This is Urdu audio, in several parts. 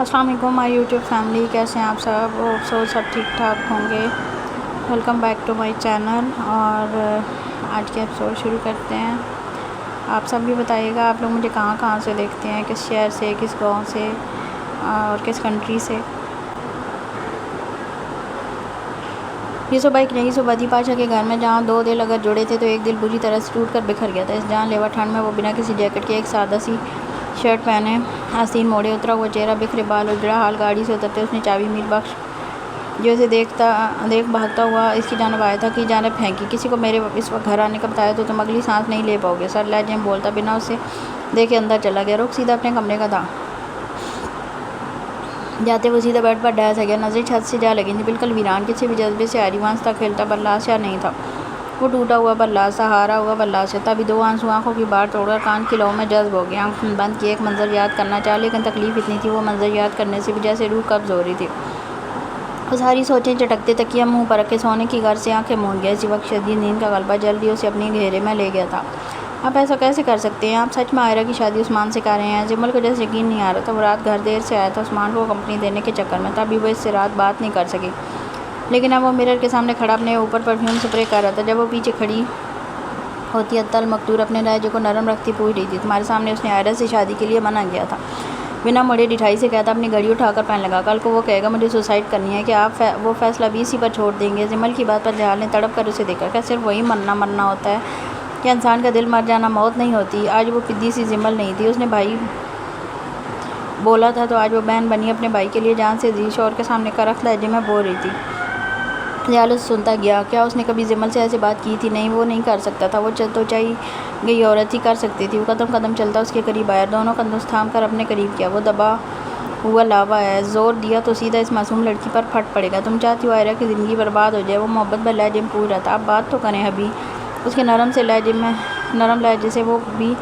السلام علیکم مائی یوٹیوب فیملی، کیسے ہیں آپ سب ٹھیک ٹھاک ہوں گے۔ Welcome back to my channel. اور آج کے ایپیسوڈ شروع کرتے ہیں۔ آپ سب بھی بتائیے گا آپ لوگ مجھے کہاں سے دیکھتے ہیں، کس شہر سے، کس گاؤں سے اور کس کنٹری سے۔ یوسف بھائی نہیں صوبادی پاشا کے گھر میں جہاں دو دل اگر جڑے تھے تو ایک دل بری طرح سے ٹوٹ کر بکھر گیا تھا۔ اس جان لیوا ٹھنڈ میں وہ بنا کسی جیکٹ کے ایک سادہ سی شرٹ پہنے، آستین موڑے اترا ہوا چہرہ، بکھرے بال اور جڑا حال گاڑی سے اترتے اس نے چابی میر بخش جو اسے دیکھ بھاگتا ہوا اس کی جانب آیا تھا کی جانب پھینکی۔ کسی کو میرے اس وقت گھر آنے کا بتایا تو تم اگلی سانس نہیں لے پاؤ گے، سر لہجے میں بولتا بنا اسے دیکھے اندر چلا گیا۔ رخ سیدھا اپنے کمرے کا تھا۔ جاتے وہ سیدھا بیڈ پر ڈھا سا گیا، نظریں چھت سے جا لگی تھیں، بالکل ویران، کسی بھی جذبے سے آریوانس تک کھیلتا برلاش نہیں تھا۔ وہ ٹوٹا ہوا برلاش تھا، ہارا ہوا برلاش ہے۔ تبھی دو آنسو آنکھوں کی باڑ توڑ کر کان کی لو میں جذب ہو گئے۔ آنکھیں بند کی ایک منظر یاد کرنا چاہا، لیکن تکلیف اتنی تھی وہ منظر یاد کرنے سے بھی جیسے روح قبض ہو رہی تھی۔ وہ ساری سوچیں چٹکتے تکیہ منہ پر رکھے سونے کی غرض سے آنکھیں موند گیا۔ اسی وقت شدید نیند کا غلبہ جلدی اسے اپنی گھیرے میں لے گیا تھا۔ آپ ایسا کیسے کر سکتے ہیں؟ آپ سچ میں عائرہ کی شادی عثمان سے کر رہے ہیں؟ جمل کو جیسے یقین نہیں آ رہا تھا۔ وہ رات گھر دیر سے آیا تھا عثمان کو کمپنی دینے کے چکر میں، تبھی وہ اس سے رات بات نہیں کر سکی، لیکن اب وہ مرر کے سامنے کھڑا اپنے اوپر پرفیوم سپرے کر رہا تھا۔ جب وہ پیچھے کھڑی ہوتی عطل مقدور اپنے لہجے کو نرم رکھتی پوچھ رہی تھی، تمہارے سامنے اس نے عائرہ سے شادی کے لیے منع کیا تھا؟ بنا مڑے ڈٹھائی سے کہتا اپنی گھڑی اٹھا کر پہننے لگا، کل کو وہ کہے گا مجھے سوسائڈ کرنی ہے، کہ آپ وہ فیصلہ بھی اسی پر چھوڑ دیں گے؟ جمل کی بات پر جہال نے تڑپ کر اسے دیکھا، کیا صرف وہی مرنا ہوتا ہے؟ کیا انسان کا دل مر جانا موت نہیں ہوتی؟ آج وہ پدی سی جمل نہیں تھی، اس نے بھائی بولا تھا تو آج وہ بہن بنی اپنے بھائی کے لیے جان سے عزیز شوہر کے سامنے کرخت لہجے میں بول رہی تھی۔ جہال اسے سنتا گیا۔ کیا اس نے کبھی جمل سے ایسے بات کی تھی؟ نہیں، وہ نہیں کر سکتا تھا، وہ تو چاہی گئی عورت ہی کر سکتی تھی۔ وہ قدم قدم چلتا اس کے قریب آیا، دونوں کندھوں سے تھام کر اپنے قریب کیا۔ وہ دبا ہوا لاوا ہے، زور دیا تو سیدھا اس معصوم لڑکی پر پھٹ پڑے گا۔ تم چاہتی ہو عائرہ کی زندگی برباد ہو جائے؟ وہ محبت بھرے لہجے میں پوچھ رہا تھا۔ اب بات تو کریں حبیبی۔ اس کے نرم لہجے سے وہ بھی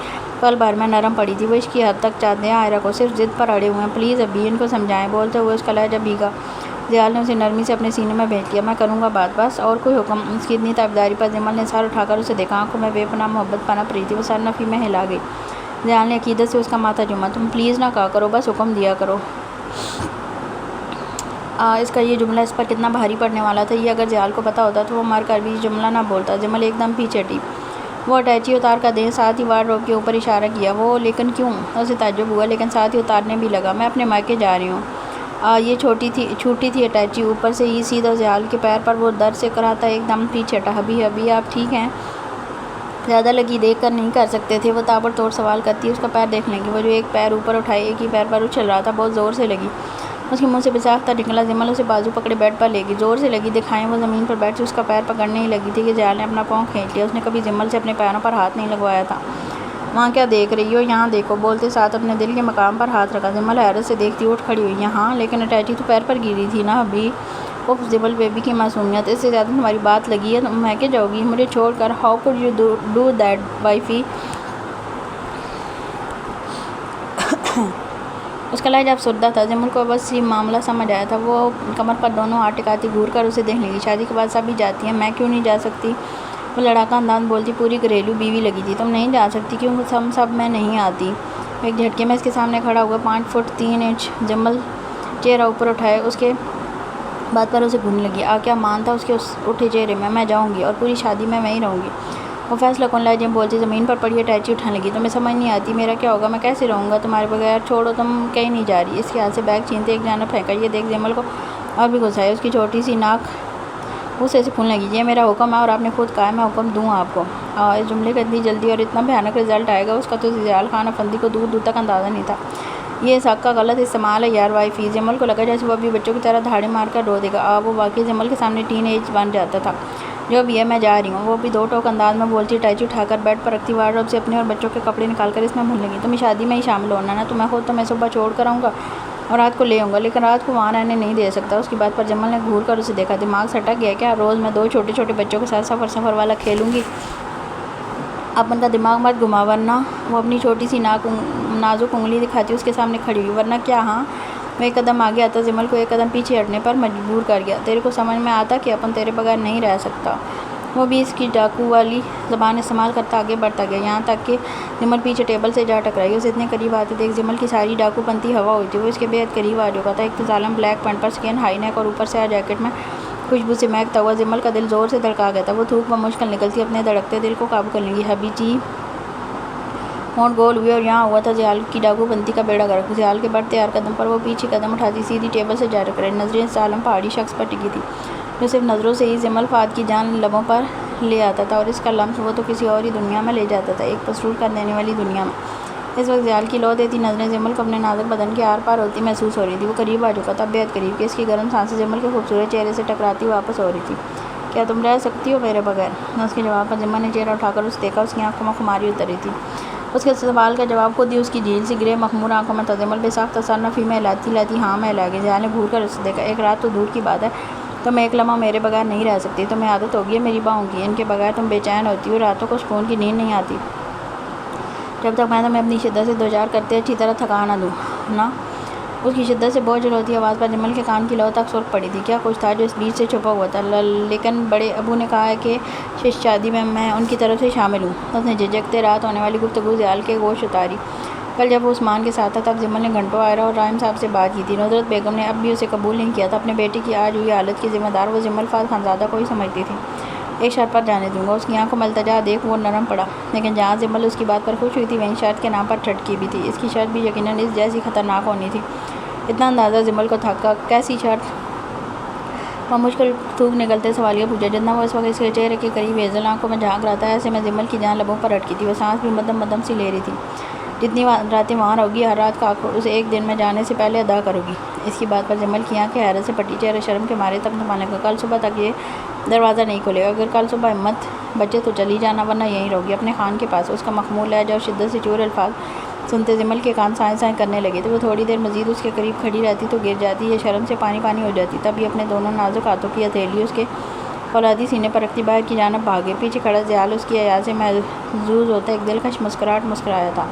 پل بھر میں نرم پڑی تھی۔ وہ عشق کی حد تک چاہتے ہیں عائرہ کو، صرف ضد پر اڑے ہوئے ہیں۔ پلیز حبیبی، ان کو سمجھائیں۔ بولتے ہوئے اس کا لہجہ بھیگا۔ جہال نے اسے نرمی سے اپنے سینے میں بھیج لیا۔ میں کروں گا بات، بس اور کوئی حکم؟ اس کی اتنی طلبداری پر جمل نے سر اٹھا کر اسے دیکھا، آنکھوں میں بے پناہ محبت پنپ رہی تھی۔ وہ سر نفی میں ہلا گئی۔ جہال نے عقیدت سے اس کا ماتھا چوما۔ تم پلیز نہ کہا کرو، بس حکم دیا کرو۔ اس کا یہ جملہ اس پر کتنا بھاری پڑنے والا تھا، یہ اگر جہال کو پتہ ہوتا تو وہ مر کر بھی یہ جملہ نہ بولتا۔ جمل ایک دم پیچھے ہٹی۔ وہ اٹیچی اتار کر دیں، ساتھ ہی وارڈروب کے اوپر اشارہ کیا۔ وہ لیکن کیوں؟ اسے تعجب ہوا، لیکن ساتھ ہی اتارنے بھی لگا۔ میں اپنے مائکے جا رہی ہوں۔ یہ چھوٹی تھی اٹیچی، اوپر سے ہی سیدھا جہال کے پیر پر وہ درد سے کراہتا ایک دم پیچھے ہٹا۔ حبیبی آپ ٹھیک ہیں؟ زیادہ لگی دیکھ کر نہیں کر سکتے تھے؟ وہ تابڑ توڑ سوال کرتی، اس کا پیر دیکھ لیں گے۔ وہ جو ایک پیر اوپر اٹھائے ایک ہی پیر پر اچھل رہا تھا، بہت زور سے لگی۔ اس کے منہ سے بساختہ نکلا۔ جمل اسے بازو پکڑے بیڈ پر لے گئی۔ زور سے لگی دکھائیں وہ زمین پر بیٹھی اس کا پیر پکڑنے ہی لگی تھی کہ جہال نے اپنا پاؤں کھینچ لیا۔ اس نے کبھی جمل سے اپنے پیروں پر ہاتھ نہیں لگوایا تھا۔ وہاں کیا دیکھ رہی ہو؟ یہاں دیکھو، بولتے ساتھ اپنے دل کے مقام پر ہاتھ رکھا۔ جمل حیرت سے دیکھتی اٹھ کھڑی ہوئی۔ یہاں؟ لیکن اٹیچی تو پیر پر گری تھی نا حبیبی۔ اف جمل بیبی کی معصومیت، اس سے زیادہ تمہاری بات لگی ہے، تم مائکے جاؤ گی مجھے چھوڑ کر؟ How could you do that wifey? اس کا لہجہ افسردہ تھا۔ جمل کو بس یہ معاملہ سمجھ آیا تھا۔ وہ کمر پر دونوں ہاتھ ٹکاتی گھور کر اسے دیکھنے لگی۔ شادی کے بعد سب ہی جاتی ہیں، میں کیوں نہیں جا سکتی؟ وہ لڑاکا انداز بولتی پوری گھریلو بیوی لگی تھی۔ تم نہیں جا سکتی؟ کیوں؟ ہم سب میں نہیں آتی۔ ایک جھٹکے میں اس کے سامنے کھڑا ہوا 5 فٹ 3 انچ جمل چہرہ اوپر اٹھائے اس کے بات پر اسے گھننے لگی۔ کیا مان تھا اس کے اٹھے چہرے میں؟ میں جاؤں گی اور پوری شادی میں وہیں رہوں گی۔ وہ فیصلہ کن لہجے میں بولتی زمین پر پڑی اٹیچی اٹھانے لگی۔ تمہیں سمجھ نہیں آتی میرا کیا ہوگا؟ میں کیسے رہوں گا تمہارے بغیر؟ چھوڑو، تم کہیں نہیں جا رہی۔ اس کے ہاتھ سے بیگ چھینتے ایک جانب پھینکا۔ یہ دیکھ جمل کو اور بھی غصہ آیا۔ اس کی چھوٹی سی ناک غصے سے پھولنے لگی۔ یہ میرا حکم ہے اور آپ نے خود کہا ہے میں حکم دوں آپ کو۔ اس جملے کا اتنی جلدی اور اتنا بھیانک رزلٹ آئے گا اس کا تو جہال خان افندی کو دور دور تک اندازہ نہیں تھا۔ یہ اس حق کا غلط استعمال ہے یار وائفی۔ جمل کو لگا جیسے وہ ابھی بچوں کی طرح دھاڑے مار کر رو دے گا۔ وہ واقعی جمل کے سامنے ٹین ایج بن جاتا تھا۔ جو بھی ہے میں جا رہی ہوں۔ وہ بھی 2 ٹوک انداز میں بولتی اٹیچی اٹھا کر بیڈ پر رکھتی، وارڈروب سے اپنے اور بچوں کے کپڑے نکال کر اس میں بھرنے لگی۔ تمہیں شادی میں ہی شامل ہونا ہے نا؟ تمہیں صبح چھوڑ کر آؤں گا اور رات کو لے آؤں گا، لیکن رات کو وہاں رہنے نہیں دے سکتا۔ اس کی بات پر جمل نے گھور کر اسے دیکھا۔ دماغ سٹک گیا کیا؟ روز میں 2 چھوٹے چھوٹے بچوں کے ساتھ سفر والا کھیلوں گی؟ اپن کا دماغ مت گھما ورنہ۔ وہ اپنی چھوٹی سی نازک انگلی دکھاتی اس کے سامنے کھڑی ہوئی۔ ورنہ کیا؟ ہاں۔ وہ ایک قدم آگے آتا جمل کو ایک قدم پیچھے ہٹنے پر مجبور کر گیا۔ تیرے کو سمجھ میں آتا کہ اپن تیرے بغیر نہیں رہ سکتا؟ وہ بھی اس کی ڈاکو والی زبان استعمال کرتا آگے بڑھتا گیا، یہاں تک کہ جمل پیچھے ٹیبل سے جا ٹکرائی۔ اسے اتنے قریب آتے دیکھ جمل کی ساری ڈاکو پنتی ہوا ہوئی تھی۔ وہ اس کے بے حد قریب آ چکا تھا۔ ایک تو ظالم بلیک پینٹ پر سکن ہائی نیک اور اوپر سے جیکٹ میں خوشبو سے مہکتا ہوا جمل کا دل زور سے دھڑکا گیا تھا۔ وہ تھوک بمشکل نکلتی اپنے دھڑکتے دل کو قابو کرنے لگی۔ حبیبی ہونٹ گول ہوئے اور یہاں ہوا تھا ضیال کی ڈاکو پنتی کا بیڑا غرق۔ ضیال کے بڑھتے ہر قدم پر وہ پیچھے قدم اٹھاتی سیدھی ٹیبل سے جا ٹکرائی۔ نظریں اس ظالم پہاڑی شخص پر ٹکی تھی جو صرف نظروں سے ہی جمل فہد کی جان لبوں پر لے آتا تھا، اور اس کا لمس وہ تو کسی اور ہی دنیا میں لے جاتا تھا، ایک مسرور کر دینے والی دنیا میں۔ اس وقت ضیال کی لو دیتی نظریں جمل کو اپنے نازک بدن کے آر پار ہوتی محسوس ہو رہی تھی۔ وہ قریب آ چکا تھا، بے حد قریب، کہ اس کی گرم سانسیں جمل کے خوبصورت چہرے سے ٹکراتی واپس ہو رہی تھی۔ کیا تم رہ سکتی ہو میرے بغیر؟ اس کے جواب پر جمل نے چہرہ اٹھا کر اسے دیکھا۔ اس کی آنکھوں میں خماری اتر رہی تھی۔ اس کے سوال کا جواب خود ہی اس کی جھیل سی گرے مخمور آنکھوں میں تھا۔ جمل بے ساختہ سر نفی میں ہلاتی ہاں میں ہلا گئی۔ ضیال نے گھور کر اسے دیکھا۔ ایک رات تو دور کی بات ہے، تم ایک لمحہ میرے بغیر نہیں رہ سکتی۔ تمہیں عادت ہوگی ہے میری باہوں کی، ان کے بغیر تم بے چین ہوتی ہو، راتوں کو سکون کی نیند نہیں آتی جب تک میں تمہیں اپنی شدت سے دوچار کرتے اچھی طرح تھکا نہ دوں نا۔ اس کی شدت سے بوجھل ہوتی آواز پر جمل کے کان کی لو تک سرخ پڑی تھی۔ کیا کچھ تھا جو اس بیچ سے چھپا ہوا تھا؟ لیکن بڑے ابو نے کہا ہے کہ اس شادی میں ان کی طرف سے شامل ہوں۔ اس نے جھجکتے رات ہونے والی گفتگو ضیال کے گوش اتاری۔ کل جب وہ عثمان کے ساتھ تھا تب جمل نے گھنٹوں آئرہ اور رحیم صاحب سے بات کی تھی۔ ندرت بیگم نے اب بھی اسے قبول نہیں کیا تھا۔ اپنے بیٹے کی آج ہوئی حالت کی ذمہ دار وہ جمل فہد خانزادہ کو ہی سمجھتی تھی۔ ایک شرط پر جانے دوں گا۔ اس کی آنکھوں میں التجا دیکھ وہ نرم پڑا، لیکن جہاں جمل اس کی بات پر خوش ہوئی تھی وہیں شرط کے نام پر ٹھٹکی بھی تھی۔ اس کی شرط بھی یقیناً اس جیسی خطرناک ہونی تھی۔ اتنا اندازہ جمل کو تھا۔ کیسی شرط؟ وہ مشکل تھوک نکلتے سوالیہ پوچھا۔ جتنا وہ اس وقت اس کے چہرے کے قریب ہیزل آنکھوں میں جھانک رہا تھا، ایسے میں جمل کی جان لبوں پر اٹکی تھی۔ وہ سانس بھی مدم مدم سی لے رہی تھی۔ جتنی راتیں وہاں رہو گی، ہر رات کا حق اسے ایک دن میں جانے سے پہلے ادا کرو گی۔ اس کی بات پر جمل کی آنکھیں حیرت سے پھٹی، چہرہ شرم کے مارے تک تھمانے لگا۔ کل صبح تک یہ دروازہ نہیں کھلے گا۔ اگر کل صبح ہمت بچے تو چلی جانا، ورنہ یہیں رہو گی اپنے خان کے پاس۔ اس کا مخمور لہجہ اور شدت سے چور الفاظ سنتے جمل کے کان سائیں سائیں کرنے لگے تھے۔ وہ تھوڑی دیر مزید اس کے قریب کھڑی رہتی تو گر جاتی، یہ شرم سے پانی پانی ہو جاتی۔ تب یہ اپنے دونوں نازک ہاتھوں کی ہتھیلی اس کے فولادی سینے پر رکھتی باہر کی جانب بھاگے۔ پیچھے کھڑا ضیال اس کی حیا سے محظوظ ہوتا ایک دلکش مسکراہٹ مسکرایا تھا۔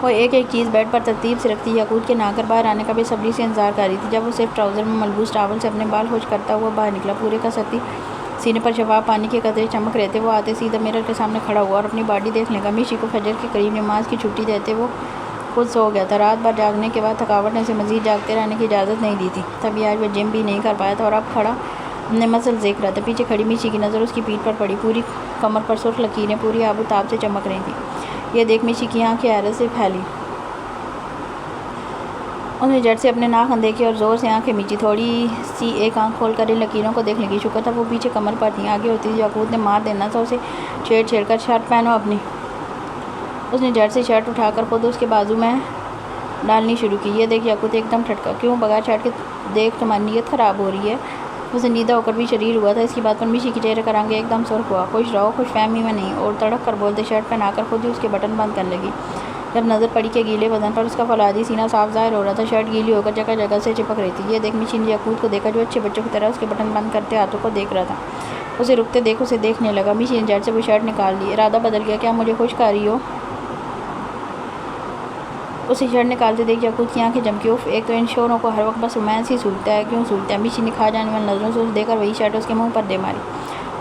وہ ایک ایک چیز بیڈ پر ترتیب سے رکھتی، یاقوت کے نہا کر باہر آنے کا بے صبری سے انتظار کر رہی تھی۔ جب وہ صرف ٹراؤزر میں ملبوس ٹاول سے اپنے بال خشک کرتا ہوا باہر نکلا، پورے کا ستی سینے پر شفاف پانی کے قطرے چمک رہے تھے۔ وہ آتے سیدھا میرر کے سامنے کھڑا ہوا اور اپنی باڈی دیکھنے لگا۔ میشی کو فجر کے قریب نماز کی چھٹی دیتے وہ خود سو گیا تھا۔ رات بھر جاگنے کے بعد تھکاوٹ نے اسے مزید جاگتے رہنے کی اجازت نہیں دی تھی۔ تبھی آج وہ جم بھی نہیں کر پایا تھا اور اب کھڑا اپنے مسل دیکھ رہا تھا۔ پیچھے کھڑی میشی کی نظر اس کی پیٹھ پر پڑی، پوری کمر پر سرخ لکیریں پوری آب و تاب سے چمک رہی تھیں۔ یہ دیکھ میشی کی آنکھیں حیرت سے پھیلی۔ اس نے جھٹ سے اپنے ناخن دیکھے اور زور سے آنکھیں میچی۔ تھوڑی سی ایک آنکھ کھول کر ان لکیروں کو دیکھ لگی۔ شکر تھا وہ پیچھے کمر پر تھیں، آگے ہوتی تھی یاقوت نے مار دینا تھا اسے چھیڑ چھیڑ کر۔ شرٹ پہنو اپنی۔ اس نے جھٹ سے شرٹ اٹھا کر خود اس کے بازو میں ڈالنی شروع کی۔ یہ دیکھ یاقوت ایک دم ٹھٹکا۔ کیوں؟ بغیر شرٹ کے دیکھ تمہاری نیت خراب ہو رہی ہے۔ وہ سنجیدہ ہو کر بھی شریر ہوا تھا۔ اس کی بات پر میشی کے چہرے کا رنگ ایک دم سرخ ہوا۔ خوش رہو، خوش فہمی میں نہیں، اور تڑک کر بولتے شرٹ پہنا کر خود ہی اس کے بٹن بند کرنے لگی۔ جب نظر پڑی کہ گیلے بدن پر اس کا فولادی سینہ صاف ظاہر ہو رہا تھا، شرٹ گیلی ہو کر جگہ جگہ سے چپک رہی تھی۔ یہ دیکھ میشی نے یاقوت کو دیکھا جو اچھے بچوں کی طرح اس کے بٹن بند کرتے ہاتھوں کو دیکھ رہا تھا۔ اسے رکتے دیکھ اسے دیکھنے لگا۔ میشی نے جھٹ سے وہ شرٹ نکال لی، ارادہ بدل گیا۔ کیا مجھے خشک آ رہی ہو؟ اسے شرٹ نکالتے دیکھ یاقوت کی آنکھیں چمکی۔ اف، ایک تو ان شوروں کو ہر وقت بس رومانس ہی سولتا ہے، کیوں سولتا ہے؟ میشی نے کھا جانے والی نظروں سے اسے دیکھ کر وہی شرٹ اس کے منہ پر دے ماری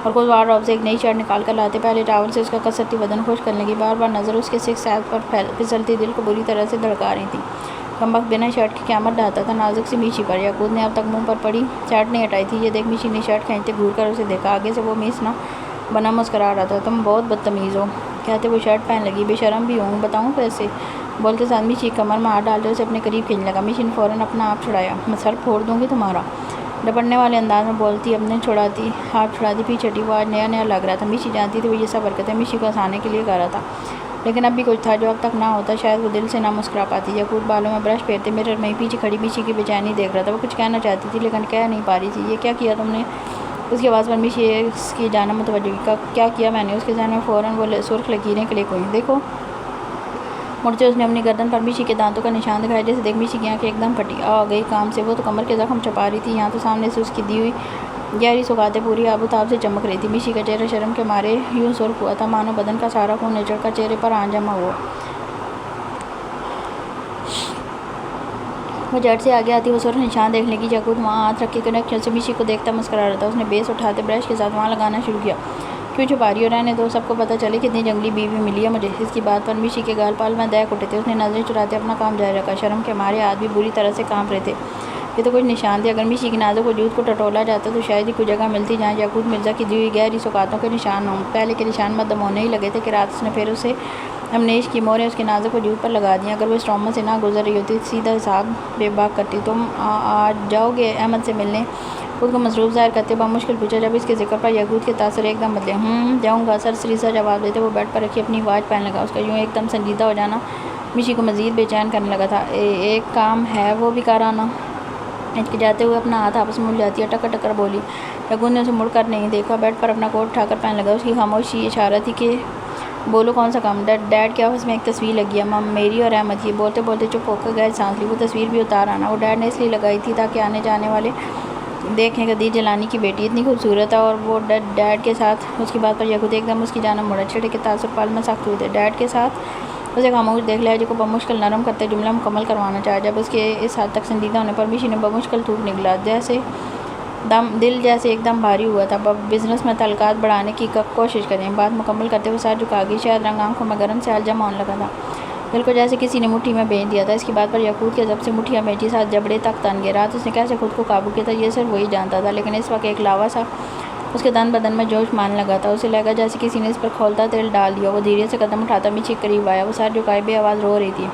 اور خود وارڈروب سے ایک نئی شرٹ نکال کر لاتے پہلے ٹاول سے اس کا کسرتی بدن خشک کرنے لگی۔ بار بار نظر اس کے سکس ایبس پر پھسلتی دل کو بری طرح سے دھڑکا رہی تھی۔ کمبخت بنا شرٹ کی قیامت ڈھاتا تھا نازک سی میشی پر۔ یاقوت نے اب تک منہ پر پڑی شرٹ نہیں ہٹائی تھی۔ یہ دیکھ میشی نے شرٹ کھینچتے گھور کر اسے دیکھا۔ آگے سے وہ میسنا بنا مسکرا رہا تھا۔ تم بہت بدتمیز ہو، کہتے وہ شرٹ پہن لگی۔ بے شرم بھی ہوں، بتاؤں کیسے؟ بولتے ساتھ میشی کمر میں ہاتھ ڈالتے اسے اپنے قریب کھینچنے لگا۔ میشی نے فوراً اپنا آپ چھڑایا۔ میں سر پھوڑ دوں گی تمہارا، ڈپٹنے والے انداز میں بولتی اپنے ہاتھ چھڑاتی پیچھے ہٹی۔ وہ آج نیا نیا لگ رہا تھا۔ میشی جانتی تھی وہ یہ سب حرکتیں میشی کو ہنسانے کے لیے کر رہا تھا، لیکن اب بھی کچھ تھا جو اب تک نہ ہوتا، شاید وہ دل سے نہ مسکرا پاتی۔ یاقوت بالوں میں برش پھیرتے مرر میں ہی پیچھے کھڑی میشی کی بے چینی دیکھ رہا تھا۔ وہ کچھ کہنا چاہتی تھی لیکن کہہ نہیں پا رہی تھی۔ یہ کیا کیا تم نے؟ اس کی آواز پر میشی اس کی جانب متوجہ ہوئی۔ کیا کیا میں نے؟ اس کے ذہن میں فوراً وہ سرخ لکیریں کلک ہوئیں۔ دیکھو۔ مڑتے اس نے اپنی گردن پر میشی کے دانتوں کا نشان دکھایا، جیسے دیکھ میشی کی آنکھیں ایک دم پھٹی۔ آ گئی کام سے۔ وہ تو کمر کے زخم چھپا رہی تھی، یہاں تو سامنے سے اس کی دی ہوئی گہری سوغاتیں پوری آب و تاب سے چمک رہی تھی۔ میشی کا چہرہ شرم کے مارے یوں سرخ ہوا تھا مانو بدن کا سارا خون نچڑ کر چہرے پر آ جمع ہوا۔ وہ جٹ سے آگے آتی وہ سرخ نشان دیکھنے کی یاقوت وہاں ہاتھ رکھ کے کنیکشن سے میشی کو دیکھتا مسکرا رہا تھا۔ اس نے بیس اٹھاتے برش کے ساتھ وہاں لگانا شروع کیا۔ کیوں چھپا رہی ہو؟ رہنے دو، سب کو پتہ چلے کتنی جنگلی بیوی ملی ہے مجھے۔ اس کی بات پر میشی کے گال پال میں دہک اٹھے تھے۔ اس نے نظریں چراتے اپنا کام جاری رکھا۔ شرم کے مارے ہاتھ بھی بری طرح سے کانپ رہے تھے۔ یہ تو کچھ نشان تھے۔ اگر میشی کے نازک وجود کو ٹٹولا جاتا تو شاید ہی کوئی جگہ ملتی جہاں یاقوت مرزا کی دی ہوئی گہری سوغاتوں کے نشان ہوں۔ پہلے کے نشان مدھم ہونے ہی لگے تھے کہ رات اس نے پھر اسے امنیش کی مہریں اس کے نازک وجود پر لگا دیں۔ اگر وہ اس ٹراما سے نہ گزر رہی ہوتی سیدھا حساب بے باک کرتی۔ تم آج جاؤ گے احمد سے ملنے؟ خود کو مصروف ظاہر کرتے بمشکل پوچھا، جب اس کے ذکر پر یاقوت کے تاثر ایک دم بدلے۔ جاؤں گا، سرسری سا جواب دیتے وہ بیڈ پر رکھی اپنی واچ پہننے لگا۔ اس کا یوں ایک دم سنجیدہ ہو جانا میشی کو مزید بے چین کرنے لگا تھا۔ ایک کام ہے وہ بھی کرانا۔ ہچکچاتے ہوئے اپنا ہاتھ آپس میں الجھاتی ٹکر ٹکر بولی۔ یاقوت نے اسے مڑ کر نہیں دیکھا، بیڈ پر اپنا کوٹ اٹھا کر پہننے لگا۔ اس کی خاموشی اشارہ تھی کہ بولو کون سا کام؟ ڈیڈ کے آفس میں ایک تصویر لگی ہے، میری اور احمد کی۔ بولتے بولتے چپ ہو کر گہری سانس لی۔ وہ تصویر بھی اتار آنا۔ وہ ڈیڈ نے اس لیے لگائی تھی تاکہ آنے جانے والے دیکھیں قدیر جیلانی کی بیٹی اتنی خوبصورت ہے۔ اور وہ ڈیڈ کے ساتھ۔ اس کی بات پر یاقوت ایک دم اس کی جانب مڑا۔ چھڑے کے تاثر پال میں سخت ہوئے تھے۔ ڈیڈ کے ساتھ؟ اسے خاموش دیکھ لہجے کو بمشکل نرم کرتے جملہ مکمل کروانا چاہا۔ جب اس کے اس حد تک سنجیدہ ہونے پر میشی نے بمشکل تھوک نکلا۔ دل جیسے ایک دم بھاری ہوا تھا۔ بزنس میں تعلقات بڑھانے کی کوشش کریں۔ بات مکمل کرتے ہوئے سر جھکا گئی۔ شاید رنگ آنکھوں میں گرم سیال جمع ہونے لگا تھا۔ دل کو جیسے کسی نے مٹھی میں بھیج دیا تھا۔ اس کی بات پر یاقوت کے جب سے مٹھیاں بھیجی ساتھ جبڑے تک تن گئے۔ رات اس نے کیسے خود کو قابو کیا تھا یہ صرف وہی جانتا تھا، لیکن اس وقت ایک لاوا سا اس کے تن بدن میں جوش مارنے لگا تھا۔ اسے لگا جیسے کسی نے اس پر کھولتا تیل ڈال دیا۔ وہ دھیرے سے قدم اٹھاتا میشی کے قریب آیا۔ وہ سر جھکائے بے آواز رو رہی تھی۔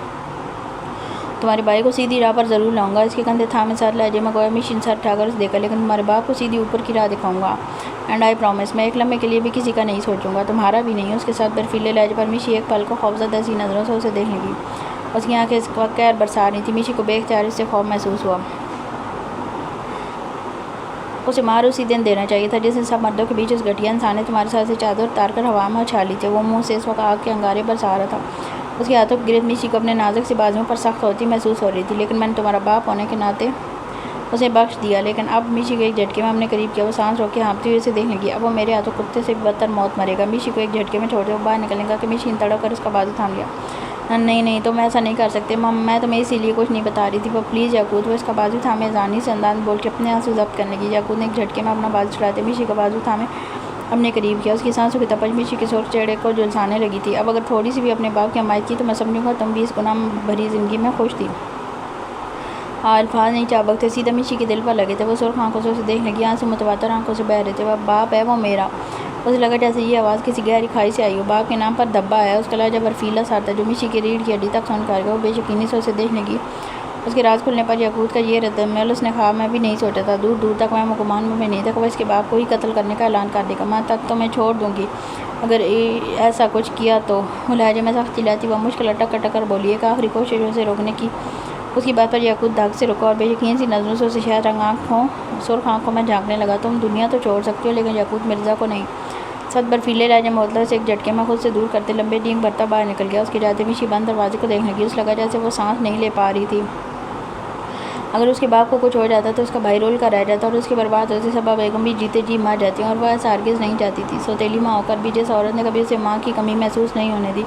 تمہارے بھائی کو سیدھی راہ پر ضرور لاؤں گا۔ اس کے کندھے تھامے ساتھ لہجے میں گویا میشی نے سر اٹھا کر اسے دیکھا، لیکن تمہارے باپ کو سیدھی اوپر کی راہ دکھاؤں گا۔ اینڈ آئی پرومس، میں ایک لمحے کے لیے بھی کسی کا نہیں سوچوں گا، تمہارا بھی نہیں۔ اس کے ساتھ برفیلے لہجے پر میشی ایک پل کو خوفزدہ سی نظروں سے اسے دیکھنے لگی۔ اس کی آنکھیں اس وقت قہر برسا رہی تھیں۔ میشی کو بے اختیار اس سے خوف محسوس ہوا۔ اسے مار اسی دن دینا چاہیے تھا جس دن سب مردوں کے بیچ اس گھٹیا انسان نے تمہارے ساتھ سے چادر اتار کر ہوا میں اچھالی تھی۔ وہ منہ سے اس وقت آگ کے انگارے برسا رہا تھا۔ اس کے ہاتھوں کی گرفت میشی کو اپنے نازک سی بازوؤں پر سخت ہوتی محسوس ہو رہی تھی۔ لیکن میں نے تمہارا باپ ہونے کے ناطے اسے بخش دیا۔ لیکن اب میشی کو ایک جھٹکے میں اپنے قریب کیا۔ وہ سانس روک کے ہانپتی ہوئی اسے دیکھنے لگی۔ اب وہ میرے ہاتھوں کتے سے بھی بدتر موت مرے گا۔ میشی کو ایک جھٹکے میں چھوڑ دے وہ باہر نکلنے کا کہ میشی نے تڑپ کر اس کا بازو تھام لیا۔ نہیں تم ایسا نہیں کر سکتے۔ میں تمہیں اسی لیے کچھ نہیں بتا رہی تھی۔ وہ پلیز یاقوت۔ وہ اس کا بازو تھامے ازانی سے انداز بول کے اپنے آنسو ضبط کرنے لگی۔ یاقوت نے ایک جھٹکے میں اپنا بازو چھڑاتے میشی کا بازو تھامے اپنے قریب کیا۔ اس کی سانسوں کی تپش میشی کے سرخ چہرے کو جھلسانے لگی تھی۔ اب اگر تھوڑی سی بھی اپنے باپ کی حمایت کی تو میں سمجھوں گا تم بھی اس گناہ بھری زندگی میں خوش تھی۔ الفاظ نہیں چابک تھے، سیدھا میشی کے دل پر لگے تھے۔ وہ سرخ آنکھوں سے اسے دیکھنے لگی، آنسو متواتر آنکھوں سے بہہ رہے تھے۔ وہ باپ ہے وہ میرا۔ اسے لگا جیسے یہ آواز کسی گہری کھائی سے آئی ہو۔ باپ کے نام پر دھبا ہے۔ اس کا لہجہ برفیلا سا تھا جو میشی کی ریڑھ کی ہڈی تک سن کر گیا۔ وہ بے یقینی سے اسے دیکھنے لگی۔ اس کے راز کھلنے پر یاقوت کا یہ رد عمل اس نے خواب میں بھی نہیں سوچا تھا۔ دور دور تک وہم و گمان میں بھی نہیں تھا کہ وہ اس کے باپ کو ہی قتل کرنے کا اعلان کر دے گا۔ میں تمہیں چھوڑ دوں گی اگر ایسا کچھ کیا تو۔ وہ لہجے میں سختی لاتی وہ مشکل ٹکر ٹکر بولی، ایک آخری کوشش اسے روکنے کی۔ اس کی بات پر یاقوت دھک سے رکا اور بے یقین سی نظروں سے اسے شاید سرخ آنکھوں میں جھانکنے لگا۔ تم دنیا تو چھوڑ سکتی ہو لیکن یاقوت مرزا کو نہیں۔ سخت برفیلے لہجے میں ہوتا سے ایک جھٹکے میں خود سے دور کرتے لمبے ڈینگ بھرتا باہر نکل گیا۔ اس کے جاتے میشی بند دروازے کو دیکھنے لگی۔ اس لگا جیسے وہ سانس نہیں لے پا رہی تھی۔ اگر اس کے باپ کو کچھ ہو جاتا تو اس کا بھائی رول کا رہ جاتا اور اس کی برباد ہوتی صبا بیگم بھی جیتے جی مر جاتی، اور وہ ایسا ہرگز نہیں چاہتی تھی۔ سوتیلی ماں ہو کر بھی جس عورت نے کبھی اسے ماں کی کمی محسوس نہیں ہونے دی،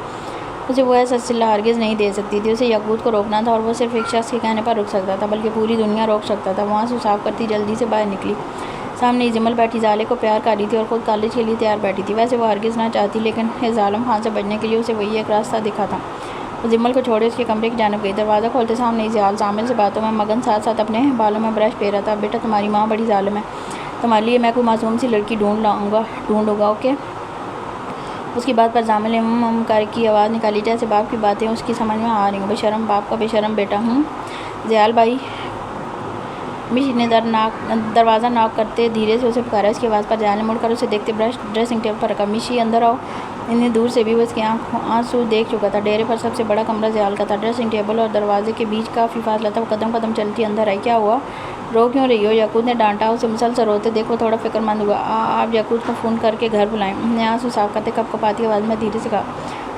اسے وہ ایسا صلہ ہرگز نہیں دے سکتی تھی۔ اسے یاقوت کو روکنا تھا اور وہ صرف ایک شخص کے کہنے پر رک سکتا تھا، بلکہ پوری دنیا روک سکتا تھا۔ وہاں سے صاف کرتی جلدی سے باہر نکلی۔ سامنے ظمل بیٹھی زالے کو پیار کر رہی تھی اور خود کالج کے لیے تیار بیٹھی تھی۔ ویسے وہ ہرگز نہ چاہتی، لیکن اس ظالم خان سے بچنے کے لیے اسے وہی ایک راستہ دکھا تھا۔ وہ ظمل کو چھوڑے اس کے کمرے کی جانب گئی۔ دروازہ کھولتے سامنے ازحال ظامل سے باتوں میں مگن ساتھ ساتھ اپنے بالوں میں برش پھیر رہا تھا۔ بیٹا تمہاری ماں بڑی ظالم ہے، تمہارے لیے میں کوئی معصوم سی لڑکی ڈھونڈوں گا، اوکے؟ اس کی بات پر ظامل کر کی آواز نکالی جیسے باپ کی باتیں اس کی سمجھ میں آ رہی ہوں۔ بے شرم باپ کا بے شرم بیٹا ہوں۔ ضیال بھائی، میشی نے دروازہ ناک کرتے دھیرے سے اسے پکارا۔ اس کی آواز پر ضیال نے مڑ کر اسے دیکھتے برش ڈریسنگ ٹیبل پر رکھا۔ میشی اندر آؤ۔ اتنی دور سے بھی وہ اس کے آنسو دیکھ چکا تھا۔ ڈیرے پر سب سے بڑا کمرہ ضیال کا تھا۔ ڈریسنگ ٹیبل اور دروازے کے بیچ کافی فاصلہ تھا۔ وہ قدم قدم چلتی اندر آئی۔ کیا ہوا؟ رو کیوں رہی ہو؟ یاقوت نے ڈانٹا۔ اسے مسلسل روتے دیکھ وہ تھوڑا فکر مند ہوا۔ آپ یاقوت کو فون کر کے گھر بلائیں، نے آنسو صاف کرتے کپ کپاتی آواز میں دھیرے سے کہا۔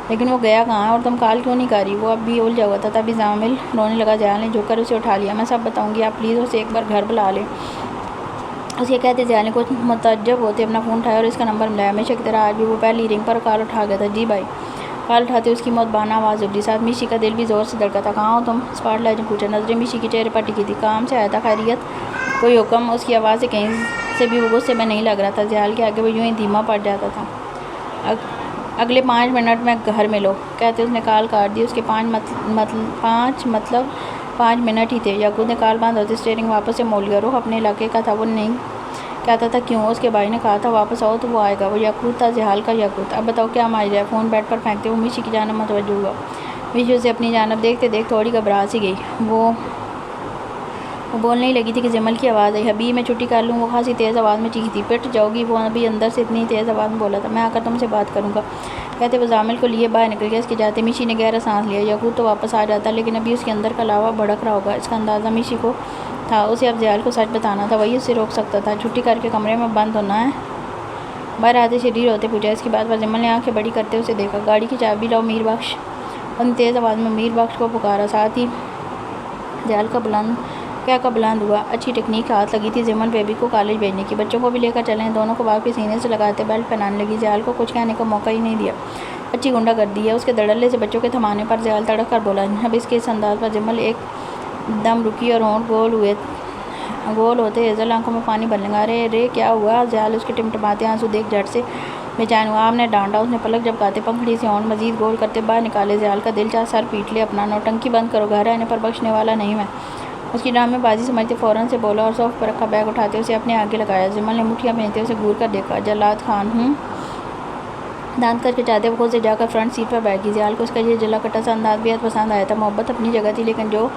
لیکن وہ گیا کہاں ہے اور تم کال کیوں نہیں کر رہی؟ وہ اب بھی الجھا ہوا تھا۔ تبھی ظامل رونے لگا۔ ضیال نے جھک کر اسے اٹھا لیا۔ میں سب بتاؤں گی، آپ پلیز اسے ایک بار گھر بلا لیں۔ اس کے کہتے ضیال نے کچھ متعجب ہوتے اپنا فون اٹھایا اور اس کا نمبر ملایا۔ ہمیشہ کی طرح آج بھی وہ پہلی رنگ پر کال اٹھا گیا تھا۔ جی بھائی، کال اٹھاتے اس کی مدبانہ آواز ابری، ساتھ میشی کا دل بھی زور سے دھڑکا تھا۔ کہاں ہو تم؟ اسپاٹ لائٹ نے پوچھا۔ نظریں میشی کے چہرے پر ٹکی تھی۔ کام سے آیا تھا، خیریت؟ کوئی حکم؟ اس کی آواز سے کہیں سے بھی وہ غصے میں نہیں لگ رہا تھا۔ زیال کے آگے وہ یوں ہی دھیما پڑ جاتا تھا۔ اگلے 5 منٹ میں گھر ملو کہتے اس نے کال کاٹ دی۔ اس کے 5 منٹ ہی تھے۔ یعقوب نے کال بند ہوتے اسٹیئرنگ واپس سے موڑ لیا۔ رخ اپنے علاقے کا تھا، وہ نہیں کہتا تھا کیوں۔ اس کے بھائی نے کہا تھا واپس آؤ تو وہ آئے گا۔ وہ یعقوب تھا، زحال کا یعقوب۔ اب بتاؤ کیا ماجرا ہے؟ فون بیڈ پر پھینکتے وہ میشی کی جانب متوجہ ہوا۔ میشی اسے اپنی جانب دیکھتے دیکھ تھوڑی گھبرا سی گئی۔ وہ بولنے ہی لگی تھی کہ جمل کی آواز آئی۔ حبیب میں چھٹی کر لوں؟ وہ خاصی تیز آواز میں چیخی تھی۔ پٹ جاؤ گی؟ وہ ابھی اندر سے اتنی تیز آواز میں بولا تھا۔ میں آ کر تم سے بات کروں گا کہتے وہ زامل کو لیے باہر نکل گیا۔ اس کے جاتے میشی نے گہرا سانس لیا۔ یعقوب تو واپس آ جاتا لیکن ابھی اس کے اندر کا لاوا بھڑک رہا ہوگا، اس کا اندازہ میشی کو تھا۔ اسے اب زیال کو سچ بتانا تھا، وہی اسے روک سکتا تھا۔ چھٹی کر کے کمرے میں بند ہونا ہے؟ باہر آتے شریر ہوتے پوچھا۔ اس کی بات پر جمل نے آنکھیں بڑی کرتے اسے دیکھا۔ گاڑی کی چابی لاؤ میر بخش، ان تیز آواز میں میر بخش کو پکارا۔ ساتھ ہی زیال کا بلند ہوا۔ اچھی ٹیکنیک ہاتھ لگی تھی جمل بیبی کو کالج بھیجنے کی۔ بچوں کو بھی لے کر چلیں۔ دونوں کو باپ کے سینے سے لگاتے بیلٹ پہنانے لگی۔ زیال کو کچھ کہنے کا موقع ہی نہیں دیا۔ اچھی غنڈہ گردی ہے۔ اس کے دھڑلے سے بچوں کے تھمانے پر زیال تڑک کر بولا۔ اب اس کے اس انداز پر جمل ایک دم رکی اور ہونٹ گول ہوتے ہیزل آنکھوں میں پانی بھرنے لگا۔ رے کیا ہوا؟ زیال اس کے ٹمٹماتے آنسو دیکھ جھٹ سے بے چین ہوا۔ آپ نے ڈانٹا؟ اس نے پلک جھپکاتے پنکھڑی سے ہونٹ مزید گول کرتے باہر نکالے۔ زیال کا دل چاہا سر پیٹ لے اپنا۔ نوٹنکی بند کرو، گھر آنے پر بخشنے والا نہیں میں۔ اس کی ڈرامے بازی سمجھتے فوراً سے بولا اور صوف پر رکھا بیگ اٹھاتے اسے اپنے آگے لگایا۔ جمل نے مٹھیاں بھیجتے اسے گور کر دیکھا۔ جلاد خان ہوں؟ دانت کر کے چاہتے وہ خود سے جا کر فرنٹ سیٹ پر بیٹھ گئی۔ زیال کو اس کا یہ جلا کٹا سا انداز بے حد پسند آیا تھا۔ محبت اپنی جگہ تھی لیکن جو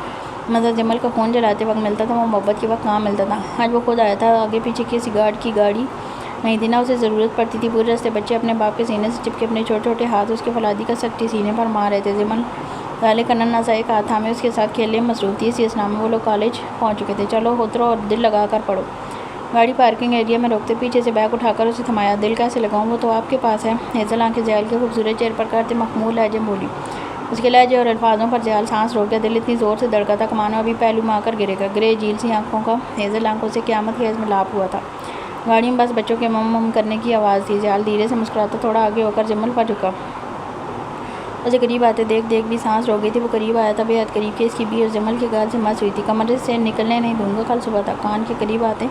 مزہ جمل کا خون جلاتے وقت ملتا تھا وہ محبت کے وقت کہاں ملتا تھا۔ آج وہ خود آیا تھا، آگے پیچھے کسی گارڈ کی گاڑی نہیں تھی، نہ اسے ضرورت پڑتی تھی۔ پورے راستے بچے اپنے باپ کے سینے سے چپکے اپنے چھوٹے چھوٹے ہاتھ اس کے فلادی کا سٹی سینے پر مار رہے تھے۔ جمل غالے کا ننھا سا ایک ہاتھ تھامے اس کے ساتھ کھیلنے میں مصروف تھی۔ اسی اسنا میں وہ لوگ کالج پہنچ چکے تھے۔ چلو اترو اور دل لگا کر پڑھو۔ گاڑی پارکنگ ایریا میں روکتے پیچھے سے بیگ اٹھا کر اسے تھمایا۔ دل کیسے لگاؤں؟ وہ تو آپ کے پاس ہے۔ ہیزل آنکھیں زیال کے خوبصورت چہرے پر کرتے مخمور لہجے میں بولی۔ اس کے لہجے اور الفاظوں پر زیال سانس روک گیا۔ دل اتنی زور سے دھڑکا تھا کہ مانو ابھی پہلو میں آ کر گرے گا۔ گرے جھیل سی آنکھوں کا ہیزل آنکھوں سے قیامت خیز میں لاپ ہوا تھا۔ گاڑی میں بس بچوں کے مم کرنے کی آواز تھی۔ زیال دھیرے سے مسکراتا تھوڑا آگے ہو کر جمل پر جھکا۔ اسے قریب آتے دیکھ بھی سانس روک گئی تھی۔ وہ قریب آیا تھا، بے حد قریب کہ اس کی بھی اور جمل کے گال سے مس ہوئی تھی۔ کمرے سے نکلنے نہیں دوں گا کل صبح تک۔ کان کے قریب آتے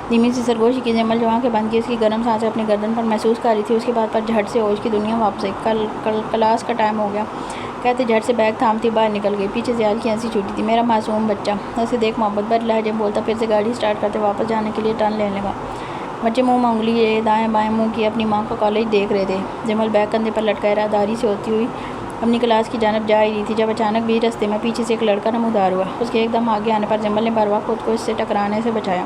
دھیمی سی سرگوشی کی جمل جو آنکھیں بند کی اس کی گرم سانسیں اپنی گردن پر محسوس کر رہی تھی۔ اس کی بات پر جھٹ سے ہوش کی دنیا واپس آئی۔ کلاس کا ٹائم ہو گیا کہتے جھٹ سے بیگ تھامتی باہر نکل گئی۔ پیچھے زیال کی ہنسی چھوٹی تھی۔ میرا معصوم بچہ، اسے دیکھ محبت بھرے لہجے میں بولتا پھر سے گاڑی اسٹارٹ کرتے واپس جانے کے لیے ٹرن لینے لگا۔ بچے منہ میں انگلی دائیں بائیں منہ کیے اپنی ماں کا کالج دیکھ رہے تھے۔ جمل بیگ کندھے پر لٹکائے راہداری سے ہوتی ہوئی اپنی کلاس کی جانب جا ہی رہی تھی جب اچانک بھی راستے میں پیچھے سے ایک لڑکا نمودار ہوا۔ اس کے ایک دم آگے آنے پر جمل نے بر وقت خود کو اس سے ٹکرانے سے بچایا۔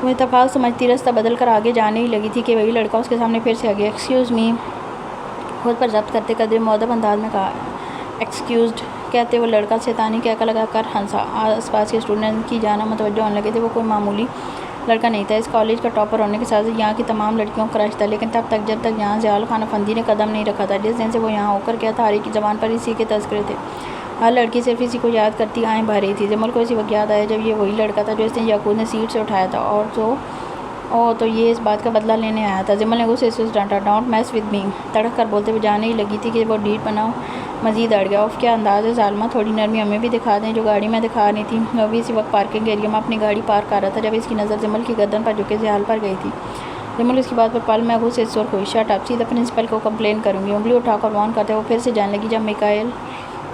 وہ اتفاق سمجھتی راستہ بدل کر آگے جانے ہی لگی تھی کہ وہی لڑکا اس کے سامنے پھر سے آ گیا۔ ایکسکیوز می، خود پر ضبط کرتے قدرے مؤدب انداز میں کہا۔ ایکسکیوزڈ کہتے وہ لڑکا شیطانی کہکا لگا کر ہنسا۔ آس پاس کے اسٹوڈنٹ کی جانب متوجہ ہونے لگے تھے۔ وہ کوئی معمولی لڑکا نہیں تھا، اس کالج کا ٹاپر ہونے کے ساتھ یہاں کی تمام لڑکیوں کا کرش تھا، لیکن تب تک جب تک یہاں زیال خان افندی نے قدم نہیں رکھا تھا۔ جس دن سے وہ یہاں ہو کر گیا تھا ہر ایک کی زبان پر اسی کے تذکرے تھے۔ ہر لڑکی صرف اسی کو یاد کرتی آہیں بھر رہی تھی۔ جمل کو اسی وقت یاد آیا جب یہ وہی لڑکا تھا جو اس دن یعقوب نے سیٹ سے اٹھایا تھا اور تو یہ اس بات کا بدلہ لینے آیا تھا۔ جمل نے غصے سے ڈانٹا۔ ڈونٹ میس ود می، تڑک کر بولتے ہوئے جانے ہی لگی تھی کہ وہ ڈیٹ بنا مزید اڑ گیا۔ اف کیا انداز ہے ظالمہ، تھوڑی نرمی ہمیں بھی دکھا دیں جو گاڑی میں دکھا رہی تھی۔ وہ بھی اسی وقت پارکنگ ایریا میں اپنی گاڑی پارک کر رہا تھا جب اس کی نظر جمل کی گردن پر جھکے زیال پر گئی تھی۔ جمل اس کی بات پر پل میں غصے سے سرخ ہوئی۔ شٹ اپ، سیدھا پرنسپل کو کمپلین کروں گی، انگلی اٹھا کر وارن کرتے وہ پھر سے جانے لگی جب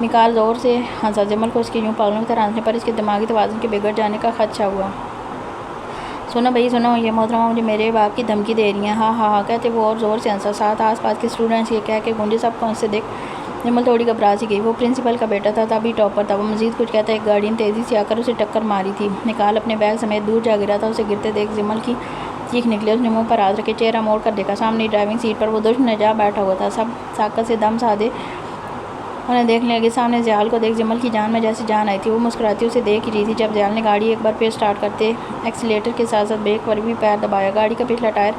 میکال زور سے ہنسا۔ جمل کو اس کے یوں پاگلوں کی طرح ہنسنے پر اس کے دماغی توازن کے بگڑ جانے کا خدشہ ہوا۔ سنو بھائی سنو، یہ محترمہ مجھے میرے باپ کی دھمکی دے رہی ہیں۔ ہاں ہاں ہاں کہتے وہ اور زور سے ہنسا۔ ساتھ آس پاس کے اسٹوڈنٹس یہ کہہ کے گونجے سب کو اس سے دیکھ جمل تھوڑی گھبرا سی گئی۔ وہ پرنسپل کا بیٹا تھا، تبھی ٹاپر تھا۔ وہ مزید کچھ کہتا ایک گاڑی نے تیزی سے آ کر اسے ٹکر ماری تھی۔ میکال اپنے بیگ سمیت دور جا گرا تھا۔ اسے گرتے دیکھ جمل کی چیخ نکلی۔ اس نے منہ پر ہاتھ رکھے چہرہ موڑ کر دیکھا۔ سامنے ڈرائیونگ سیٹ پر وہ دشمن جا بیٹھا ہوا تھا۔ سب ساکت سے دم سادے انہیں دیکھنے لگے۔ سامنے زیال کو دیکھ جمل کی جان میں جیسے جان آئی تھی۔ وہ مسکراتی اسے دیکھ ہی رہی تھی جب زیال نے گاڑی ایک بار پھر اسٹارٹ کرتے ایکسیلیٹر کے ساتھ ساتھ بریک پر بھی پیر دبایا۔ گاڑی کا پچھلا ٹائر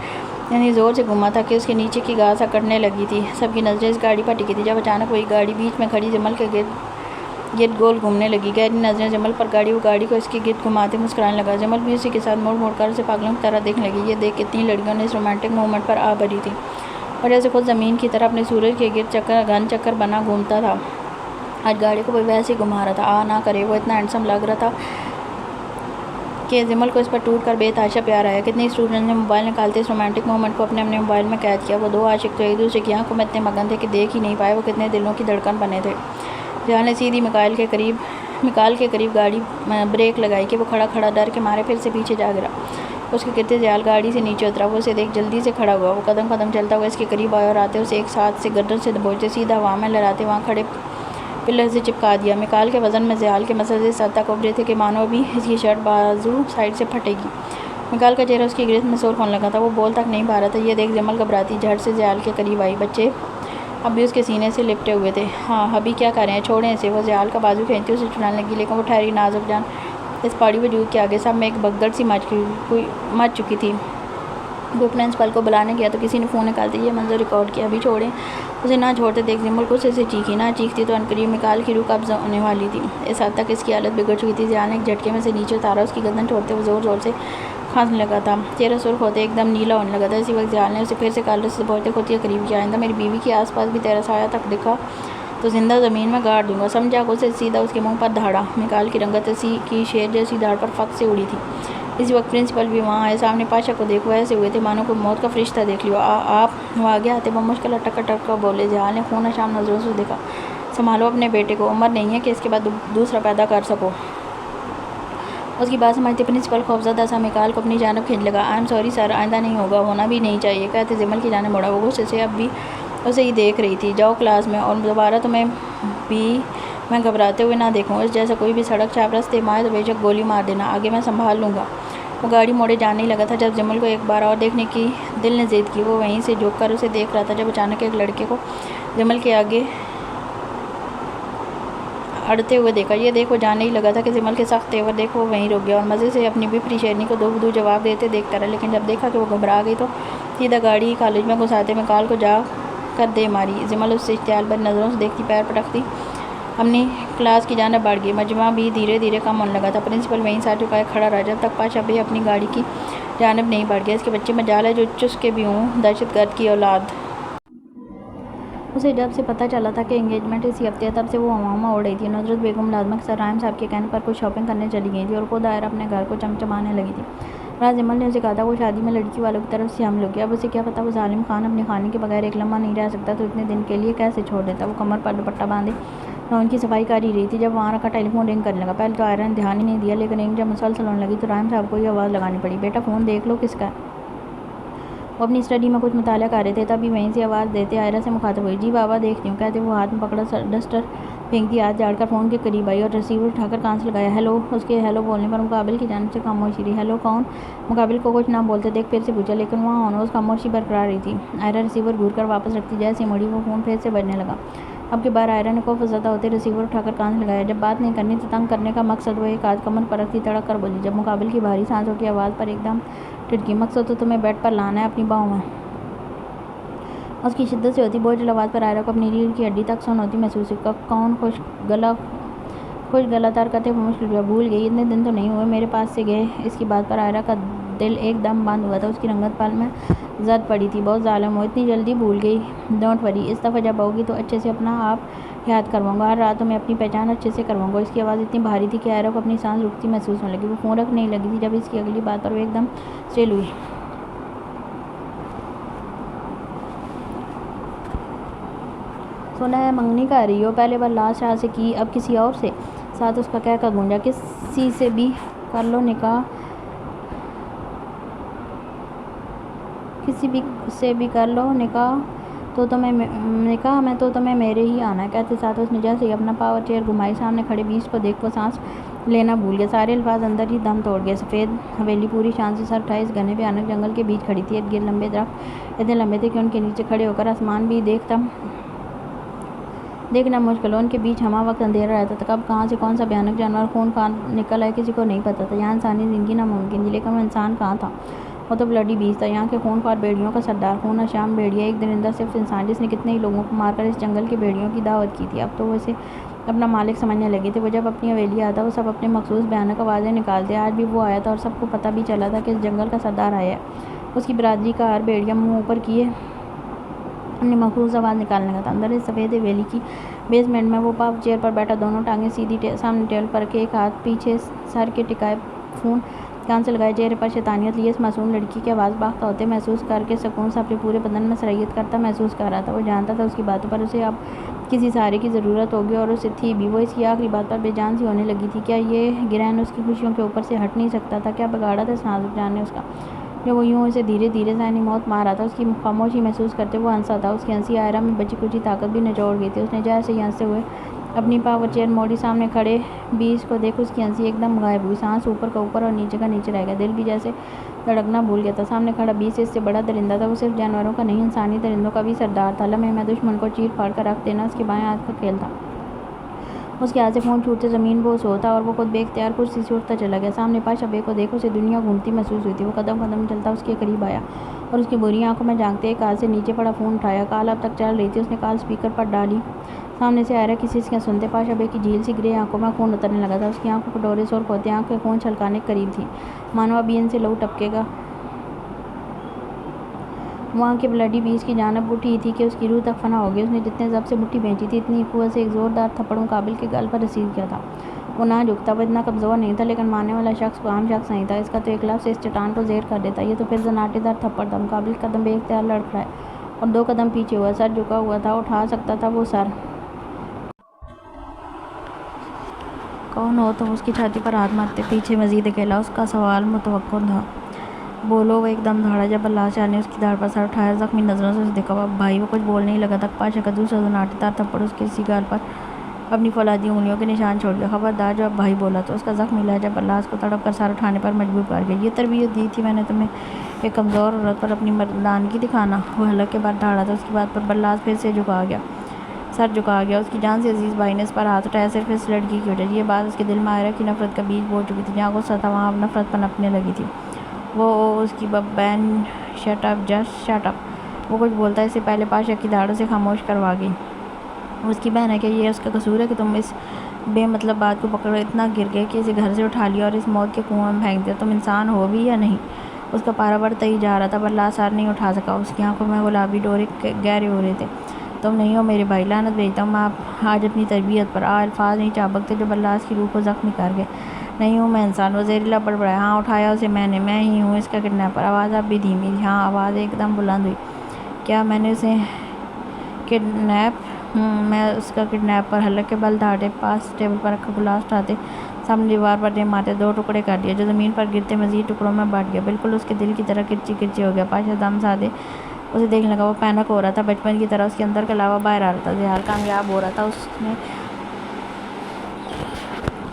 اتنی زور سے گھوما تھا کہ اس کے نیچے کی گھاس اکڑنے لگی تھی۔ سب کی نظریں اس گاڑی پر ٹکی تھی جب اچانک وہی گاڑی بیچ میں کھڑی جمل کے گرد گول گھومنے لگی۔ گہری نظریں جمل پر گاڑی وہ گاڑی کو اس کے گرد گھماتے مسکرانے لگا۔ جمل بھی اسی کے ساتھ موڑ موڑ کر اسے پاگلوں کی طرح دیکھنے لگی۔ یہ دیکھ کتنی لڑکیوں نے اس رومانٹک مومنٹ پر آ بھری تھی۔ اور جیسے خود زمین کی طرح اپنے سورج کے گرد گھن چکر بنا گھومتا تھا. آج گاڑی کو بھی ویسے ہی گھما رہا تھا. نہ کرے وہ اتنا ہینڈسم لگ رہا تھا کہ جمل کو اس پر ٹوٹ کر بے تحاشا پیار آیا. کتنے اسٹوڈنٹ نے موبائل نکالتے اس رومانٹک مومنٹ کو اپنے موبائل میں قید کیا. وہ دو عاشق تو ایک دوسرے کی آنکھوں میں اتنے مگن تھے کہ دیکھ ہی نہیں پائے وہ کتنے دلوں کی دھڑکن بنے تھے. جہاں نے سیدھی مکال کے قریب گاڑی بریک لگائی کہ وہ کھڑا ڈر کے مارے پھر سے پیچھے جا گرا. اس کے گرتے جال گاڑی سے نیچے اترا. وہ اسے دیکھ جلدی سے کھڑا ہوا. وہ قدم چلتا ہوا اس کے قریب آیا اور آتے اسے ایک ساتھ سے گردن سے دبوچتے سیدھا ہوا میں لہراتے وہاں کھڑے پلر سے چپکا دیا. مکال کے وزن میں زیال کے مسئلے اس حد تک ابھرے تھے کہ مانو ابھی اس کی شرٹ بازو سائڈ سے پھٹے گی. مکال کا چہرہ اس کی گرفت میں سرخ ہونے لگا تھا. وہ بول تک نہیں پا رہا تھا. یہ دیکھ جمل گھبراتی جھٹ سے زیال کے قریب آئی. بچے اب بھی اس کے سینے سے لپٹے ہوئے تھے. ہاں ابھی کیا کر رہے ہیں, چھوڑیں اسے. وہ زیال کا بازو کھینچتی اسے چھڑانے لگی لیکن وہ ٹھہری. نازک جان اس پہاڑی وجود کے آگے سب میں ایک بھگدڑ سی مچ چکی تھی. وہ پرنسپل کو بلانے گیا تو کسی نے فون نکالتے یہ منظر ریکارڈ کیا. ابھی چھوڑیں اسے, نہ چھوڑتے دیکھ جمل کو اسے چیخی. نہ چیختی تو عنقریب مکال کی روح قبض ہونے والی تھی. اس حد تک اس کی حالت بگڑ چکی تھی. زیال نے ایک جھٹکے میں سے نیچے اتارا. اس کی گردن چھوڑتے وہ زور سے کھانسنے لگا تھا. چہرہ سرخ ہوتے ایک دم نیلا ہونے لگا تھا. اسی وقت زیال نے اسے پھر سے کالر سے دبوچتے خود قریب کیا. آئندہ میری بیوی کے آس پاس بھی تیرا سایہ تک دکھا تو زندہ زمین میں گاڑ دوں گا, سمجھا. اسے سیدھا اس کے منہ پر دھاڑا. مکال کی رنگت اسی کی شیر جیسی دھاڑ پر فخر سے اڑی تھی. اسی وقت پرنسپل بھی وہاں آئے. سامنے پاشا کو دیکھ وہ ایسے ہوئے تھے مانو کوئی موت کا فرشتہ دیکھ لیا. آپ وہ آگے آتے بمشکل اٹک بولے. زیال نے خون شام نظروں سے دیکھا. سنبھالو اپنے بیٹے کو, عمر نہیں ہے کہ اس کے بعد دوسرا پیدا کر سکو. اس کی بات سمجھتے پرنسپل خوفزدہ سا مکال کو اپنی جانب کھینچ لگا. آئی ایم سوری سر, آئندہ نہیں ہوگا, ہونا بھی نہیں چاہیے کہتے جمل کی جانب مڑا. وہ غصے سے اب بھی اسے ہی دیکھ رہی تھی. جاؤ کلاس میں, اور دوبارہ تمہیں بھی میں گھبراتے ہوئے نہ دیکھوں. اس جیسا کوئی بھی سڑک چھاپ راستے میں آئے تو بے شک گولی مار دینا. آگے میں سنبھال لوں گا. وہ گاڑی موڑے جانے ہی لگا تھا جب جمل کو ایک بار اور دیکھنے کی دل نے ضد کی. وہ وہیں سے جھک کر اسے دیکھ رہا تھا جب اچانک ایک لڑکے کو جمل کے آگے اڑتے ہوئے دیکھا. یہ دیکھ وہ جانے ہی لگا تھا کہ جمل کے سخت تیور دیکھ وہ وہیں رک گیا اور مزے سے اپنی بپری شیرنی کو دو جواب دیتے دیکھتا رہا. لیکن جب دیکھا کہ وہ گھبرا گئی تو سیدھا گاڑی کالج میں گھساتے مکال کو جا کر دے ماری. جمل اس سے اشتعال بھری نظروں سے دیکھتی پیر پٹکتی اپنی کلاس کی جانب بڑھ گئی. مجمع بھی دھیرے دھیرے کم ہونے لگا تھا. پرنسپل وہیں ساتھ جھکائے کھڑا رہا جب تک پاشا بھی اپنی گاڑی کی جانب نہیں بڑھ گیا. اس کے بچے مجال ہے جو چس کے بھی ہوں, دہشت گرد کی اولاد. اسے جب سے پتہ چلا تھا کہ انگیجمنٹ اسی ہفتے ہے تب سے وہ ہواؤں میں اڑ رہی تھی. نصرت بیگم ملازمت سر رحیم صاحب کے کہنے پر کچھ شاپنگ کرنے چلی گئی تھی اور خود آئرہ اپنے گھر کو چمچمانے لگی تھی. راز جمل نے اسے کہا تھا وہ شادی میں لڑکی والوں کی طرف سے حمل ہو گیا. اب اسے کیا پتا وہ ظالم خان اپنی خانی کے بغیر ایک لمحہ نہیں رہ سکتا تو اتنے دن کے لیے کیسے چھوڑ دیتا. وہ کمر پر دوپٹہ باندھے لان کی صفائی کر ہی رہی تھی جب وہاں رکھا ٹیلی فون رنگ کرنے لگا. پہلے تو آئرہ نے دھیان ہی نہیں دیا لیکن رنگ جب مسلسل ہونے لگی تو رحیم صاحب کو یہ آواز لگانی پڑی. بیٹا فون دیکھ لو, کس کا ہے. وہ اپنی اسٹڈی میں کچھ مطالعہ کر رہے تھے تبھی وہیں سے آواز دیتے آئرہ سے مخاطب ہوئی. جی بابا دیکھتی ہوں کہتے وہ ہاتھ میں پکڑا ڈسٹر پھینکتی ہاتھ جھاڑ کر فون کے قریب آئی اور ریسیور اٹھا کر کان سے لگایا. ہیلو. اس کے ہیلو بولنے پر مقابل کی جانب سے خاموشی رہی. ہیلو کون. مقابل کو کچھ نہ بولتے دیکھ پھر سے پوچھا لیکن وہاں آنوز خاموشی برقرار رہی تھی. آئرہ ریسیور گھور کر واپس رکھتی جیسے مڑی وہ فون پھر سے بجنے لگا. اب کی بار آئرہ نے خوف زدہ ہوتے ریسیور اٹھا کر کان سے لگایا. جب بات نہیں کرنی تو تنگ کرنے کا مقصد وہ ایک آدھ کمر پر رکھتی تڑک کر بولی. جب مقابل کی بھاری سانسوں کی آواز پر ایک دم ٹھٹکی. مقصد تو تمہیں بیڈ پر لانا ہے اپنی باہوں میں. اس کی شدت سے ہوتی بوجھل آواز پر آئرہ کو اپنی ریڑھ کی ہڈی تک سن ہوتی محسوس ہوئی. کون خوش گلا تر کرتے وہ مشکل ہوا. بھول گئی, اتنے دن تو نہیں ہوئے میرے پاس سے گئے. اس کی بات پر آئرہ کا دل ایک دم بند ہوا تھا. اس کی رنگت پل میں زد پڑی تھی. بہت ظالم ہو, اتنی جلدی بھول گئی. ڈونٹ وری, اس دفعہ جب آؤگی تو اچھے سے اپنا آپ یاد کرواؤں گا. ہر رات تمہیں اپنی پہچان اچھے سے کرواؤں گا. اس کی آواز اتنی بھاری تھی کہ آئرہ کو اپنی سانس رکتی محسوس ہونے لگی. وہ فون رکھنے ہی لگی تھی جب اس کی اگلی بات پر وہ ایک دم اسٹل ہوئی. سنا ہے منگنی کر رہی ہو. پہلے بار لاس شاہ سے کی, اب کسی اور سے. ساتھ اس کا کہہ کر گونجا. کسی سے بھی کر لو نکاح, کسی بھی سے بھی کر لو نکاح میں تو تمہیں میرے ہی آنا ہے. کہتے ساتھ اس نے جیسے ہی اپنا پاور چیئر گھمائی سامنے کھڑے 20 کو دیکھ وہ سانس لینا بھول گیا. سارے الفاظ اندر ہی دم توڑ گئے. سفید حویلی پوری شان سے سر اٹھائے اس گھنے بھیانک جنگل کے بیچ کھڑی تھی. ارد گرد لمبے درخت اتنے لمبے تھے کہ ان کے نیچے کھڑے ہو کر آسمان بھی دیکھنا مشکل ہو. ان کے بیچ ہمہ وقت اندھیرا رہتا تھا. کب کہاں سے کون سا بھیانک جانور خون خار نکل آئے کسی کو نہیں پتا تھا. یہاں انسانی زندگی ناممکن تھی لیکن وہ انسان کہاں تھا. وہ تو بلڈی بیسٹ تھا, یہاں کے خون خوار بھیڑیوں کا سردار. خون شام بھیڑیا, ایک درندہ صرف انسان جس نے کتنے ہی لوگوں کو مار کر اس جنگل کے بھیڑیوں کی دعوت کی تھی. اب تو وہ اسے اپنا مالک سمجھنے لگے تھے. وہ جب اپنی حویلی آتا وہ سب اپنے مخصوص بھیانک آوازیں نکالتے. آج بھی وہ آیا تھا اور سب کو پتہ بھی چلا تھا کہ اس جنگل کا سردار آیا ہے. اس کی برادری کا ہر بھیڑیا منہ اوپر کیے اپنی مخصوص آواز نکالنے لگا تھا۔ اندر اس سفید حویلی کی بیسمنٹ میں وہ پاپ چیئر پر بیٹھا، دونوں ٹانگیں سیدھی سامنے ٹیبل پر رکھے، ایک ہاتھ پیچھے سر کے ٹکائے، فون کان سے لگائے، چہرے پر شیطانیت لیے اس معصوم لڑکی کی آواز باختہ ہوتے محسوس کر کے سکون سا اپنے پورے بدن میں سرایت کرتا محسوس کر رہا تھا۔ وہ جانتا تھا اس کی باتوں پر اسے اب کسی سہارے کی ضرورت ہوگی، اور اسے تھی بھی۔ وہ اس کی آخری بات پر بے جان سی ہونے لگی تھی۔ کیا یہ گرہن اس کی خوشیوں کے اوپر سے ہٹ نہیں سکتا تھا؟ کیا بگاڑا تھا اس نازک جان نے اس کا، جو وہ یوں اسے دھیرے دھیرے ذہنی موت مار رہا تھا؟ اس کی خاموشی محسوس کرتے وہ ہنسا تھا۔ اس کی ہنسی آئرہ میں بچی کچی طاقت بھی نچوڑ گئی تھی۔ اس نے جیسے ہی ہنستے ہوئے اپنی پاور چیئر موڑی، سامنے کھڑے بیس کو دیکھ اس کی ہنسی ایک دم غائب ہوئی۔ سانس اوپر کا اوپر اور نیچے کا نیچے رہ گیا، دل بھی جیسے دھڑکنا بھول گیا تھا۔ سامنے کھڑا بیس اس سے بڑا درندہ تھا، وہ صرف جانوروں کا نہیں انسانی درندوں کا بھی سردار تھا۔ لمحے میں دشمن کو چیر پھاڑ کر رکھ دینا اس کے بائیں ہاتھ کا کھیل تھا۔ اس کے ہاتھ سے فون چھوٹتے زمین بوس ہوتا اور وہ خود بے اختیار کرسی سے اٹھتا چلا گیا۔ سامنے پاشا بے کو دیکھ اسے دنیا گھومتی محسوس ہوئی تھی۔ وہ قدم قدم چلتا اس کے قریب آیا اور اس کی بری آنکھوں میں جھانکتے ایک ہاتھ سے نیچے پڑا فون اٹھایا۔ کال اب تک چل رہی تھی۔ اس نے کال اسپیکر پر ڈالی۔ سامنے سے آئرہ کی سسکیاں سنتے پاشا بے کی جھیل سی گرے آنکھوں میں خون اترنے لگا تھا۔ اس کی آنکھوں کٹورے سرخ ہوتے آنکھیں خون چھلکانے کے قریب تھیں، مانو ابھی ان سے لہو ٹپکے گا۔ وہ آنکھیں بلڈی بیس کی جانب اٹھی تھی کہ اس کی روح تک فنا ہو گئی۔ اس نے جتنے ضبط سے مٹھی بھینچی تھی، اتنی قوت سے ایک زوردار تھپڑ مقابل کے گال پر رسید کیا تھا۔ وہ نہ جھکتا، وہ اتنا کمزور نہیں تھا، لیکن مارنے والا شخص کو عام شخص نہیں تھا۔ اس کا تو ایک لفظ اس چٹان کو زیر کر دیتا۔ یہ تو پھر زناٹے دار تھپڑ تھا۔ مقابل قدم بے اختیار لڑکھڑائے اور دو قدم پیچھے ہوا، سر جھکا ہوا تھا۔ اٹھا سکتا تھا وہ سر۔ کون ہو تم؟ اس کی چھاتی پر ہاتھ مارتے پیچھے مزید اکیلا اس کا سوال متوقع تھا۔ بولو! وہ ایک دم دھاڑا جب اللہ شاہ نے اس کی داڑھ پر سر اٹھایا، زخمی نظروں سے اسے دیکھا۔ بھائی! وہ کچھ بولنے ہی لگا تھا کہ پاشا کا دوسرا زناٹے دار تھپڑ اس کے اسی گال پر اپنی فولادی انگلیوں کے نشان چھوڑ گیا۔ خبردار! جو اب بھائی بولا تو اس کا زخمی لہجہ بلاس کو تڑپ کر سر اٹھانے پر مجبور کر گیا۔ یہ تربیت دی تھی میں نے تمہیں، ایک کمزور عورت پر اپنی مردانگی دکھانا؟ وہ حلق کے بعد دھاڑا تھا۔ اس کی بات پر بلاس پھر سے جھکا گیا، سر جھکا گیا۔ اس کی جان سے عزیز بھائی نے اس پر ہاتھ اٹھایا صرف اس لڑکی کی وجہ سے۔ یہ بات اس کے دل میں آئرہ کی نفرت کا بیج بو چکی تھی۔ جہاں غصہ تھا وہاں اب نفرت پنپنے لگی تھی۔ وہ اس کی بہن shut up! Just shut up! وہ کچھ بولتا اس سے پہلے پاشا کی داڑھ اسے خاموش کروا گئی۔ وہ اس کی بہن ہے، کیا یہ اس کا قصور ہے کہ تم اس بے مطلب بات کو پکڑ اتنا گر گئے کہ اسے گھر سے اٹھا لیا اور اس موت کے کنویں میں پھینک دیا؟ تم انسان ہو بھی یا نہیں؟ اس کا پارا بڑھتا ہی جا رہا تھا۔ بلاس سر نہیں اٹھا سکا۔ اس کی آنکھوں میں گلابی ڈورے گہرے ہو رہے تھے۔ تم نہیں ہو میرے بھائی! لعنت بھیجتا ہوں میں آج اپنی تربیت پر۔ الفاظ نہیں چابکتے جو بلاس کی روح کو زخمی کر گئے۔ نہیں ہوں میں انسان! وہ زہریلا بڑبڑایا۔ ہاں اٹھایا اسے میں نے، میں ہی ہوں اس کا کڈنیپر۔ آواز اب بھی دھیمی تھی۔ ہاں آواز ایک دم بلند ہوئی۔ کیا میں نے اسے کڈنیپ؟ میں اس کا کڈنیپر۔ حلق کے بل دھاڑے پاس ٹیبل پر رکھا گلاس اٹھاتے سامنے دیوار پر دے مارتے دو ٹکڑے کر دیا، جو زمین پر گرتے مزید ٹکڑوں میں بٹ گیا، بالکل اس کے دل کی طرح کرچی کرچی ہو گیا۔ پاشا دم سادے اسے دیکھنے لگا۔ وہ پینک ہو رہا تھا، بچپن کی طرح اس کے اندر کے علاوہ باہر آ رہا تھا۔ زحال کامیاب ہو رہا تھا۔ اس نے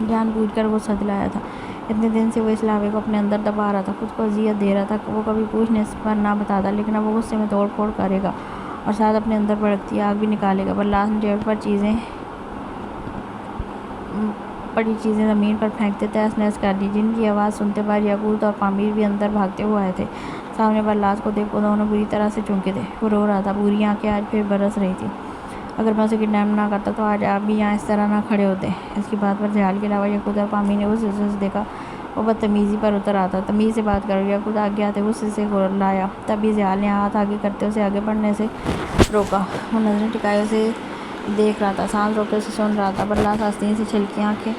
جان بوجھ کر غصہ دلایا تھا۔ اتنے دن سے وہ اس لاوے کو اپنے اندر دبا رہا تھا، خود کو اذیت دے رہا تھا۔ وہ کبھی پوچھنے پر نہ بتاتا، لیکن اب وہ غصے میں توڑ پھوڑ کرے گا اور ساتھ اپنے اندر بھڑکتی آگ بھی نکالے گا۔ بلاس نے ٹیبل پر پڑی چیزیں زمین پر پھینکتے تہس نہس کر دی، جن کی آواز سنتے بار یاقوت اور پامیر بھی اندر بھاگتے ہوئے آئے تھے۔ سامنے بلاس کو دیکھ وہ دونوں بری طرح سے چونکے تھے۔ وہ رو رہا تھا، بری آنکھیں آج پھر برس رہی تھیں۔ اگر میں اسے کڈنیپ نہ کرتا تو آج آپ بھی یہاں اس طرح نہ کھڑے ہوتے۔ اس کی بات پر زحال کے علاوہ یاقوت اور پامیر نے غصے سے دیکھا۔ وہ بدتمیزی پر اتر آتا۔ تمیز سے بات کرو! یاقوت آگے آتے غصے سے لایا۔ تبھی زحال نے ہاتھ آگے کرتے اسے آگے بڑھنے سے روکا۔ وہ نظریں ٹکائے اسے دیکھ رہا تھا، سانس روکے اسے سن رہا تھا۔ بلاس آستین سے چھلکی آنکھیں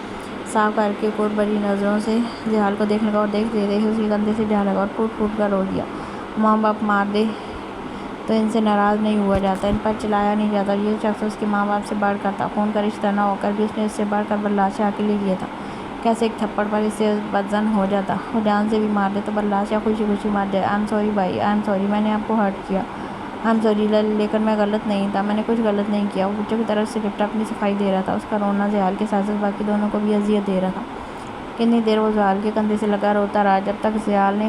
صاف کر کے پربری نظروں سے زحال کو دیکھنے لگا اور دیکھتے دیکھتے اس کے کندھے سے جا لگا اور پھوٹ پھوٹ کر رو دیا۔ ماں باپ مار دے تو ان سے ناراض نہیں ہوا جاتا، ان پر چلایا نہیں جاتا، اور یہ شخص اس کے ماں باپ سے بڑھ کر تھا۔ خون کا رشتہ نہ ہو کر بھی اس نے اس سے بڑھ کر بلاس شاہ کے لیے کیا تھا۔ کیسے ایک تھپڑ پر اس سے بدظن ہو جاتا؟ وہ جان سے بھی مار دے تو بلاس شاہ خوشی خوشی مار جائے۔ آئی ایم سوری بھائی، آئی ایم سوری، میں نے آپ کو ہرٹ کیا۔ آئی ایم سوری، لیکن میں غلط نہیں تھا، میں نے کچھ غلط نہیں کیا۔ وہ بچوں کی طرف سے لپٹا اپنی صفائی دے رہا تھا۔ اس کا رونا زحال کے ساتھ ساتھ باقی دونوں کو بھی اذیت دے رہا تھا۔ کتنی دیر وہ زحال کے کندھے سے لگا روتا رہا، جب تک زحال نے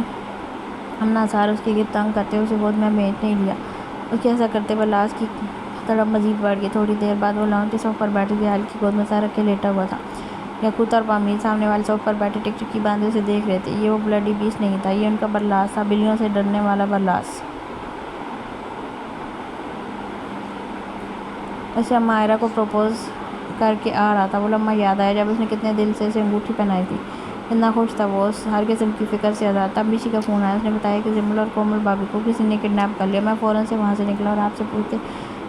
امنا سار اس کے گرد تنگ کرتے اسے گود میں بھیج نہیں لیا۔ اس کے ایسا کرتے بلاس کی تڑپ مزید بڑھ گئی۔ تھوڑی دیر بعد وہ لان کے صوفے پر بیٹھے زحال کی گود میں سر رکھے لیٹا ہوا تھا۔ یاقوت اور پامیر سامنے والے صوفے پر بیٹھے ٹک ٹکی باندھے اسے دیکھ رہے تھے۔ یہ وہ بلڈی بیس نہیں تھا، یہ ان کا بلاس تھا، بلیوں سے ڈرنے والا بلاس۔ اسے اماں آئرہ کو پروپوز کر کے آ رہا تھا۔ وہ لمحہ یاد آیا جب اس نے کتنے دل سے اسے انگوٹھی پہنائی تھی۔ اتنا خوش تھا وہ ہر قسم کی فکر سے آزاد تھا۔ ابیشی کا فون آیا، اس نے بتایا کہ جمل اور کومل بھابھی کو کسی نے کڈنیپ کر لیا۔ میں فوراً سے وہاں سے نکلا اور آپ سے پوچھتے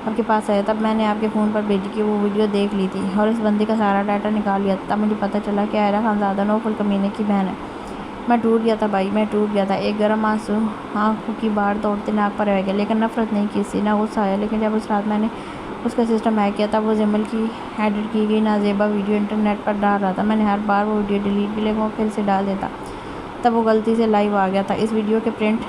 آپ کے پاس آیا۔ تب میں نے آپ کے فون پر بھیجی کہ وہ ویڈیو دیکھ لی تھی اور اس بندے کا سارا ڈاٹا نکال لیا تھا۔ تب مجھے پتہ چلا کہ عائرہ خانزادہ نوفل کمینے کی بہن ہے۔ میں ٹوٹ گیا تھا بھائی، میں ٹوٹ گیا تھا۔ ایک گرم آنسو آنکھوں کی باڑ توڑتے ناک پر رہ گیا، لیکن نفرت نہیں کی اس سے، نہ غصہ آیا۔ لیکن جب اس رات میں نے اس کا سسٹم ہیک کیا، تب وہ جمل کی ایڈٹ کی گئی نازیبا ویڈیو انٹرنیٹ پر ڈال رہا تھا۔ میں نے ہر بار وہ ویڈیو ڈیلیٹ بھی لیکن وہ پھر سے ڈال دیتا، تب وہ غلطی سے لائیو آ گیا تھا۔ اس ویڈیو کے پرنٹ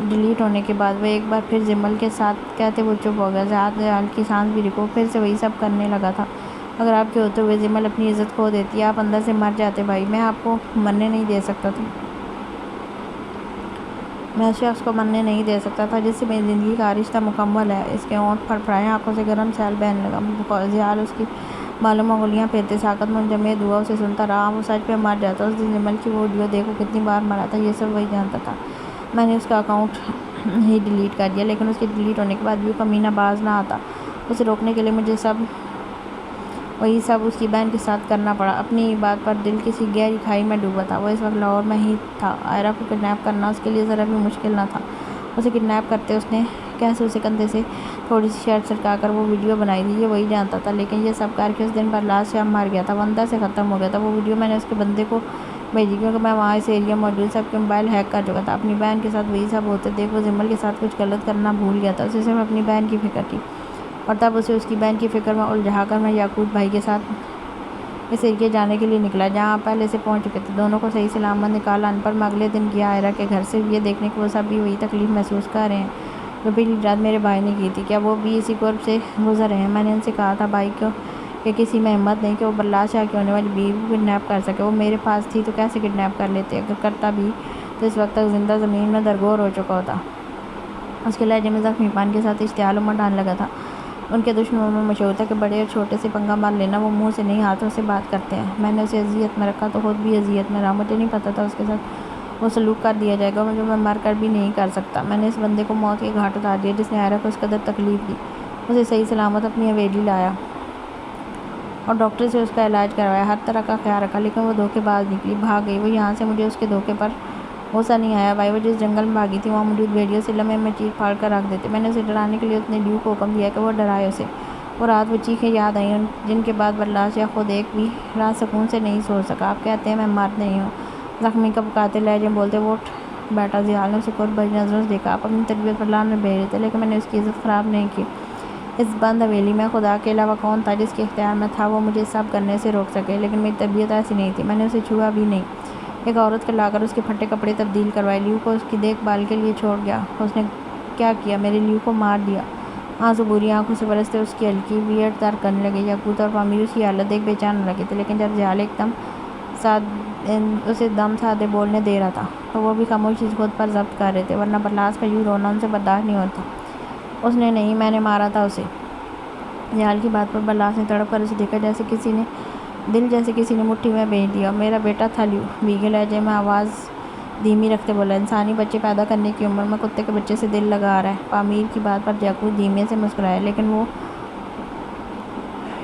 ڈیلیٹ ہونے کے بعد وہ ایک بار پھر جمل کے ساتھ کہتے وہ چپ ہو گیا۔ زیال کی سانس بھی رکو، پھر سے وہی سب کرنے لگا تھا۔ اگر آپ کے ہوتے ہوئے جمل اپنی عزت کھو دیتی، آپ اندر سے مر جاتے بھائی۔ میں آپ کو مرنے نہیں دے سکتا تھا، میں اس شخص کو مرنے نہیں دے سکتا تھا جس سے میری زندگی کا رشتہ مکمل ہے۔ اس کے ہونٹ پھڑپڑائے، آنکھوں سے گرم سیل بہنے لگا۔ زیال اس کی بالوں میں انگلیاں پھیرتے ساکت منجمد ہوا اسے سنتا رہا۔ وہ سچ میں مر جاتا۔ اس دن جمل کی وہ ویڈیو دیکھو کتنی بار مرا تھا، یہ سب وہی جانتا تھا۔ میں نے اس کا اکاؤنٹ ہی ڈیلیٹ کر دیا، لیکن اس کے ڈیلیٹ ہونے کے بعد بھی وہ کمینہ باز نہ آتا۔ اسے روکنے کے لیے مجھے وہی سب اس کی بہن کے ساتھ کرنا پڑا۔ اپنی بات پر دل کسی گہری کھائی میں ڈوبا تھا۔ وہ اس وقت لاہور میں ہی تھا۔ عائرہ کو کڈنیپ کرنا اس کے لیے ذرا بھی مشکل نہ تھا۔ اسے کڈنیپ کرتے اس نے کیسے اسے کندھے سے تھوڑی سی شرٹ سرکا کر وہ ویڈیو بنائی تھی، یہ وہی جانتا تھا۔ لیکن یہ سب کر کے اس دن برلاس شام مر گیا تھا، وہ اندر سے ختم ہو گیا تھا۔ وہ ویڈیو میں نے اس کے بندے کو بھیجی کیونکہ میں وہاں اس ایریا موجود سب کے موبائل ہیک کر چکا تھا۔ اپنی بہن کے ساتھ وہی سب ہوتے دیکھ وہ جمل کے ساتھ کچھ غلط کرنا بھول گیا تھا۔ اسے صرف اپنی بہن کی فکر تھی، اور تب اسے اس کی بہن کی فکر میں الجھا کر میں یعقوب بھائی کے ساتھ اس ایریا جانے کے لیے نکلا جہاں آپ پہلے سے پہنچ چکے تھے۔ دونوں کو صحیح سلامت نکال لانے پر میں اگلے دن گیا عائرہ کے گھر، صرف یہ دیکھنے کہ وہ سب بھی وہی تکلیف محسوس کر رہے ہیں جو پچھلی رات میرے بھائی نے کی تھی۔ کیا وہ بھی اسی قرب سے گزر رہے ہیں؟ میں نے ان سے کہا تھا بھائی کو کہ کسی میں ہمت نہیں کہ وہ برلاس شاہ کی ہونے والی بیوی کو کڈنیپ کر سکے۔ وہ میرے پاس تھی تو کیسے کڈنیپ کر لیتے؟ اگر کرتا بھی تو اس وقت تک زندہ زمین میں درگور ہو چکا ہوتا۔ اس کے لہجے میں زخمی پان کے ساتھ اشتعال امڑ آنے لگا تھا۔ ان کے دشمنوں میں مشہور تھا کہ بڑے اور چھوٹے سے پنگا مار لینا، وہ منہ سے نہیں ہاتھوں سے بات کرتے ہیں۔ میں نے اسے اذیت میں رکھا تو خود بھی اذیت میں رہا۔ مجھے نہیں پتہ تھا اس کے ساتھ وہ سلوک کر دیا جائے گا جو میں مر کر بھی نہیں کر سکتا۔ میں نے اس بندے کو موت کے گھاٹ اتار دیا جس نے عائرہ کو اس قدر تکلیف دی۔ اسے صحیح سلامت اپنی حویلی لایا اور ڈاکٹر سے اس کا علاج کروایا، ہر طرح کا خیال رکھا، لیکن وہ دھوکے باز نکلی، بھاگ گئی۔ وہ یہاں سے مجھے اس کے دھوکے پر غصہ نہیں آیا بھائی۔ وہ جس جنگل میں بھاگی تھی وہاں موجود بھیڑیے سے لمحے میں چیر پھاڑ کر رکھ دیتے۔ میں نے اسے ڈرانے کے لیے اس نے لیو کو حکم دیا کہ وہ ڈرائے اسے۔ وہ رات وہ چیخیں یاد آئیں جن کے بعد برلاس یا خود ایک بھی رات سکون سے نہیں سو سکا۔ آپ کہتے ہیں میں مرد نہیں ہوں، زخمی کا پکاتے لہجے میں بولتے وہ اٹھ بیٹھا۔ زیال نے اسے قرب بھری نظروں سے دیکھا۔ آپ اپنی تربیت پر لان میں بھیج تھے، لیکن میں نے اس کی عزت خراب نہیں کی۔ اس بند حویلی میں خدا کے علاوہ کون تھا جس کے اختیار میں تھا وہ مجھے سب کرنے سے روک سکے؟ لیکن میری طبیعت ایسی نہیں تھی، میں نے اسے چھوا بھی نہیں۔ ایک عورت کو لا کر اس کے پھٹے کپڑے تبدیل کروائے، لیو کو اس کی دیکھ بھال کے لیے چھوڑ گیا۔ اس نے کیا کیا؟ میرے لیو کو مار دیا۔ آنسو بری آنکھوں سے برستے اس کی ہلکی ویٹ درد کرنے لگے۔ یاقوت اور پامیر اس کی حالت دیکھ بے چین ہونے لگے تھے، لیکن جب زیال ایک دم اسے دم سادے بولنے دے رہا تھا تو وہ بھی خاموشی سے خود پر ضبط کر رہے تھے، ورنہ برلاس کا یوں رونا ان سے برداشت نہیں ہوتا۔ اس نے نہیں، میں نے مارا تھا اسے۔ زیال کی بات پر برلاس نے تڑپ کر اسے دیکھا، جیسے کسی نے مٹھی میں بھیج دیا۔ میرا بیٹا تھا، لیو بھیگے لہجے میں آواز دھیمی رکھتے بولا۔ انسانی بچے پیدا کرنے کی عمر میں کتے کے بچے سے دل لگا رہا ہے۔ پامیر کی بات پر یعقوب دھیمے سے مسکرایا، لیکن وہ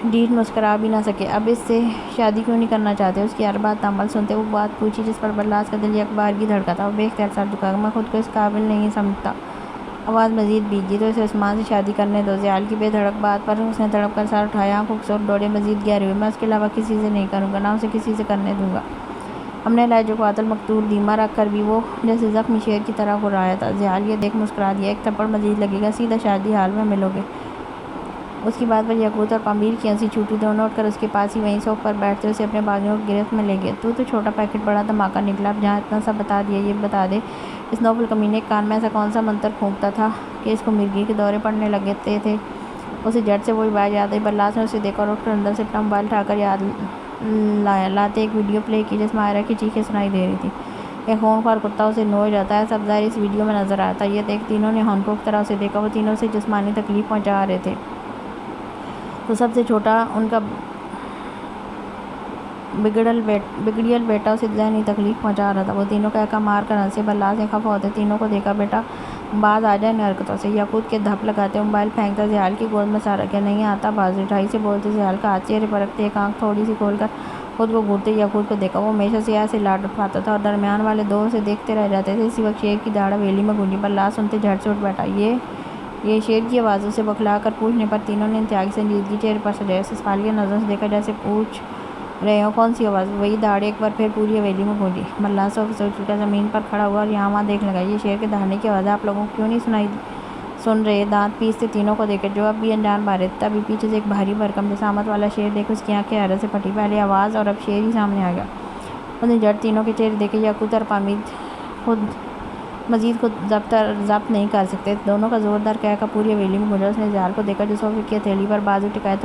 ڈیٹھ مسکرا بھی نہ سکے۔ اب اس سے شادی کیوں نہیں کرنا چاہتے؟ اس کی ہر بات تامل سنتے وہ بات پوچھی جس پر برلاس کا دل یک بارگی دھڑکا تھا۔ وہ بے اختیار سر جھکا کہ میں خود کو اس قابل نہیں سمجھتا۔ آواز مزید بھیگی، تو اسے عثمان سے شادی کرنے دو۔ زیال کی بے دھڑک بات پر اس نے تڑپ کر سر اٹھایا، آنکھوں کے سرخ ڈوڑے مزید گہرے ہوئے۔ میں اس کے علاوہ کسی سے نہیں کروں گا، نہ اسے کسی سے کرنے دوں گا۔ اپنے لہجے کو قاتل مقتول دھیما رکھ کر بھی وہ جیسے زخمی شیر کی طرح غرایا تھا۔ زیال یہ دیکھ مسکرا دیا، ایک تھپڑ مزید لگے گا، سیدھا شادی حال میں ملو گے۔ اس کی بات پر یاقوت اور پامیر کی ہنسی چھوٹی، دونوں اٹھ کر اس کے پاس ہی وہیں صوف پر بیٹھتے اسے اپنے بازوؤں کی گرفت میں لے گئے۔ تو چھوٹا پیکٹ بڑا دھماکہ نکلا۔ اب جہاں اتنا سب بتا دیا، یہ بتا دے اس نوفل کمینے کے کان میں ایسا کون سا منتر پھونکتا تھا کہ اس کو مرگی کے دورے پڑنے لگتے تھے؟ اسے جھٹ سے وہی بات یاد آئی۔ برلاس نے اسے دیکھا اور اٹھ کر اندر سے اپنا موبائل اٹھا کر یاد لاتے ایک ویڈیو پلے کی جس میں عائرہ کی چیخیں سنائی دے رہی تھی۔ ایک خونخوار کتا اسے نوچ رہا تھا، ایسا ظاہر اس ویڈیو میں نظر آیا تھا۔ یہ دیکھ تینوں نے ہونکوں کی طرح اسے دیکھا۔ وہ تینوں اسے جسمانی تکلیف پہنچا رہے تھے، تو سب سے چھوٹا ان کا بگڑیل بیٹا اسے ذہنی تکلیف پہنچا رہا تھا۔ وہ تینوں کہہ مار کر ہنسے۔ برلاس نے خفا ہوتے تینوں کو دیکھا۔ بیٹا باز آ جا ان حرکتوں سے۔ یاقوت کے دھپ لگاتے موبائل پھینکتا زیال کی گود میں سا رکھا، نہیں آتا باز، رٹھائی سے بولتے زیال کا ہاتھ چہرے پر رکھتے، ایک آنکھ تھوڑی سی کھول کر خود کو گھورتے یاقوت کو دیکھا۔ وہ ہمیشہ سے ایسے لاڈ اٹھواتا تھا اور درمیان والے دو سے دیکھتے رہ جاتے تھے۔ اسی وقت شیر کی داڑھ حویلی میں گونجی۔ بلال سنتے جھٹ سے اٹھ بیٹھا۔ یہ شیر کی آوازوں سے بکھلا کر پوچھنے پر تینوں نے انتہائی سنجیدگی چہرے پر سجائی، اسے سوالیہ نظروں سے دیکھا جیسے پوچھ رہے ہوں کون سی آواز؟ وہی داڑھ ایک بار پھر پوری حویلی میں گونجی۔ بلال سوچ کر زمین پر کھڑا ہوا اور یہاں وہاں دیکھنے لگا۔ یہ شیر کے دہاڑنے کی آواز آپ لوگوں کو کیوں نہیں سن رہے؟ دانت پیستے تینوں کو دیکھ کر جو اب بھی انجان بھارے تھے۔ تبھی پیچھے سے ایک بھاری بھرکم جسامت والا شیر دیکھ اس کی آنکھیں حیرت سے پھٹی۔ پہلے آواز اور اب شیر ہی سامنے آ گیا۔ اس نے جھٹ تینوں کے چہرے دیکھے۔ یاقوت اور مزید خود ضبط نہیں کر سکتے۔ دونوں کا زوردار قہقہ پوری حویلی میں گونجا۔ اس نے زیال کو دیکھا جو صوفے کی ہتھیلی پر بازو ٹکائے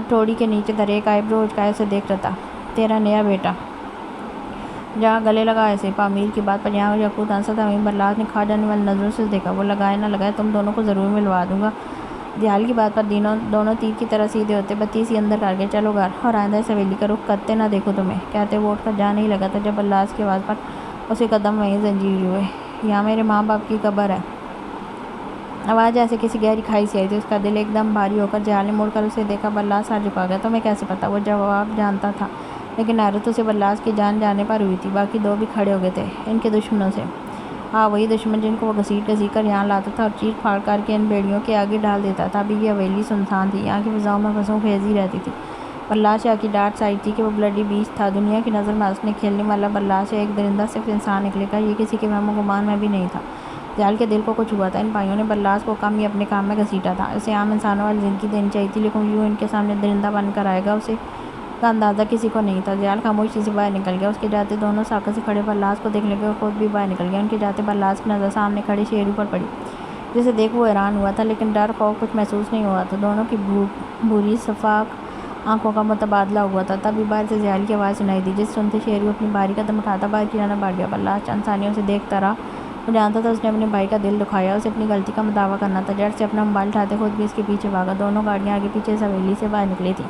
ٹھوڑی کے نیچے دھرے ایک آئیبرو اچکائے اسے دیکھ رہا تھا۔ تیرا نیا بیٹا جہاں گلے لگا ایسے پامیر کی بات پر یہاں یاقوت ہنسا تھا۔ وہیں بلال نے کھا جانے والی نظروں سے دیکھا۔ وہ لگائے نہ لگائے تم دونوں کو ضرور ملوا دوں گا۔ دیال کی بات پر دونوں تیر کی طرح سیدھے ہوتے بتیس ہی اندر کر گئے۔ چلو گھر، اور آئندہ اس حویلی کا رخ کرتے نہ دیکھوں تمہیں۔ کہتے وہ اٹھ کر جانے ہی لگا تھا جب بلال کی آواز پر اس کے قدم وہیں زنجیر ہوئے۔ یہاں میرے ماں باپ کی قبر ہے۔ آواز جیسے کسی گہری کھائی سے آئی تھی۔ اس کا دل ایک دم بھاری ہو کر دیال نے مڑ کر اسے دیکھا۔ بلال سر جھکا گیا۔ تمہیں کیسے پتا؟ وہ جواب جانتا تھا لیکن حیرت اسے بلال کی جان جانے پر ہوئی تھی۔ باقی دو بھی کھڑے ہو گئے تھے۔ ان کے دشمنوں سے؟ ہاں وہی دشمن جن کو وہ گھسیٹ کر یہاں لاتا تھا اور چیر پھاڑ کر کے ان بھیڑیوں کے آگے ڈال دیتا تھا۔ ابھی یہ حویلی سنسان تھی۔ یہاں کی فضاؤں میں فسوں خیزی رہتی تھی۔ بلال شاہ کی ڈانٹ سائز تھی کہ وہ بلڈی بیسٹ تھا۔ دنیا کی نظر میں ہنسنے کھیلنے والا بلال شاہ ایک درندہ صرف انسان نکلے گا یہ کسی کے وہم و گمان میں بھی نہیں تھا۔ دیال کے دل کو کچھ ہوا تھا۔ ان بھائیوں نے بلال کو کم ہی اپنے کام میں گھسیٹا تھا۔ اسے عام انسانوں والی زندگی دینی چاہیے تھی لیکن یوں ان کے سامنے درندہ بن کر آئے گا اسے کا اندازہ کسی کو نہیں تھا۔ دیال خاموشی سے باہر نکل گیا۔ اس کے جاتے دونوں ساکت سے کھڑے بلال کو دیکھنے لگے اور خود بھی باہر نکل گیا۔ ان کے جاتے بلال کی نظر سامنے کھڑے شیرو پر پڑی جسے دیکھ وہ حیران ہوا تھا لیکن ڈر خوف کچھ محسوس نہیں ہوا تھا۔ دونوں کی بھوری شفاف آنکھوں کا متبادلہ ہوا تھا۔ تبھی باہر سے دیال کی آواز سنائی دی جس سنتے شیرو اپنی بھاری قدم اٹھاتا باہر کی جانب بڑھ گیا۔ بلال چند ثانیوں سے دیکھتا رہا۔ وہ جانتا تھا اس نے اپنے بھائی کا دل دکھایا۔ اسے اپنی غلطی کا مداوع کرنا تھا۔ جھٹ سے اپنا موبائل اٹھاتے خود بھی اس کے پیچھے بھاگا۔ دونوں گاڑیاں آگے پیچھے اس حویلی سے باہر نکلی تھیں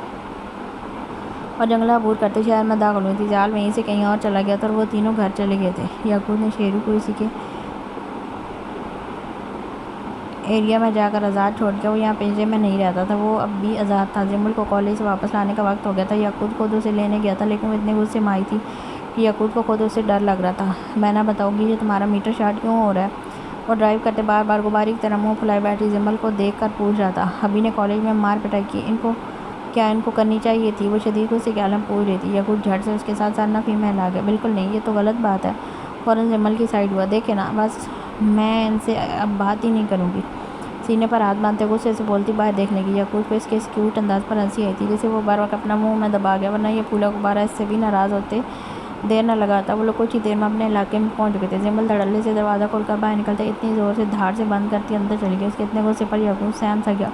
اور جنگلہ عبور کرتے شہر میں داخل ہوئی تھی۔ دیال وہیں سے کہیں اور چلا گیا تھا اور وہ تینوں گھر چلے گئے تھے۔ یاقوت نے شیرو کو اسی کے ایریا میں جا کر آزاد چھوڑ دیا۔ وہ یہاں پنجرے میں نہیں رہتا تھا۔ وہ اب بھی آزاد تھا۔ زمل کو کالج سے واپس لانے کا وقت ہو گیا تھا۔ یاقوت خود اسے لینے گیا تھا لیکن وہ اتنے غصے میں آئی تھی کہ یاقوت کو خود اسے ڈر لگ رہا تھا۔ میں نہ بتاؤں گی یہ تمہارا میٹر شارٹ کیوں ہو رہا ہے؟ وہ ڈرائیو کرتے بار بار غباری کی طرح منہ پھلائے بیٹھی زمل کو دیکھ کر پوچھ رہا تھا۔ ابھی نے کالج میں مار پٹائی کی، ان کو کرنی چاہیے تھی؟ وہ شدید غصے کے عالم پوچھ رہی تھی۔ یاقوت جھٹ سے اس کے ساتھ نفی میں ہلا گیا۔ بالکل نہیں، یہ تو غلط بات ہے۔ فوراً زمل کی سائڈ ہوا۔ دیکھیں نا، بس میں ان سے اب بات ہی نہیں کروں گی۔ سینے پر ہاتھ باندھتے غصے سے بولتی باہر دیکھنے کی۔ یاقوت کو اس کے کیوٹ انداز پر ہنسی آئی تھی جسے وہ بر وقت اپنا منہ میں دبا گیا ورنہ یہ پھولا غبارہ اس سے بھی ناراض ہوتے دیر نہ لگاتا۔ وہ لوگ کچھ ہی دیر میں اپنے علاقے میں پہنچ چکے تھے۔ زمل دھڑلے سے دروازہ کھول کر باہر نکلتے اتنی زور سے دھاڑ سے بند کرتی اندر چلی گئی۔ اس کے اتنے غصے پر یاقوت سہم سا گیا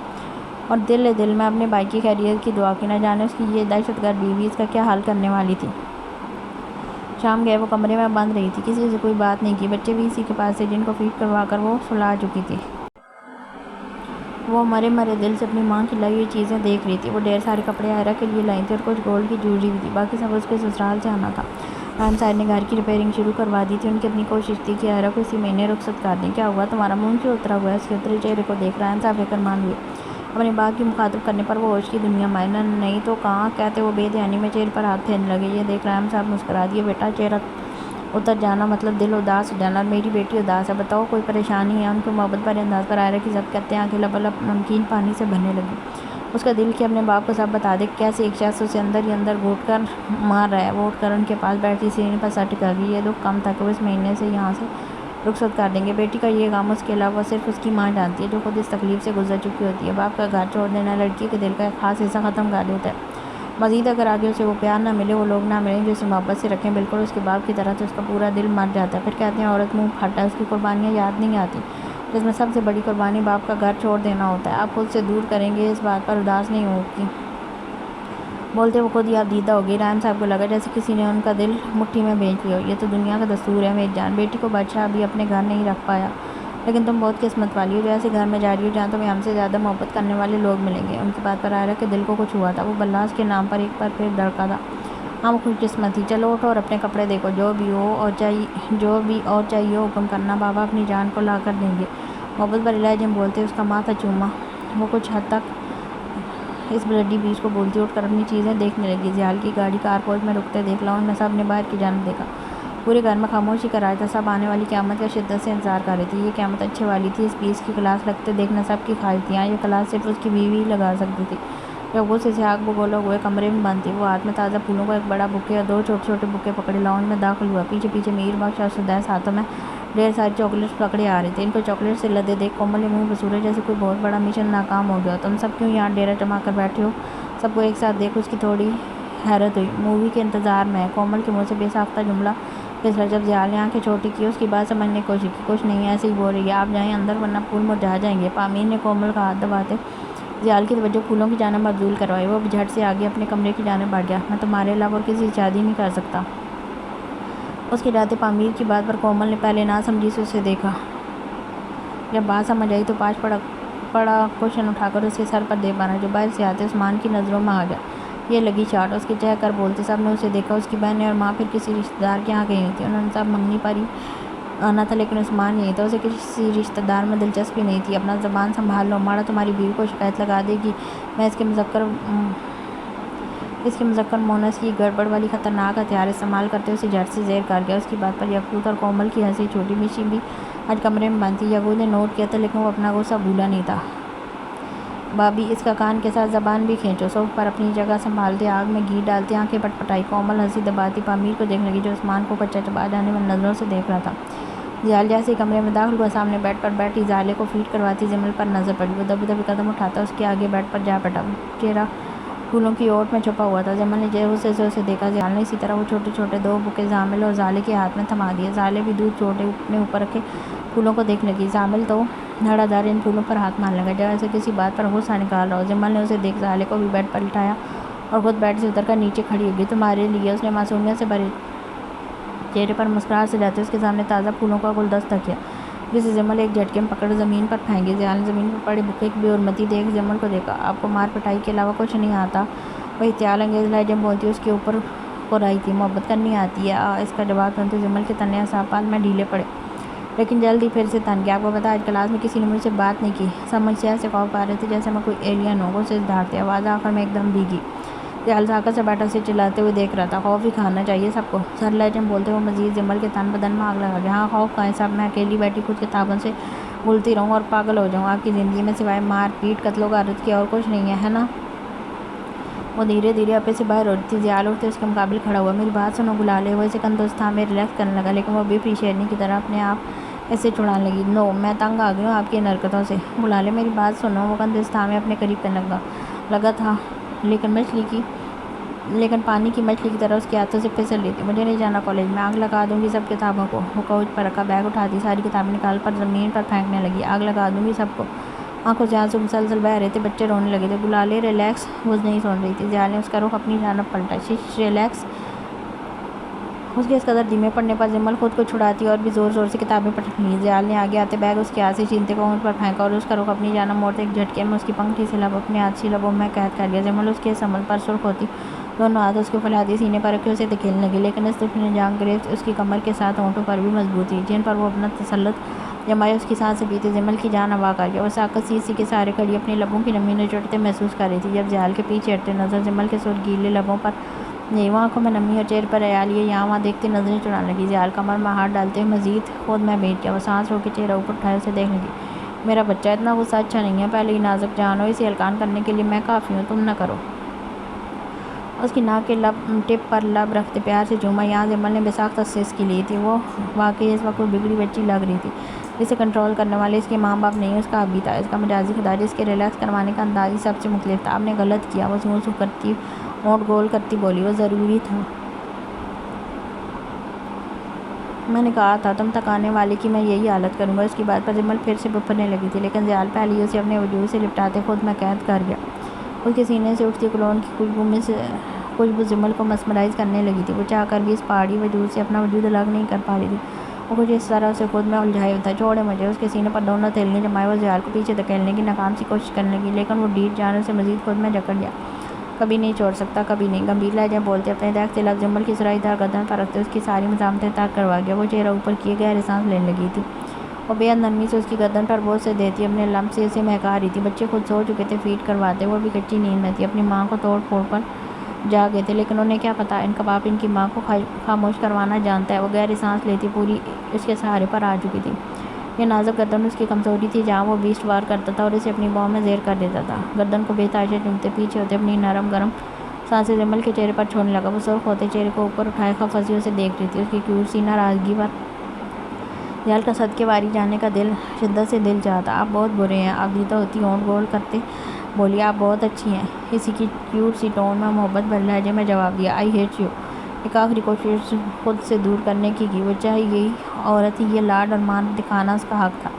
اور دل میں اپنے بھائی کی خیریت کی دعا کی۔ نہ جانے اس کی یہ دہشت گرد بیوی اس کا کیا حال کرنے والی تھی۔ شام گئے وہ کمرے میں بند رہی تھی، کسی سے کوئی بات نہیں کی۔ بچے بھی اسی کے پاس تھے جن کو فیڈ کروا کر وہ سلا چکی تھی۔ وہ مرے دل سے اپنی ماں کی لائی ہوئی چیزیں دیکھ رہی تھی۔ وہ ڈھیر سارے کپڑے آئرہ کے لیے لائی تھی اور کچھ گولڈ کی جویلری بھی تھی۔ باقی سب اس کے سسرال سے آنا تھا۔ رحم صاحب نے گھر کی ریپیئرنگ شروع کروا دی تھی۔ ان کی اپنی کوشش تھی کہ آئرہ کو اسی مہینے رخصت کر دیں۔ کیا ہوا تمہارا منہ کیوں اترا ہوا ہے؟ اس کے اترے چہرے کو دیکھ رحم صاحب فکر مند ہوئے۔ اپنی بات کی مخاطب کرنے پر وہ ہوش کی دنیا میں آئے۔ نہیں تو کہاں، کہتے وہ بے دھیانی میں چہرے پر ہاتھ پھیرنے لگے۔ یہ دیکھ رحم صاحب مسکرا دیے۔ بیٹا، چہرہ اتر جانا مطلب دل اداس ہو جانا، اور میری بیٹی اداس ہے۔ بتاؤ کوئی پریشانی ہے؟ ان کے محبت بھرے انداز پر آئرہ کی ضبط کرتے آنکھیں لبالب نمکین پانی سے بھرنے لگی۔ اس کا دل کہ اپنے باپ کو سب بتا دے کیسے ایک شخص اسے اندر ہی اندر گھوٹ کر مار رہا ہے۔ وہ اٹھ کر ان کے پاس بیٹھی سینے پر سر ٹکا گئی۔ یہ دکھ کم تھا کہ وہ اس مہینے سے یہاں سے رخصت کر دیں گے۔ بیٹی کا یہ غم اس کے علاوہ صرف اس کی ماں جانتی ہے جو خود اس تکلیف سے گزر چکی ہوتی ہے۔ باپ کا گھر چھوڑ دینا لڑکی کے دل کا ایک خاص حصہ ختم کر دیتا ہے۔ مزید اگر آگے اسے وہ پیار نہ ملے، وہ لوگ نہ ملیں جو اسے محبت سے رکھیں بالکل اس کے باپ کی طرح، تو اس کا پورا دل مر جاتا ہے۔ پھر کہتے ہیں عورت منہ پھاٹا، اس کی قربانیاں یاد نہیں آتی جس میں سب سے بڑی قربانی باپ کا گھر چھوڑ دینا ہوتا ہے۔ آپ خود سے دور کریں گے، اس بات پر اداس نہیں ہوگی۔ بولتے وہ خود ہی آپ دیدہ ہو گئی۔ رحم صاحب کو لگا جیسے کسی نے ان کا دل مٹھی میں بھینچ لیا ہو۔ یہ تو دنیا کا دستور ہے میری جان۔ بیٹی کو بادشاہ ابھی اپنے گھر نہیں رکھ پایا لیکن تم بہت قسمت والی ہو جو ایسے گھر میں جا رہی ہو جہاں تمہیں ہم سے زیادہ محبت کرنے والے لوگ ملیں گے۔ ان کی بات پر آئرہ کے دل کو کچھ ہوا تھا۔ وہ بلال کے نام پر ایک بار پھر دھڑکا تھا۔ ہاں وہ خوش قسمت تھی۔ چلو اٹھو اور اپنے کپڑے دیکھو، جو بھی اور چاہیے حکم کرنا، بابا اپنی جان کو لا کر دیں گے۔ محبت بھرے لہجے میں بولتے اس کا ماتھا چوما۔ وہ کچھ حد تک اس بلڈی بیچ کو بولتی اٹھ کر اپنی چیزیں دیکھنے لگی۔ زیال کی گاڑی کار پوچھ میں رکتے دیکھ لاؤن میں سب نے باہر کی جانب دیکھا۔ پورے گھر میں خاموشی کا راج تھا، سب آنے والی قیامت کا شدت سے انتظار کر رہے تھے۔ یہ قیامت اچھے والی تھی، اس پیس کی کلاس لگتے دیکھنا سب کی خواہش تھی۔ یہ کلاس صرف اس کی بیوی لگا سکتی تھی۔ لوگوں سے سیاق بگولا ہوئے کمرے میں بند تھی۔ وہ ہاتھ میں تازہ پھولوں کا ایک بڑا بکے اور 2 چھوٹے چھوٹے بکے پکڑے لاؤنج میں داخل ہوا۔ پیچھے پیچھے میر بخش اور سدیس ہاتھوں میں ڈھیر ساری چاکلیٹس پکڑے آ رہے تھے۔ ان کو چاکلیٹ سے لدے دیکھ کومل نے منہ بسورے جیسے کوئی بہت بڑا مشن ناکام ہو گیا۔ تم سب کیوں یہاں ڈیرا جما کر بیٹھے ہو؟ سب کو ایک ساتھ دیکھ اس کی تھوڑی حیرت ہوئی۔ مووی کے انتظار میں ہے، کومل کے منہ سے بے ساختہ جملہ پھسلا۔ جب زیال نے آنکھیں چھوٹی کی اس کی بات سمجھنے کی کوشش کی۔ کچھ نہیں، ایسے ہی بول رہی ہے، آپ جائیں اندر ورنہ پھول مرجھا جائیں گے۔ پامیر نے کومل کا ہاتھ دباتے زیال کی توجہ پھولوں کی جانب مبذول کروائی۔ وہ جھٹ سے آگے اپنے کمرے کی جانب بڑھ گیا۔ میں تمہارے علاوہ اور کسی سے شادی نہیں کر سکتا۔ اس کے ڈراتے پامیر کی بات پر کومل نے پہلے نہ سمجھی سے اسے دیکھا۔ جب بات سمجھ آئی تو پاش پڑا کوشن اٹھا کر اس کے سر پر دے مارا جو باہر سے آتے عثمان کی نظروں میں آ گیا۔ یہ لگی چاٹ، اس کے چہ کر بولتے سب نے اسے دیکھا۔ اس کی بہنیں اور ماں پھر کسی رشتہ دار کے یہاں گئی ہوئی تھی۔ انہوں نے سب منگنی پر ہی آنا تھا لیکن عثمان یہی تھا۔ اسے کسی رشتہ دار میں دلچسپی نہیں تھی۔ اپنا زبان سنبھال لو، ماڑا تمہاری بیوی کو شکایت لگا دے گی۔ میں اس کے مذکر مونس کی گڑبڑ والی خطرناک ہتھیار استعمال کرتے اسے جھٹ سے زیر کر گیا۔ اس کی بات پر یاقوت اور کومل کی ہنسی چھوٹی مشی بھی آج کمرے میں بند تھی۔ یاقوت نے نوٹ کیا تھا لیکن وہ اپنا غصہ بھولا نہیں تھا۔ بابی، اس کا کان کے ساتھ زبان بھی کھینچو۔ صوف پر اپنی جگہ سنبھالتے آگ میں گھی ڈالتے آنکھیں پٹ پٹائی کومل ہنسی دباتی پامیر کو دیکھنے لگی جو عثمان کو کچا چبا جانے والی نظروں سے دیکھ رہا تھا۔ زیال جیسے ہی کمرے میں داخل ہوا سامنے بیڈ پر بیٹھی زالے کو فیڈ کرواتی جمل پر نظر پڑی۔ وہ دبی دبی قدم اٹھاتا اس کے آگے بیڈ پر جا پڑا۔ چہرہ پھولوں کی اوٹ میں چھپا ہوا تھا۔ جمل نے غصے سے اسے دیکھا۔ زیال نے اسی طرح وہ چھوٹے چھوٹے 2 بکے زامل اور زالے کے ہاتھ میں تھما دیے۔ زالے بھی دودھ چھوٹے اپنے اوپر رکھے پھولوں کو دیکھنے لگی۔ زامل تو دھڑا دھڑ ان پھولوں پر ہاتھ مارنے لگا جیسے کسی بات پر غصہ نکال رہا ہو۔ جمل نے اسے دیکھ زالے کو بھی بیڈ پر لٹایا اور خود بیڈ سے اتر کر نیچے کھڑی ہو گئی۔ تمہارے لیے، اس نے معصومیت سے بھرے چہرے پر مسکراہٹ سجاتے اس کے سامنے تازہ پھولوں کا گلدستہ کیا جسے جمل ایک جھٹکے میں پکڑ زمین پر پھینک گئی۔ زیال نے زمین پر پڑے بکے کی بے حرمتی دیکھ جمل کو دیکھا۔ آپ کو مار پٹائی کے علاوہ کچھ نہیں آتا؟ وہ احتیال انگیز لہجے میں بولتی اس کے اوپر قرائی تھی۔ محبت کرنی آتی ہے؟ اس کا جواب سنتے جمل کے تنے اعصاب پال میں ڈھیلے پڑے لیکن جلد ہی پھر سے تن گیا۔ آپ کو پتہ ہے آج کلاس میں کسی نے مجھ سے بات نہیں کی۔ سب مجھ سے ایسے خوف پا رہے تھے جیسے میں کوئی ایلین ہوں۔ غصے سے دھاڑتے آواز آخر میں ایک دم بھیگی۔ زیال طاقت سے بیٹھا اسے چلاتے ہوئے دیکھ رہا تھا۔ خوف ہی کھانا چاہیے سب کو، سر لہجے میں بولتے ہوئے مزید جمل کے تن بدن میں آگ لگا گیا۔ ہاں خوف کھائیں سب، میں اکیلی بیٹھی خود کتابوں سے بھولتی رہوں اور پاگل ہو جاؤں۔ آپ کی زندگی میں سوائے مار پیٹ قتل و غارت کے اور کچھ نہیں ہے نا؟ وہ دھیرے دھیرے اپنے سے باہر ہو رہی تھی۔ زیال اٹھتے اس کے مقابل کھڑا ہوا۔ میری بات سنو گلالے۔ وہ اسے کندھوں سے تھامے ریلیکس کرنے لگا لیکن وہ ابھی بھی شیرنی کی طرح اپنے آپ ایسے چھڑانے لگی۔ نو، میں تنگ آ گئی ہوں آپ کی ان حرکتوں سے۔ گلالے میری بات سنو۔ وہ کندھے سے تھامے اپنے قریب کرنے لگا تھا لیکن پانی کی مچھلی کی طرح اس کے ہاتھوں سے پھسل رہی تھی۔ مجھے نہیں جانا کالج میں، آگ لگا دوں گی سب کتابوں کو۔ وہ کوچ پر رکھا بیگ اٹھاتی ساری کتابیں نکال پر زمین پر پھینکنے لگی۔ آگ لگا دوں گی سب کو۔ آنکھوں سے آنسو مسلسل بہہ رہے تھے، بچے رونے لگے تھے۔ گلالے ریلیکس، وہ نہیں سن رہی تھی۔ زیال نے اس کا رخ اپنی جانب پلٹا۔ شش ریلیکس۔ اس کے اس قدر دھیمے پڑھنے پر جمل خود کو چھڑاتی اور بھی زور زور سے کتابیں پلٹ لی۔ زیال نے آگے آتے بیگ اس کے ہاتھ سے چھینتے کو اونٹ پر پھینکا اور اس کا رخ اپنی جانب موڑتے ایک جھٹکے میں اس کی پنکھڑی سے اپنے ہاتھ لبوں میں قید کر لیا۔ جمل اس کے اس عمل پر سرخ ہوتی دونوں ہاتھ اس کے فولادی سینے پر رکھے اسے دھکیلنے لگی لیکن اس دفعہ جان گریز اس کی کمر کے ساتھ ہونٹوں پر بھی مضبوط تھی جن پر وہ اپنا تسلط جمائے اس کی سانسیں پیتی جمل کی جان ہوا کر گیا۔ وہ ساکت سی کے سہارے کھڑی اپنے لبوں کی نمی نچوڑتے محسوس کر رہی تھی جب زیال کے پیچھے ہٹتے نظر جمل کے سرخ لبوں پر نہیں، وہ آنکھوں میں نمی اور چہرے پر حیا لیے یہاں وہاں دیکھتی نظریں چرانے لگی۔ زیال کمر میں ہاتھ ڈالتے ہوئے مزید خود میں بیٹھ گیا۔ وہ سانس روک کے چہرہ اوپر اٹھائے اسے دیکھنے لگی۔ میرا بچہ اتنا غصہ اچھا نہیں ہے، پہلے ہی نازک جان ہو، اسے ہلکان کرنے کے لیے میں کافی ہوں، تم نہ کرو۔ اس کی ناک کے ٹپ پر لب رکھتے پیار سے چوما۔ یہاں جمل نے بے ساختہ سسکی لی تھی۔ وہ واقعی اس وقت کوئی بگڑی بچی لگ رہی تھی جسے کنٹرول کرنے والے اس کے ماں باپ نہیں اس کا ابھی تھا۔ اس کا مجازی خدا جس کے ریلیکس کروانے کا انداز ہی سب سے مختلف تھا۔ آپ نے غلط کیا، وہ سوں کرتی ہونٹ گول کرتی بولی، وہ ضروری تھا۔ میں نے کہا تھا تم تک آنے والے کی میں یہی حالت کروں گا۔ اس کی بات پر جمل پھر سے پھپھرنے لگی تھی لیکن زیال پہلے ہی اسے اپنے وجود سے لپٹاتے خود میں قید کر گیا۔ اس کے سینے سے اٹھتی کلون کی خوشبو جمل کو مسمرائز کرنے لگی تھی۔ وہ چاہ کر بھی اس پہاڑی وجود سے اپنا وجود الگ نہیں کر پا رہی تھی۔ وہ کچھ اس طرح اسے خود میں الجھائے ہوتا ہے۔ چھوڑے مجھے۔ اس کے سینے پر دونوں ہتھیلیاں جمائے وہ زیال کو پیچھے دھکیلنے کی ناکام سی کوشش کرنے لگی لیکن وہ ڈیٹ جانوں سے مزید خود میں جکڑ گیا۔ کبھی نہیں چھوڑ سکتا، کبھی نہیں، گمبھیر لہجے میں بولتے اپنے دیکھتے لفظ جمل کی سرائی دار گردن پر رکھتے اس کی ساری مزاحمتیں ترک کروا گیا۔ وہ چہرہ اوپر کیے گہرے سانس لینے لگی تھی۔ وہ بے حد نرمی سے اس کی گردن پر بوجھ سے دیتی، اپنے لمب سے اسے مہکا رہی تھی۔ بچے خود سو چکے تھے، فیڈ کرواتے، وہ بھی کچی نیند میں تھی، اپنی ماں کو توڑ پھوڑ پر جا گئے تھے، لیکن انہیں کیا پتا ان کا باپ ان کی ماں کو خاموش کروانا جانتا ہے۔ وہ گہری سانس لیتی، پوری اس کے سہارے پر آ چکی تھی۔ یہ نازک گردن اس کی کمزوری تھی، جہاں وہ بیسٹ وار کرتا تھا اور اسے اپنی باہوں میں زیر کر دیتا تھا۔ گردن کو بے تحاشا چومتے، پیچھے ہوتے، اپنی نرم گرم سانسیں جمل کے چہرے پر چھوڑنے لگا۔ وہ سرخ ہوتے چہرے کو اوپر اٹھائے خفاشیوں سے دیکھ رہی تھی، اس کی کیوٹ سی ناراضگی پر جہل کا صدقے واری جانے کا شدت سے دل چاہتا۔ آپ بہت برے ہیں، آبدیدہ ہوتی ہونٹ گول کرتے بولی۔ آپ بہت اچھی ہیں، اسی کی کیوٹ سی ٹون میں محبت بھرے لہجے میں جواب دیا۔ I hate you. ایک آخری کوشش خود سے دور کرنے کی وہ چاہے یہی عورت ہی، یہ لاڈ اور مان دکھانا اس کا حق تھا،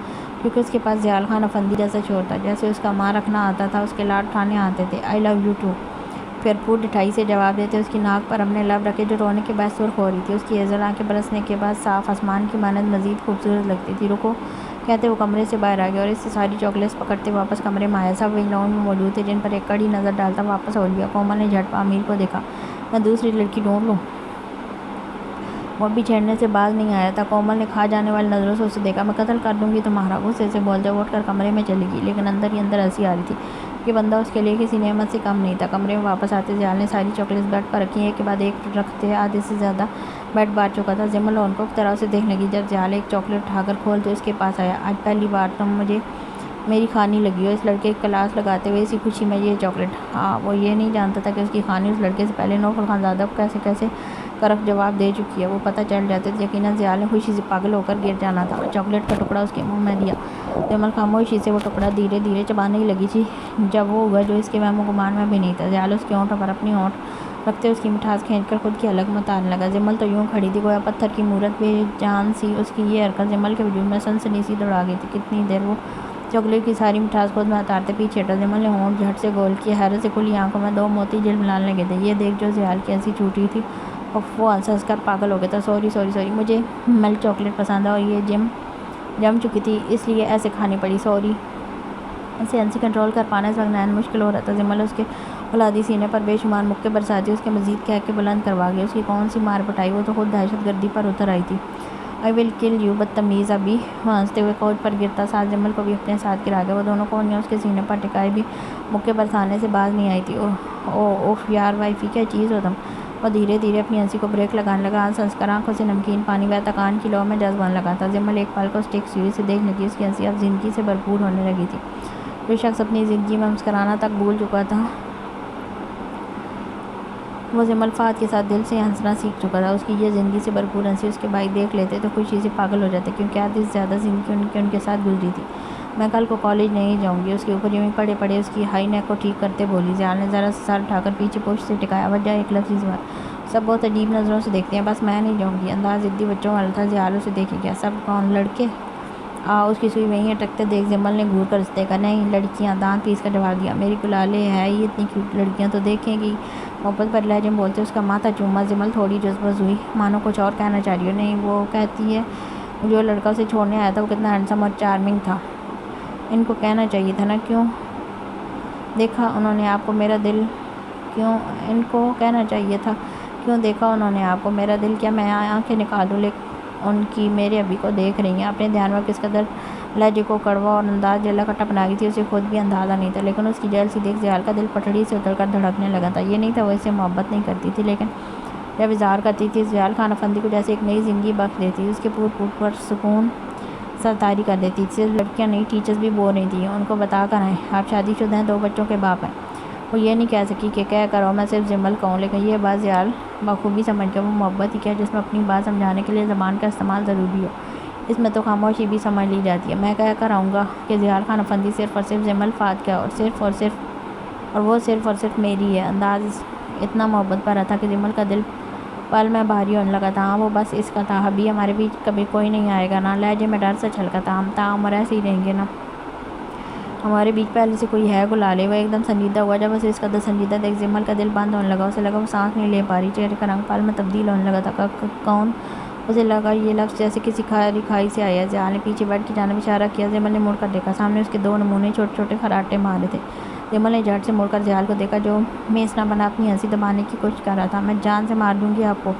کیونکہ اس کے پاس ضیال خان افندی جیسا شوہر تھا، جیسے اس کا ماں رکھنا آتا تھا، اس کے لاڈ اٹھانے آتے تھے۔ آئی لو یو ٹو، پھر پور ڈٹھائی سے جواب دیتے، اس کی ناک پر اپنے لب رکھے جو رونے کے بعد سرخ ہو رہی تھی۔ اس کی ہیزل آنکھیں برسنے کے بعد صاف آسمان کی مانند مزید خوبصورت لگتی تھی۔ رکو کہتے وہ کمرے سے باہر آ گیا اور اس سے ساری چاکلیٹس پکڑتے واپس کمرے میں آیا۔ سب وہی لاؤنج میں موجود تھے، جن پر ایک کڑی نظر ڈالتا واپس ہو لیا۔ کومل نے جھٹ امیر کو دیکھا۔ میں دوسری لڑکی ڈھونڈ لوں؟ وہ بھی چھیڑنے سے باز نہیں آیا تھا۔ کومل نے کھا جانے والی نظروں سے اسے دیکھا۔ میں قتل کر دوں گی تمہارا، غصے سے بول جب اٹھ کر کمرے میں چلی گئی، لیکن اندر ہی اندر ہنسی آ رہی تھی۔ یہ بندہ اس کے لیے کسی نعمت سے کم نہیں تھا۔ کمرے میں واپس آتے ضیال نے ساری چاکلیٹس بیڈ پر رکھی، ایک کے بعد ایک رکھتے آدھے سے زیادہ بیڈ بانٹ چکا تھا۔ جمل ان کو ایک طرح سے دیکھنے لگی۔ جب ضیال ایک چاکلیٹ اٹھا کر کھولتے اس کے پاس آیا۔ آج پہلی بار تم مجھے میری خانی لگی ہو، اس لڑکے کی کلاس لگاتے ہوئے اسی خوشی میں یہ چاکلیٹ۔ ہاں، وہ یہ نہیں جانتا تھا کہ اس کی خانی اس لڑکے سے پہلے نوفل خانزادہ کو کیسے کیسے کرف جواب دے چکی ہے۔ وہ پتہ چل جاتے تو یقیناً ضیال نے خوشی سے پاگل ہو کر گر جانا تھا۔ چاکلیٹ کا ٹکڑا اس کے منہ میں دیا۔ جمل خاموشی سے وہ ٹکڑا دھیرے دھیرے چبانے ہی لگی تھی جب وہ ہوا جو اس کے وہم و گمان میں بھی نہیں تھا۔ ضیال اس کے ہونٹوں پر اپنی ہونٹ رکھتے اس کی مٹھاس کھینچ کر خود کی حلق میں اتارنے لگا۔ جمل تو یوں کھڑی تھی گویا پتھر کی مورت، بے جان سی۔ اس کی یہ حرکت جمل کے وجود میں سنسنی سی دوڑا گئی تھی۔ کتنی دیر وہ چاکلیٹ کی ساری مٹھاس خود میں اتارتے پیچھے ہٹا۔ جمل نے ہونٹ جھٹ سے گول کیے، حیرت سے کھلی آنکھوں میں دو موتی جھلملانے لگے تھے۔ یہ دیکھ جو ضیال کی ہنسی چھوٹی تھی، وہ ہنس ہنس کر پاگل ہو گیا تھا۔ سوری سوری سوری، مجھے ملک چاکلیٹ پسند ہے اور یہ جم چکی تھی، اس لیے ایسے کھانی پڑی، سوری۔ اسے ہنسی کنٹرول کر پانا اس وقت نہایت مشکل ہو رہا تھا۔ جمل اس کے فولادی سینے پر بے شمار مکے برساتی اس کے مزید کہہ کے بلند کروا گئی۔ اس کی کون سی مار پٹائی، وہ تو خود دہشت گردی پر اتر آئی تھی۔ آئی ول کل یو، بدتمیز۔ ابھی وہ ہنستے ہوئے کوچ پر گرتا ساتھ جمل کو بھی اپنے ساتھ گرا گیا۔ وہ دونوں کونیاں اس کے سینے پر ٹکائے بھی مکے برسانے سے باز نہیں آئی تھی۔ اوف یار وائفی، کیا چیز ہو تم۔ وہ دھیرے دھیرے اپنی ہنسی کو بریک لگانے لگا، ہنس ہنس کر آنکھوں سے نمکین پانی بہتا کان کی لو میں جذب ہونے لگا تھا۔ جمل ایک پل کو اسٹیک سی ہوئی اسے دیکھ لگی۔ اس کی ہنسی اب زندگی سے بھرپور ہونے لگی تھی۔ جو شخص اپنی زندگی میں مسکرانا تک بھول چکا تھا، وہ جمل فہد کے ساتھ دل سے ہنسنا سیکھ چکا تھا۔ اس کی یہ زندگی سے بھرپور ہنسی اس کے بھائی دیکھ لیتے تو خوشی سے پاگل ہو جاتے، کیونکہ آدھی سے زیادہ زندگی ان کے ساتھ گزری تھی۔ میں کل کو کالج نہیں جاؤں گی، اس کے اوپر یوں پڑے پڑے اس کی ہائی نیک کو ٹھیک کرتے بولی۔ ضیال نے ذرا سا سر اٹھا کر پیچھے پشت سے ٹکایا۔ وجہ ایک لفظی سوال۔ سب بہت عجیب نظروں سے دیکھتے ہیں، بس میں نہیں جاؤں گی۔ انداز ضدی بچوں والا تھا۔ ضیال اسے دیکھے گیا۔ سب کون؟ لڑکے؟ اس کی سوئی وہیں اٹکتے دیکھ جمل نے گھور کر اسے دیکھا۔ نہیں، لڑکیاں، دانت پیس کر جواب دیا۔ میری گلالے ہے یہ اتنی کیوٹ لڑکیاں تو دیکھیں گی، محبت بھرے لہجے میں بولتے اس کا ماتھا چوما۔ جمل تھوڑی جذبز ہوئی، مانو کچھ اور کہنا چاہ رہی ہو۔ نہیں، وہ کہتی ہے جو لڑکا اسے چھوڑنے آیا تھا وہ کتنا ہینڈسم اور چارمنگ تھا، ان کو کہنا چاہیے تھا نا۔ کیوں؟ دیکھا انہوں نے آپ کو میرا دل؟ کیوں ان کو کہنا چاہیے تھا؟ کیوں دیکھا انہوں نے آپ کو میرا دل؟ کیا میں آنکھیں نکال دوں؟ لیکن ان کی میرے ابھی کو دیکھ رہی ہیں۔ اپنے دھیان میں کس قدر لہجے کو کڑوا اور انداز جلا کٹا بنا گئی تھی، اسے خود بھی اندازہ نہیں تھا، لیکن اس کی جیل سی دیکھ ضیال کا دل پٹڑی سے اتر کر دھڑکنے لگا تھا۔ یہ نہیں تھا وہ اسے محبت نہیں کرتی تھی، لیکن جب اظہار کرتی تھی ضیال خان افندی کو جیسے ایک نئی زندگی بخش دیتی، اس کے پھوٹ پھوٹ پر سکون سرطاری کر دیتی۔ صرف لڑکیاں نہیں، ٹیچرز بھی بول رہی تھیں، ان کو بتا کر آئیں آپ شادی شدہ ہیں، 2 بچوں کے باپ ہیں۔ وہ یہ نہیں کہہ سکی کہ کہہ کر میں صرف جمل کہوں، لیکن یہ بات ضیال بخوبی سمجھ گیا۔ وہ محبت ہی کیا جس میں اپنی بات سمجھانے کے لیے زبان کا استعمال ضروری ہو، اس میں تو خاموشی بھی سمجھ لی جاتی ہے۔ میں کہہ کر آؤں گا کہ ضیال خان افندی صرف اور صرف جمل فہد کا، اور وہ صرف اور صرف میری ہے۔ انداز اتنا محبت بھرا تھا کہ جمل کا دل پل میں بھاری ہونے لگا تھا۔ ہاں، وہ بس اس کا تھا، ابھی ہمارے بیچ کبھی کوئی نہیں آئے گا نا۔ لہجے میں ڈر سا چھلکا تھا۔ ہم تاعمر ایسے ہی رہیں گے نا، ہمارے بیچ پہلے سے کوئی ہے گلالے؟ وہ ایک دم سنجیدہ ہوا جب اسے اس قدر سنجیدہ دیکھ جمل کا دل بند ہونے لگا۔ اسے لگا وہ سانس نہیں لے پا رہی، چہرے کا رنگ پل میں تبدیل ہونے لگا تھا۔ کون؟ اسے لگا یہ لفظ جیسے کسی کھاری کھائی سے آیا۔ ضیال نے پیچھے بیڈ کی جانب اشارہ کیا۔ جمل نے مڑ کر دیکھا، سامنے اس کے 2 نمونے چھوٹے چھوٹے خراٹے مارے تھے۔ جمل نے جھٹ سے مڑ کر ضیال کو دیکھا جو میس نہ بنا اپنی ہنسی دبانے کی کوشش کر رہا تھا۔ میں جان سے مار دوں گی آپ کو،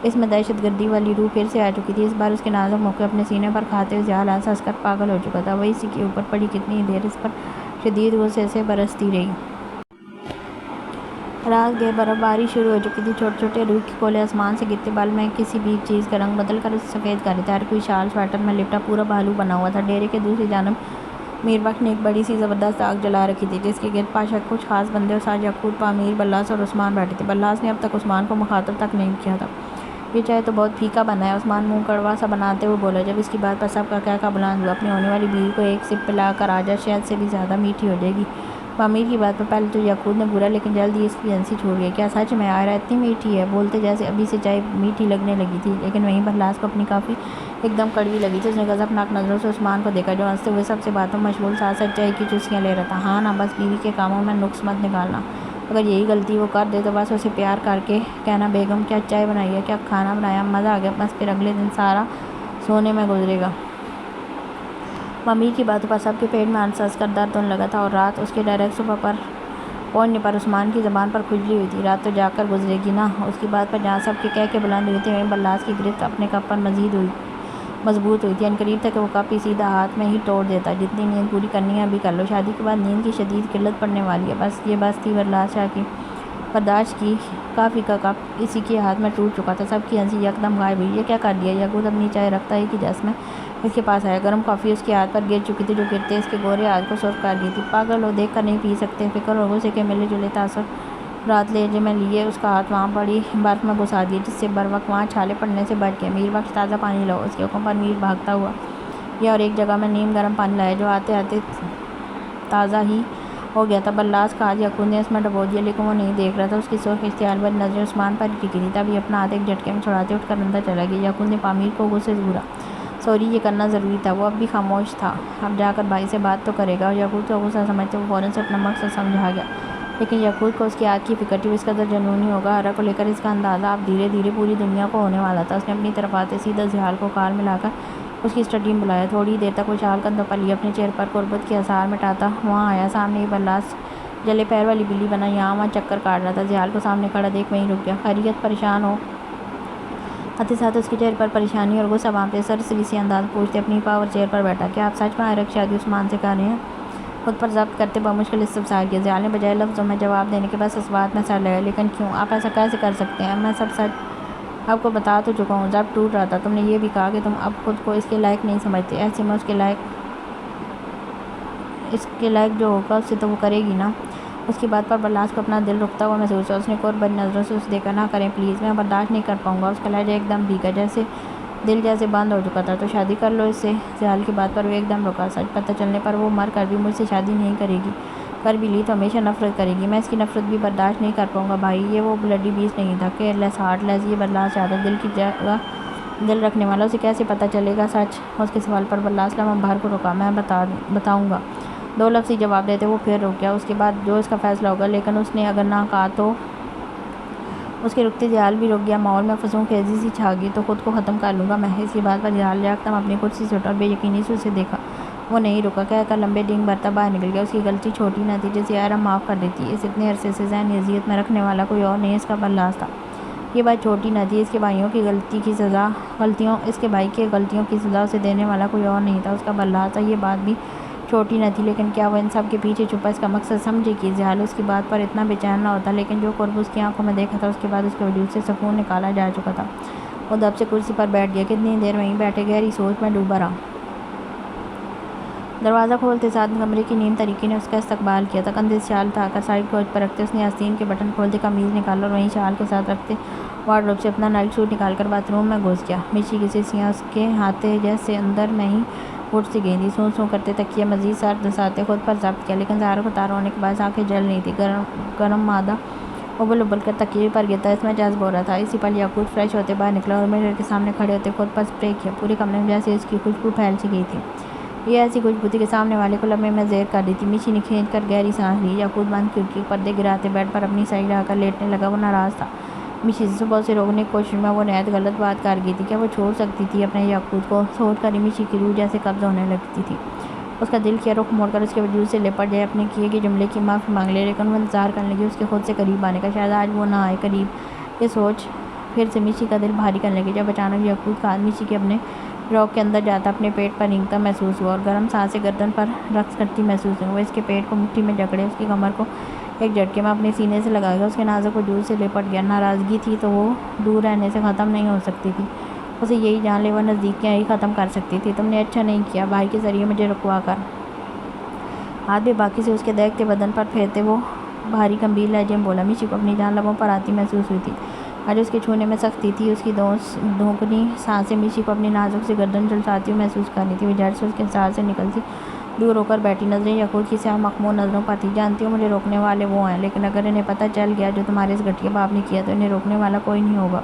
اس میں دہشت گردی والی روح پھر سے آ چکی تھی۔ اس بار اس کے نازک موقع اپنے سینے پر کھاتے ہوئے زیال ہنس ہنس کر پاگل ہو چکا تھا۔ وہ اسی کے اوپر پڑی کتنی دیر اس پر شدید غصے سے برستی رہی۔ رات گئے، برف باری شروع ہو چکی تھی۔ چھوٹے چھوٹے روئی کے گولے آسمان سے گرتے، بال میں کسی بھی چیز کا رنگ بدل کر اسے سفید کر دیتے۔ ہر کوئی شال سویٹر میں لپٹا پورا بھالو بنا ہوا تھا۔ ڈیرے کے دوسری جانب میر بخش نے ایک بڑی سی زبردست آگ جلا رکھی تھی، جس کے گرد پاشا کے کچھ خاص بندے اور ساتھ یعقوب، پامیر، بلاس اور عثمان بیٹھے تھے۔ بلاس نے اب تک عثمان کو مخاطب تک نہیں کیا تھا۔ یہ چائے تو بہت پھیکا بنا ہے، عثمان منہ کڑوا سا بناتے ہوئے بولا۔ جب اس کی بات پر سب کا کہکہ بلند ہوا۔ اپنی ہونے والی بیوی کو ایک سپ پلا کر آجا، شہد سے بھی زیادہ میٹھی ہو جائے گی۔ پامیر کی بات پر پہلے تو یعقوب نے بولا، لیکن جلد ہی اس کی ہنسی چھوٹ گئی۔ کیا سچ میں آئرہ اتنی میٹھی ہے؟ بولتے جیسے ابھی سے چائے میٹھی لگنے لگی تھی، لیکن وہیں بلاس کو اپنی کافی ایک دم کڑوی لگی تھی۔ اس نے غضبناک نظروں سے عثمان کو دیکھا، جو ہنستے ہوئے سب سے باتوں میں مشغول ساتھ ساتھ چائے کی چسکیاں لے رہا تھا۔ ہاں نا، بس بیوی کے کاموں میں نقص مت نکالنا۔ اگر یہی غلطی وہ کر دے تو بس اسے پیار کر کے کہنا، بیگم کیا چائے بنائی ہے، کیا کھانا بنایا، مزہ آ گیا، بس پھر اگلے دن سارا سونے میں گزرے گا۔ ممی کی باتوں پر سب کے پیٹ میں ہنس ہنس کر درد ہونے لگا تھا، اور رات اس کے ڈائریکٹ صبح پر پہنچنے پر عثمان کی زبان پر کھجلی ہوئی تھی۔ رات تو جا کر گزرے گی نا۔ اس کی بات پر جہاں سب کے کہکے بلند ہوئے تھے، وہیں بلاس کی گرفت اپنے کپ پر مزید مضبوط ہوئی تھی۔ عنقریب تک وہ کپ ہی سیدھا ہاتھ میں ہی توڑ دیتا۔ جتنی نیند پوری کرنی ہے ابھی کر لو، شادی کے بعد نیند کی شدید قلت پڑنے والی ہے۔ بس یہ بس تھی بلاس شاہ کی برداشت کی کافی کا کپ اسی کے ہاتھ میں ٹوٹ چکا تھا۔ سب کی ہنسی یکدم غائب ہوئی۔ یہ کیا کر دیا؟ یعقوب اپنی چائے رکھتا ہی کہ جس میں اس کے پاس آیا۔ گرم کافی اس کے ہاتھ پر گر چکی تھی، جو گرتے اس کے گورے ہاتھ کو سرخ کر گئی تھی۔ پاگل ہو، دیکھ کر نہیں پی سکتے؟ فکر اور غصے کے ملے جلے تاثرات لہجے میں لیے اس کا ہاتھ وہاں پڑی برف میں گھسا دیا، جس سے بروقت وہاں چھالے پڑنے سے بچ گئے۔ میر بخش، تازہ پانی لاؤ۔ اس کے حکم پر میر بھاگتا ہوا گیا اور ایک جگہ میں نیم گرم پانی لایا، جو آتے آتے تازہ ہی ہو گیا تھا۔ بلاس کا ہاتھ یعقوب نے اس میں ڈبو دیا، لیکن وہ نہیں دیکھ رہا تھا۔ اس کی سرخ اشتعال بھری نظریں عثمان پر ٹکی تھیں۔ تب یہ اپنا ہاتھ ایک جھٹکے میں چھڑاتے اٹھ کر اندر چلا گیا۔ یعقوب نے پامیر کو غصے سے گھورا، سوری، یہ کرنا ضروری تھا۔ وہ اب بھی خاموش تھا۔ اب جا کر بھائی سے بات تو کرے گا۔ اور یعقوب کا غصہ سمجھتے وہ فوراً سے اپنا مقصد سمجھا گیا، لیکن یعقوب کو اس کی ہاتھ کی فکر تھی۔ وہ اس قدر جنونی ہوگا، ہرا کو لے کر اس کا اندازہ اب دھیرے دھیرے پوری دنیا کو ہونے والا تھا۔ اس نے اپنی طرف آتے سیدھا زحال کو کار میں لا کر اس کی اسٹڈی میں بلایا۔ تھوڑی دیر تک وہ شال کندھوں پر لیے اپنے چہرے پر قربت کے آثار مٹاتا وہاں آیا۔ سامنے ہی بلاس جلے پیر والی بلی بنا یہاں وہاں چکر کاٹ رہا تھا۔ زحال کو سامنے کھڑا دیکھ وہیں رک گیا۔ خیریت؟ پریشان ہو؟ آتے ساتھ اس کے چہرے پر پریشانی اور غصہ بھانپتے سرسری سی انداز پوچھتے اپنی پاور چیئر پر بیٹھا، کیا آپ سچ میں آئرہ کی شادی عثمان سے کر رہے ہیں؟ خود پر ضبط کرتے بمشکل استفسار کیا۔ زحال نے بجائے لفظوں میں جواب دینے کے بس اس بات میں سر لگایا، لیکن کیوں؟ آپ ایسا کیسے کر سکتے ہیں؟ میں سب سچ آپ کو بتا تو چکا ہوں۔ ضبط ٹوٹ رہا تھا۔ تم نے یہ بھی کہا کہ تم اب خود کو اس کے لائق نہیں سمجھتے۔ ایسے میں اس کے لائق جو ہوگا اس سے تو وہ کرے گی نا۔ اس کی بات پر بلاس کو اپنا دل رکتا ہوا محسوس ہوا۔ اس نے قرب بھری نظروں سے اسے دیکھا، نہ کریں پلیز، میں برداشت نہیں کر پاؤں گا۔ اس کا لہجہ ایک دم بھیگا، جیسے دل جیسے بند ہو چکا تھا۔ تو شادی کر لو اس سے۔ زحال کی بات پر وہ ایک دم رکا۔ سچ پتہ چلنے پر وہ مر کر بھی مجھ سے شادی نہیں کرے گی، کر بھی لی تو ہمیشہ نفرت کرے گی۔ میں اس کی نفرت بھی برداشت نہیں کر پاؤں گا بھائی۔ یہ وہ بلڈی بیسٹ نہیں تھا، کیئر لیس، ہارٹ لیس، یہ بلاس زیادہ دل کی جگہ دل رکھنے والا۔ اسے کیسے پتہ چلے گا سچ؟ اس کے سوال پر بلاس لمحہ بھر کو رکا۔ میں بتاؤں گا، دو لفظ ہی جواب دیتے وہ پھر رک گیا۔ اس کے بعد جو اس کا فیصلہ ہوگا، لیکن اس نے اگر نہ کہا تو اس کے رکتے زحال بھی رک گیا۔ ماحول میں فسون خیزی سی چھا گئی، تو خود کو ختم کر لوں گا میں۔ اس کی بات پر زحال یکدم اپنی کرسی سے اٹھا اور بے یقینی سے اسے دیکھا۔ وہ نہیں رکا، کہہ کر لمبے ڈینگ بھرتا باہر نکل گیا۔ اس کی غلطی چھوٹی نہ تھی جسے آئرہ معاف کر دیتی۔ اس اتنے عرصے سے ذہنی اذیت میں رکھنے والا کوئی اور نہیں، اس کا بلاس تھا۔ یہ بات چھوٹی نہ تھی، اس کے بھائیوں کی غلطیوں کی سزا اسے دینے والا کوئی اور نہیں تھا، اس کا بلاس تھا۔ یہ بات بھی چھوٹی نہ تھی، لیکن کیا وہ ان سب کے پیچھے چھپا اس کا مقصد سمجھے کہ زحال اس کی بات پر اتنا بے چین نہ ہوتا، لیکن جو قرب اس کی آنکھوں میں دیکھا تھا اس کے بعد اس کے وجود سے سکون نکالا جا چکا تھا۔ وہ دب سے کرسی پر بیٹھ گیا۔ کتنی دیر وہیں بیٹھے گہری سوچ میں ڈوبا رہا۔ دروازہ کھولتے ساتھ کمرے کی نیم تاریکی نے اس کا استقبال کیا تھا۔ کندھے سے شال اٹھا کر سائیڈ کوچ پر رکھتے اس نے آستین کے بٹن کھولتے قمیض نکالا اور وہیں شال کے ساتھ رکھتے وارڈروب سے اپنا نائٹ سوٹ نکال کر باتھ روم میں گھس گیا۔ مچھی کی سیسیاں اس کے ہاتھے جیسے اندر میں ہی گھٹ سی گئی تھی۔ سوں سوں کرتے تکیہ مزید سر دساتے خود پر ضبط کیا، لیکن ظاہر خطار ہونے کے باعث آنکھیں جل نہیں تھی۔ گرم مادہ ابل ابل کر تکیے پر گرتا اس میں جذب ہو رہا تھا۔ اسی پل یعقوب فریش ہوتے باہر نکلا اور میرر کے سامنے کھڑے ہوتے خود پر اسپرے کیا۔ پورے کمرے میں جیسے اس کی خوشبو پھیل سی گئی تھی۔ یہ ایسی خوشبو تھی کہ سامنے والے کو لمحے میں زیر کر دیتی۔ مچھی نے کھینچ کر گہری سانس لی۔ یعقوب بند کھڑکی کے پردے گراتے بیڈ پر اپنی سائیڈ آ کر لیٹنے لگا۔ وہ ناراض تھا مچھی سے۔ صبح اسے روکنے کی کوشش میں وہ نہایت غلط بات کر گئی تھی۔ کیا وہ چھوڑ سکتی تھی اپنے یعقوب کو؟ سوچ کر ہی مچھی کی روح جیسے قبض ہونے لگتی تھی۔ اس کا دل کیا رخ موڑ کر اس کے وجود سے لپٹ جائے، اپنے کیے گئے جملے کی معافی مانگ لے، لیکن وہ انتظار کرنے لگی اس کے خود سے قریب آنے کا۔ شاید آج وہ نہ آئے قریب۔ یہ سوچ پھر سے میشی کا دل بھاری کرنے لگی جب اچانک یعقوب کا ہاتھ میشی کے اپنے روک کے اندر جاتا اپنے پیٹ پر رینگتا محسوس ہوا اور گرم سانسیں گردن پر رقص کرتی محسوس ہوئی۔ وہ اس کے پیٹ کو مٹھی میں جکڑے اس کی کمر کو ایک جھٹکے میں اپنے سینے سے لگا گیا، اس کے نازک وجود سے لپٹ گیا۔ ناراضگی تھی تو وہ دور رہنے سے ختم نہیں ہو سکتی تھی، اسے یہی جان لیوا نزدیکیاں ہی ختم کر سکتی تھی۔ تم نے اچھا نہیں کیا بھائی کے ذریعے مجھے رکوا کر۔ ہاتھ بے باکی سے اس کے دہکتے بدن پر پھیرتے وہ بھاری گمبھیر لہجے میں بولا۔ میشی کو اپنی جان لبوں پر آتی محسوس ہوئی تھی، آج اس کے چھونے میں سختی تھی۔ اس کی دھونکنی سانسیں میشی کو اپنی نازک سے گردن جھلساتی ہوئی محسوس کر رہی تھی۔ وہ جھٹ سے اس کے ساتھ سے نکلتی دور ہو کر بیٹھی، نظریں یعقوب کی سیاہ مخمور نظروں پر تھی۔ جانتی ہوں مجھے روکنے والے وہ ہیں، لیکن اگر انہیں پتہ چل گیا جو تمہارے اس گھٹیا باپ نے کیا تو انہیں روکنے والا کوئی نہیں ہوگا۔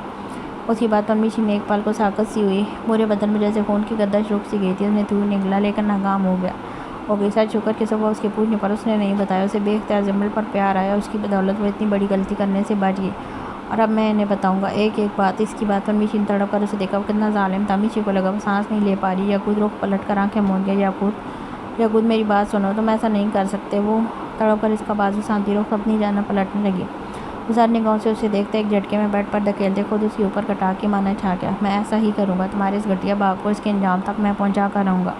اس کی بات پر میشی میں ایک پل کو ساکت سی ہوئی، پورے بدن میں جیسے خون کی گردش رک سی گئی تھی۔ اس نے تور نگلا لیکن ناکام ہو گئی۔ سچ شکر کہ صبح اس کے پوچھنے پر اس نے نہیں بتایا، اسے بے اختیار زمبل پر پیار آیا، اس کی بدولت وہ اتنی بڑی غلطی کرنے سے بچ گئی۔ اور اب میں انہیں بتاؤں گا ایک ایک بات۔ اس کی بات پر میشی نے تڑپ کر اسے دیکھا، وہ کتنا ظالم تھا۔ میشی کو لگا وہ سانس نہیں لے پا رہی۔ یعقوب رخ پلٹ کر آنکھیں موند گیا۔ یعقوب میری بات سنو، تم ایسا نہیں کر سکتے۔ وہ تڑپ کر اس کا بازو سانتی رخ اپنی جانب پلٹنے لگی۔ گزار نگاہوں سے اسے دیکھتے ایک جھٹکے میں بیڈ پر دھکیلتے خود اس کے اوپر کٹا کے مانا چھا گیا۔ میں ایسا ہی کروں گا، تمہارے اس گھٹیا باپ کو اس کے انجام تک میں پہنچا کر رہوں گا۔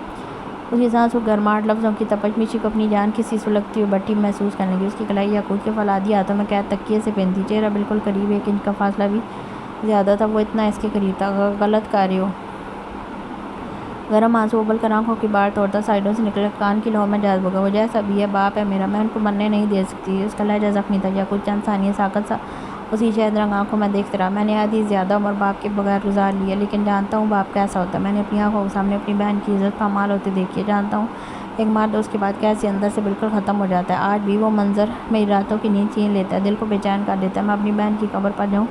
اس کی سانس کو گرماہٹ، لفظوں کی تپش میشی کو اپنی جان کسی سلگتی ہوئی بھٹی محسوس کرنے لگی۔ اس کی کلائی یعقوب کے فولادی ہاتھوں میں قید تکیے سے پہنتی، چہرہ بالکل قریب، 1 انچ کا فاصلہ بھی زیادہ تھا، وہ اتنا اس کے قریب تھا۔ غلط کر رہے ہو۔ گرم آنسو ابل کر آنکھوں کی باڑ توڑتا سائیڈوں سے نکل کر کان کی لوؤں میں جذب ہو گیا۔ وہ جیسا بھی ہے باپ ہے میرا، میں ان کو مرنے نہیں دے سکتی۔ اس کا لہجہ زخمی تھا۔ یعقوب چند ثانیے ساکت سا اس کی شہد رنگ آنکھوں میں دیکھتے رہا۔ میں نے آدھی زیادہ عمر باپ کے بغیر گزار لی ہے، لیکن جانتا ہوں باپ کیسا ہوتا ہے۔ میں نے اپنی آنکھوں کے سامنے اپنی بہن کی عزت پامال ہوتے دیکھی ہے، جانتا ہوں ایک مار دو اس کے بعد کیسے اندر سے بالکل ختم ہو جاتا ہے۔ آج بھی وہ منظر میری راتوں کی نیند چھین لیتا ہے، دل کو بے چین کر دیتا ہے۔ میں اپنی بہن کی قبر پر جاؤں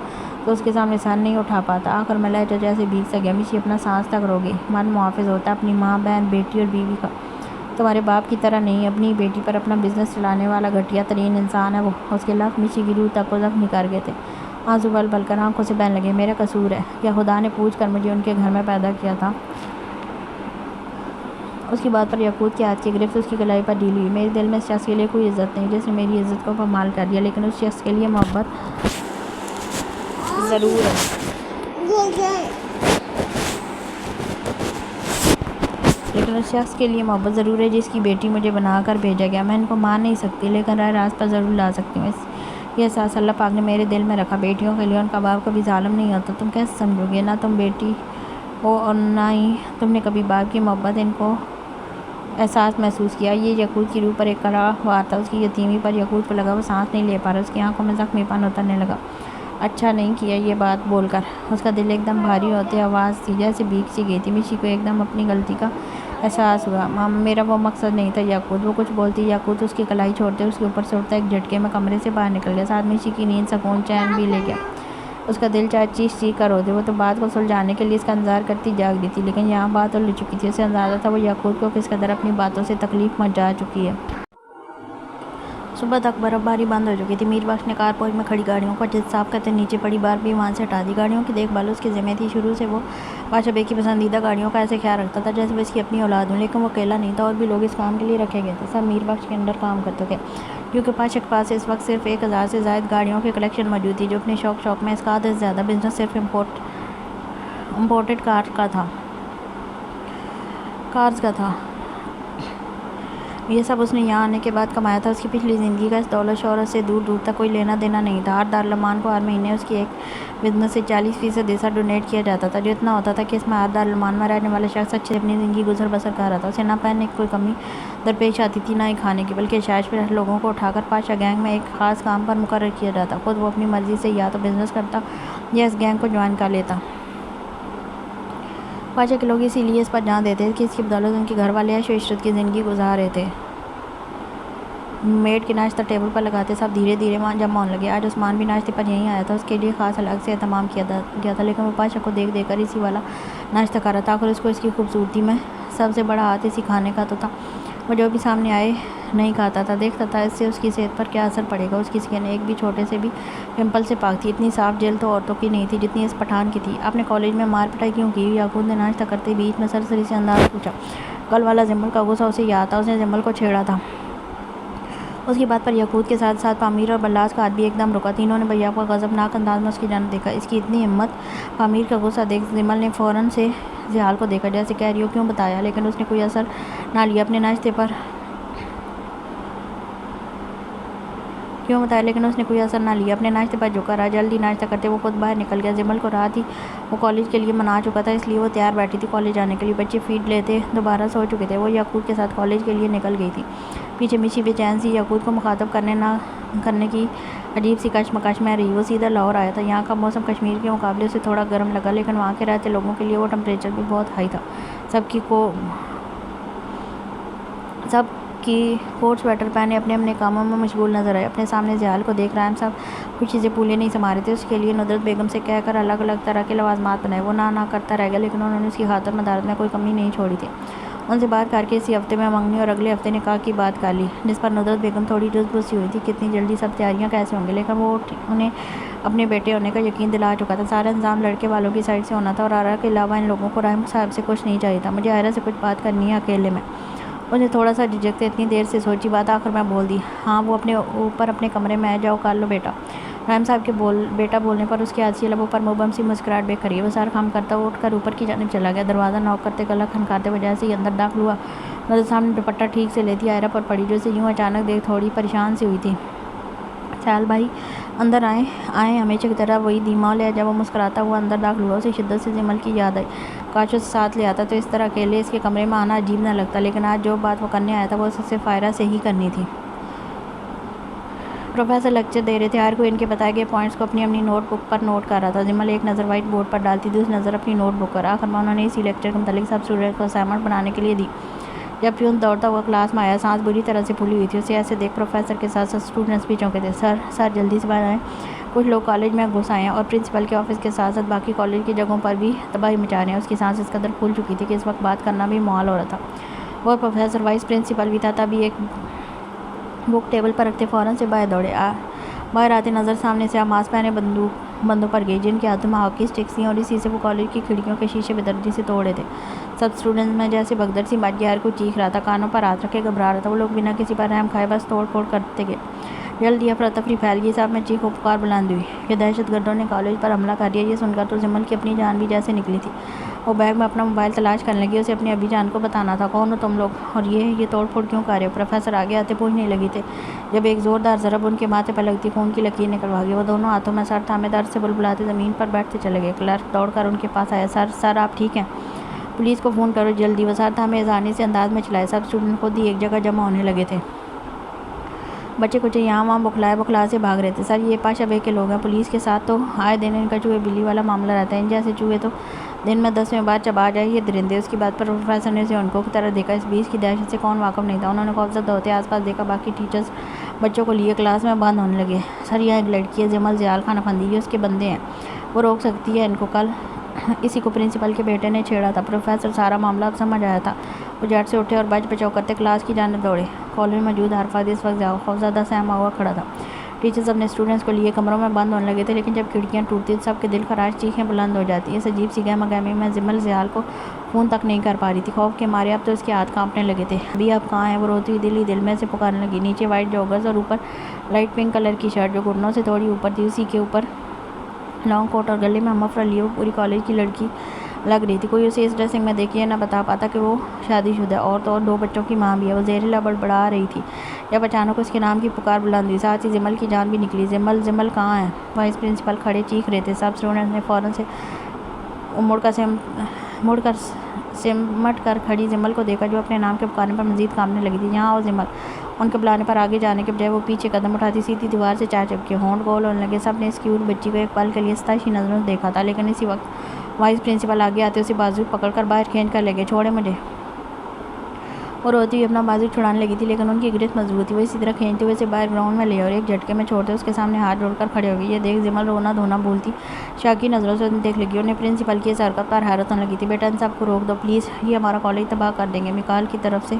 تو اس کے سامنے سر نہیں اٹھا پاتا۔ آخر میں لہجہ جیسے بھیگ سا گیا۔ میشی اپنا سانس تک رو گئی۔ مرد محافظ ہوتا ہے اپنی ماں، بہن، بیٹی اور بیوی کا، تمہارے باپ کی طرح نہیں۔ اپنی بیٹی پر اپنا بزنس چلانے والا گھٹیا ترین انسان ہے وہ۔ اس کے لفظ میشی کی روح تک کو زخمی کر گئے تھے۔ آنسو بل بل کر آنکھوں سے بہنے لگے۔ میرا قصور ہے کیا خدا نے پوچھ کر مجھے ان کے گھر میں پیدا کیا تھا؟ اس کی بات پر یعقوب کے ہاتھ کی گرفت اس کی کلائی پر ڈھیلی ہوئی۔ میرے دل میں اس شخص کے لیے کوئی عزت نہیں جس نے میری عزت کو پامال کر دیا، لیکن اس شخص کے لیے محبت ضرور ہے۔ جس کی بیٹی مجھے بنا کر بھیجا گیا۔ میں ان کو مار نہیں سکتی، لیکن راہ راست پر ضرور لا سکتی ہوں۔ یہ احساس اللہ پاک نے میرے دل میں رکھا۔ بیٹیوں کے لیے ان کا باپ کبھی ظالم نہیں ہوتا، تم کیسے سمجھو گے؟ نہ تم بیٹی ہو اور نہ ہی تم نے کبھی باپ کی محبت ان کو احساس محسوس کیا۔ یہ یعقوب کی روح پر ایک کڑا وار تھا، اس کی یتیمی پر۔ یعقوب کو لگا وہ سانس نہیں لے پا رہا، اس کی آنکھوں میں زخمی پن اترنے لگا۔ اچھا نہیں کیا یہ بات بول کر۔ اس کا دل ایک دم بھاری ہوتے آواز تھی جیسے بھیگ سی گئی تھی۔ میشی کو ایک دم اپنی غلطی کا احساس ہوا۔ میرا وہ مقصد نہیں تھا یعقوب۔ وہ کچھ بولتی یعقوب اس کی کلائی چھوڑتے اس کے اوپر سے اٹھتا ایک جھٹکے میں کمرے سے باہر نکل گیا۔ ساتھ میشی کی نیند، سکون، چین بھی لے گیا۔ اس کا دل چاہے چیخ چیخ کر رو دے، وہ تو بات کو سلجھانے کے لیے اس کا انتظار کرتی جاگ رہی تھی، لیکن یہاں بات الجھ چکی تھی۔ اسے اندازہ تھا وہ یعقوب کو کس قدر اپنی باتوں سے تکلیف مچا چکی ہے۔ صبح تک برف باری بند ہو چکی تھی۔ میر بخش نے کارپورٹ میں کھڑی گاڑیوں کو اچھے سے صاف کرتے نیچے پڑی برف بھی وہاں سے ہٹا دی۔ گاڑیوں کی دیکھ بھال اس کی ذمہ تھی۔ شروع سے وہ پاشا بے کی پسندیدہ گاڑیوں کا ایسے خیال رکھتا تھا جیسے وہ اس کی اپنی اولاد ہوں، لیکن وہ اکیلا نہیں تھا، اور بھی لوگ اس کام کے لیے رکھے گئے تھے۔ سب میر بخش کے انڈر کام کرتے تھے، کیونکہ پاشا کے پاس اس وقت صرف 1000 سے زائد گاڑیوں کی کلیکشن موجود تھی، جو اپنے شوق میں اس کا آدھے سے زیادہ بزنس صرف امپورٹڈ کارز کا تھا۔ یہ سب اس نے یہاں آنے کے بعد کمایا تھا۔ اس کی پچھلی زندگی کا اس دولت شہرت سے دور دور تک کوئی لینا دینا نہیں تھا۔ ہر دارالعلوم کو ہر مہینے اس کی ایک بزنس سے 40% حصہ ڈونیٹ کیا جاتا تھا، جو اتنا ہوتا تھا کہ اس میں ہر دارالعلوم میں رہنے والا شخص اچھے سے اپنی زندگی گزر بسر کر رہا تھا۔ اسے نہ پہننے کی کوئی کمی درپیش آتی تھی، نہ ہی کھانے کی، بلکہ عشائش پر لوگوں کو اٹھا کر پاشا گینگ میں ایک خاص کام پر مقرر کیا جاتا۔ خود وہ اپنی مرضی سے یا تو بزنس کرتا یا اس گینگ کو جوائن کر لیتا۔ پاشا کے لوگ اسی لیے اس پر جان دیتے تھے کہ اس کی بدولت ان کے گھر والے عیش و عشرت کی زندگی گزار رہے تھے۔ میڈ کے ناشتہ ٹیبل پر لگاتے سب دھیرے دھیرے وہاں جمع ہونے لگے۔ آج عثمان بھی ناشتے پر یہیں آیا تھا۔ اس کے لیے خاص الگ سے اہتمام کیا گیا تھا، لیکن وہ پاشا کو دیکھ کر اسی والا ناشتہ کر رہا تھا۔ آخر اس کو اس کی خوبصورتی میں سب سے بڑا ہاتھ اسی کھانے کا تو تھا۔ وہ جو بھی سامنے آئے نہیں کھاتا تھا، دیکھتا تھا اس سے اس کی صحت پر کیا اثر پڑے گا۔ اس کی سکن ایک بھی چھوٹے سے بھی پمپل سے پاک تھی۔ اتنی صاف جلد تو عورتوں کی نہیں تھی جتنی اس پٹھان کی تھی۔ آپ نے کالج میں مار پٹائی کیوں کی؟ یعقوب نے ناشتہ کرتے بیچ میں سرسری سے انداز پوچھا۔ کل والا زمبل کا غصہ اسے یاد تھا، اس نے زمبل کو چھیڑا تھا، اس کی بات پر یعقوب کے ساتھ ساتھ پامیر اور بلاس کا ہاتھ بھی ایک دم رکا۔ تینوں نے بھیا کو غضبناک انداز میں اس کی جانب دیکھا۔ اس کی اتنی ہمت! پامیر کا غصہ دیکھ جمل نے فوراً سے زحال کو دیکھا، جیسے کہہ رہی ہو کیوں بتایا، لیکن اس نے کوئی اثر نہ لیا اپنے ناشتے پر جھکا رہا۔ جلد ہی ناشتہ کرتے وہ خود باہر نکل گیا۔ جمل کو رات ہی وہ کالج کے لیے منا چکا تھا، اس لیے وہ تیار بیٹھی تھی کالج جانے کے لیے۔ بچے فیڈ لیتے دوبارہ سو چکے تھے۔ وہ یعقوب کے ساتھ کالج کے لیے نکل گئی تھی۔ پیچھے مشی بے چین سی یعقوب کو مخاطب کرنے کی عجیب سی کشمکش میں رہی۔ وہ سیدھا لاہور آیا تھا۔ یہاں کا موسم کشمیر کے مقابلے اسے تھوڑا گرم لگا، لیکن وہاں کے رہتے لوگوں کے لیے وہ ٹمپریچر بھی بہت ہائی تھا۔ سب کی کوٹ سویٹر پہنے اپنے اپنے کاموں میں مشغول نظر آئے۔ اپنے سامنے زحال کو دیکھ رائم صاحب خوشی سے پھولے نہیں سما رہے تھے۔ اس کے لیے ندرت بیگم سے کہہ کر الگ الگ طرح کے لوازمات بنائے۔ وہ نہ کرتا رہ گیا، لیکن انہوں نے اس کی خاطر مدارت میں کوئی کمی نہیں چھوڑی تھی۔ ان سے بات کر کے اسی ہفتے میں منگنی اور اگلے ہفتے نکاح کی بات کر لی، جس پر ندرت بیگم تھوڑی جذب سی ہوئی تھی کہ اتنی جلدی سب تیاریاں کیسے ہوں گی، لیکن وہ انہیں اپنے بیٹے ہونے کا یقین دلا چکا تھا۔ سارا انتظام لڑکے والوں کی سائڈ سے ہونا تھا اور آرا کے علاوہ ان لوگوں کو رحم صاحب سے کچھ نہیں چاہیے تھا۔ مجھے آئرہ سے کچھ بات کرنی ہے اکیلے میں۔ اس نے تھوڑا سا جھجکتے اتنی دیر سے سوچی بات، آخر میں بول دی، ہاں وہ اپنے اوپر اپنے کمرے میں ہے، جاؤ کر لو بیٹا۔ رحم صاحب کے بیٹا بولنے پر اس کے آج لبوں پر مبہم سی مسکراہٹ بکھر گئی۔ وہ سر خم کرتا اٹھ کر اوپر کی جانب چلا گیا۔ دروازہ نوک کرتے گلا کھنکھاتے ہوئے جیسے ہی اندر داخل ہوا، ندرت صاحب نے دوپٹہ ٹھیک سے لیتی آئرہ پر پڑی، جو اسے یوں اچانک دیکھ تھوڑی پریشان سی ہوئی تھی۔ سہیل بھائی اندر آئیں۔ ہمیشہ کی طرح وہی دھیما لہجہ وہ مسکراتا ہوا اندر داخل ہوا۔ اسے شدت سے جمل کی یاد آئی۔ کاش اسے ساتھ لے آتا تو اس طرح اکیلے اس کے کمرے میں آنا عجیب نہ لگتا، لیکن آج جو بات وہ کرنے آیا تھا وہ صرف آئرہ سے ہی کرنی تھی۔ پروفیسر لیکچر دے رہے تھے، ہر کوئی ان کے بتائے گئے پوائنٹس کو اپنی نوٹ بک پر نوٹ کر رہا تھا۔ جمل ایک نظر وائٹ بورڈ پر ڈالتی، دوسری نظر اپنی نوٹ بک پر۔ آخر میں انہوں نے اسی لیکچر کے متعلق سب اسٹوڈنٹ کو اسائنمنٹ بنانے کے لیے دی۔ جب پیون دوڑتا ہوا کلاس میں آیا، سانس بری طرح سے پھولی ہوئی تھی۔ اسے ایسے دیکھ پروفیسر کے ساتھ ساتھ اسٹوڈنٹس بھی چونکے تھے۔ سر جلدی سے باہر آئیں، کچھ لوگ کالج میں گھس آئے ہیں اور پرنسپل کے آفس کے ساتھ ساتھ باقی کالج کی جگہوں پر بھی تباہی مچا رہے ہیں۔ اس کی سانس اس قدر پھول چکی تھی کہ اس وقت بات کرنا بھی محال ہو رہا تھا۔ وہ پروفیسر وائس پرنسپل بھی تھا، تبھی ایک بک ٹیبل پر رکھتے فوراً سے باہر دوڑے۔ باہر آتے نظر سامنے سے ماسک پہنے بندوں پر گئی، جن کے ہاتھوں میں ہاکی اسٹکس تھیں، اور اسی سے وہ کالج کی کھڑکیوں کے شیشے بےدردی سے توڑے تھے۔ سب اسٹوڈنٹس میں جیسے بھگدڑ سی مچ گئی، ہر کوئی چیخ رہا تھا، کانوں پر ہاتھ رکھے گھبرا رہا تھا۔ وہ لوگ بنا کسی پر رحم کھائے بس توڑ پھوڑ کرتے گئے۔ جلدی افراتفری پھیل گئی، سب میں چیخ و پکار بلند ہوئی کہ دہشت گردوں نے کالج پر حملہ کر دیا۔ یہ سن کر تو جمل کی اپنی جان بھی جیسے نکلی تھی۔ وہ بیگ میں اپنا موبائل تلاش کرنے لگی۔ اسے اپنی ابی جان کو بتانا تھا، کون ہو تم لوگ اور یہ توڑ پھوڑ کیوں کر رہے ہو؟ پروفیسر آگے آتے پوچھنے لگی تھے، جب ایک زوردار ضرب ان کے ماتھے پر لگتی خون کی لکیر نکل بھاگی۔ وہ دونوں ہاتھوں میں سر تھامے درد سے بلبلاتے زمین پر بیٹھتے چلے گئے۔ کلرک دوڑ کر ان کے پاس آیا، سر آپ ٹھیک ہیں؟ پولیس کو فون کرو جلدی۔ وہ سر تھامے اذعانی سے انداز میں چلائے۔ سب اسٹوڈنٹ خود ہی ایک جگہ جمع ہونے لگے تھے۔ بچے کچھ یہاں وہاں بکھلا سے بھاگ رہے تھے۔ سر یہ پاشا بے کے لوگ ہیں، پولیس کے ساتھ تو آئے دن ان کا چوہے بلی والا معاملہ رہتا ہے۔ ان جیسے چوہے تو دن میں 10ویں بار چبا جائے یہ درندے۔ اس کی بات پر پروفیسر نے اسے انکوں کی طرح دیکھا۔ اس بیچ کی دہشت سے کون واقف نہیں تھا؟ انہوں نے خوفزدہ ہوتے آس پاس دیکھا، باقی ٹیچرز بچوں کو لیے کلاس میں بند ہونے لگے۔ سر یہاں ایک لڑکی ہے، جمل زحال خانہ پھندی، یہ اس کے بندے ہیں، وہ روک سکتی ہے ان کو۔ کل اسی کو پرنسپل کے بیٹے نے چھیڑا تھا۔ پروفیسر سارا معاملہ اب سمجھ آیا تھا۔ وہ جھٹ سے اٹھے اور بچ بچاؤ کرتے کلاس کی جانب دوڑے۔ کالج میں موجود ہر فرد اس وقت خوفزدہ سہما ہوا کھڑا تھا۔ ٹیچرز اپنے اسٹوڈنٹس کو لیے کمروں میں بند ہونے لگے تھے، لیکن جب کھڑکیاں ٹوٹتی تو سب کے دل خراش چیخیں بلند ہو جاتی۔ اس عجیب سی گہما گہمی میں جمل زحال کو فون تک نہیں کر پا رہی تھی۔ خوف کے مارے اب تو اس کے ہاتھ کانپنے لگے تھے۔ ابھی آپ کہاں ہیں؟ وہ روتی ہوئی دل ہی دل میں سے پکارنے لگی۔ نیچے وائٹ جوگرز اور اوپر لائٹ پنک کلر کی شرٹ جو گھٹنوں سے تھوڑی اوپر تھی، اسی کے اوپر لانگ کوٹ اور گلے میں مفرل لیے وہ پوری کالج کی لڑکی لگ رہی تھی۔ کوئی اسے اس ڈریسنگ میں دیکھ یہ نہ بتا پاتا کہ وہ شادی شدہ عورت اور 2 بچوں کی ماں بھی ہے۔ وہ زہریلا بڑبڑا رہی تھی جب اچانک اس کے نام کی پکار بلند ہوئی، ساتھ ہی جمل کی جان بھی نکلی۔ جمل کہاں ہے؟ وائس پرنسپل کھڑے چیخ رہے تھے۔ سب اسٹوڈنٹس نے فوراً سے مڑ کر سمٹ کر کھڑی جمل کو دیکھا، جو اپنے نام کے پکارنے پر مزید کانپنے لگی تھی۔ یہاں آؤ جمل۔ ان کے بلانے پر آگے جانے کے بجائے وہ پیچھے قدم اٹھاتی سیدھی دیوار سے چا چپکی، ہونٹ گول ہونے لگے۔ سب نے اس کیوٹ بچی کو ایک پل کے لیے ستائشی نظروں سے دیکھا تھا، لیکن اسی وقت وائس پرنسپل آگے آتے اسے بازو پکڑ کر باہر کھینچ کر لے گئے۔ چھوڑیں مجھے۔ وہ روتی ہوئی اپنا بازو چھڑانے لگی تھی، لیکن ان کی گرفت مضبوط تھی۔ وہ اسی طرح کھینچتے ہوئے اسے باہر گراؤنڈ میں لے اور ایک جھٹکے میں چھوڑتے اس کے سامنے ہاتھ جوڑ کر کھڑے ہو گئی۔ یہ دیکھ جمل رونا دھونا بھولتی شاکی نظروں سے انہیں دیکھ لگی۔ انہیں پرنسپل کی اس حرکت پر حیرت ہونے لگی تھی۔ بیٹا ان سب کو روک دو پلیز، یہ ہمارا کالج تباہ کر دیں گے۔ میکال کی طرف سے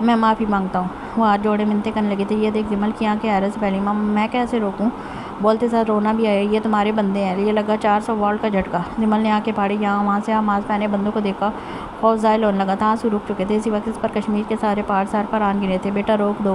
میں معافی مانگتا ہوں۔ وہ ہاتھ جوڑے منتیں کرنے لگے تھے۔ یہ دیکھ جمل کی آنکھیں حیرت سے پھیلی۔ میں کیسے روکوں؟ بولتے ساتھ رونا بھی آیا۔ یہ تمہارے بندے ہیں۔ یہ لگا 400 واٹ کا جھٹکا۔ جمل نے آنکھیں پھاڑی، یہاں وہاں سے ماسک پہنے بندوں کو دیکھا، خوف ظاہر ہونے لگا تھا۔ آنسو رک چکے تھے۔ اسی وقت اس پر کشمیر کے سارے پہاڑ سر پر آن گرے تھے۔ بیٹا روک دو۔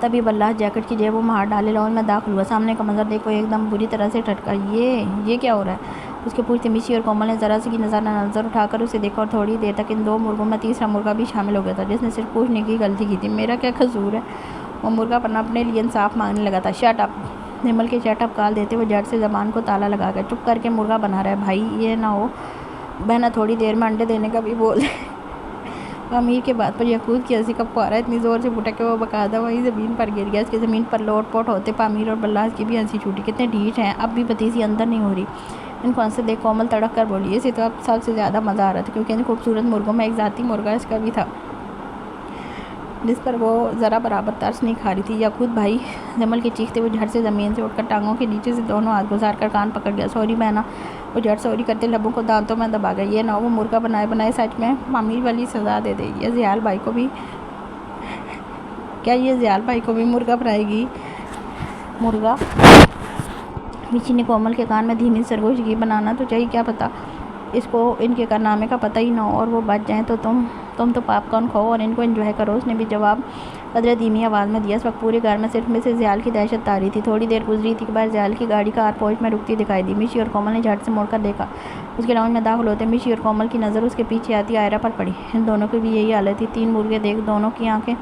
تبھی بلاس جیکٹ کی جیب میں ہاتھ ڈالے لاؤن میں داخل ہوا. سامنے کا منظر دیکھ وہ ایک دم بری طرح سے ٹھٹکا. یہ کیا ہو رہا ہے؟ اس کے پوچھتے میشی اور کومل نے ذرا سی کی نظر اٹھا کر اسے دیکھا اور تھوڑی دیر تک ان 2 مرغوں میں تیسرا مرغا بھی شامل ہو گیا تھا جس نے صرف پوچھنے کی غلطی کی تھی. میرا کیا قصور ہے؟ وہ مرغا اپنے لیے انصاف مانگنے لگا تھا. Shut up! جمل کے شٹ اپ کال دیتے ہوئے جھٹ سے زبان کو تالا لگا گیا. چپ کر کے مرغا بنا رہا ہے بھائی. یہ نہ ہو بہنا تھوڑی دیر میں انڈے دینے کا بھی بول دے. امیر کے بات پر یعقوب کی ہنسی کا فوارہ اتنی زور سے پھوٹا کہ وہ باقاعدہ وہی زمین پر گر گیا. اس کی زمین پر لوٹ پوٹ ہوتے پامیر اور بلاس کی بھی ہنسی چھوٹی. کتنے ڈھیٹ ہیں! اب بھی پتیسی اندر نہیں ہو رہی. ان کو ہنستے دیکھ کومل تڑک کر بولی. اسے تو اب سب سے زیادہ مزہ آ رہا تھا کیونکہ ان خوبصورت مرغوں میں ایک ذاتی مرغا اس کا بھی تھا جس پر وہ ذرا برابر ترس نہیں کھا رہی تھی. یعقوب بھائی! جمل کے چیختے ہوئے جھٹ سے زمین سے اٹھ کر ٹانگوں کے نیچے سے دونوں ہاتھ گزار کر کان پکڑ گیا. سوری بہنا! وہ جھٹ سوری کرتے لبوں کو دانتوں میں دبا گیا. یہ نہ ہو وہ مرغا بنائے سچ میں پامیر والی سزا دے دے. یہ زیال بھائی کو بھی مرغا بنائے گی؟ مرغا؟ میشی نے کومل کے کان میں دھیمی سرگوشی کی. بنانا تو چاہیے. کیا پتا اس کو ان کے کارنامے کا پتہ ہی نہ ہو اور وہ بچ جائیں تو تم تو پاپ کارن کھاؤ اور ان کو انجوائے کرو. اس نے بھی جواب قدرے دھیمی آواز میں دیا. اس وقت پورے گھر میں صرف مسز زیال کی دہشت تاری تھی. تھوڑی دیر گزری تھی کہ باہر زیال کی گاڑی کار پوچھ میں رکتی دکھائی دی. میشی اور کومل نے جھٹ سے مڑ کر دیکھا. اس کے لاؤنج میں داخل ہوتے میشی اور کومل کی نظر اس کے پیچھے آتی آئرہ پر پڑی. ان دونوں کی بھی یہی حالت تھی. 3 مرغے دیکھ دونوں کی آنکھیں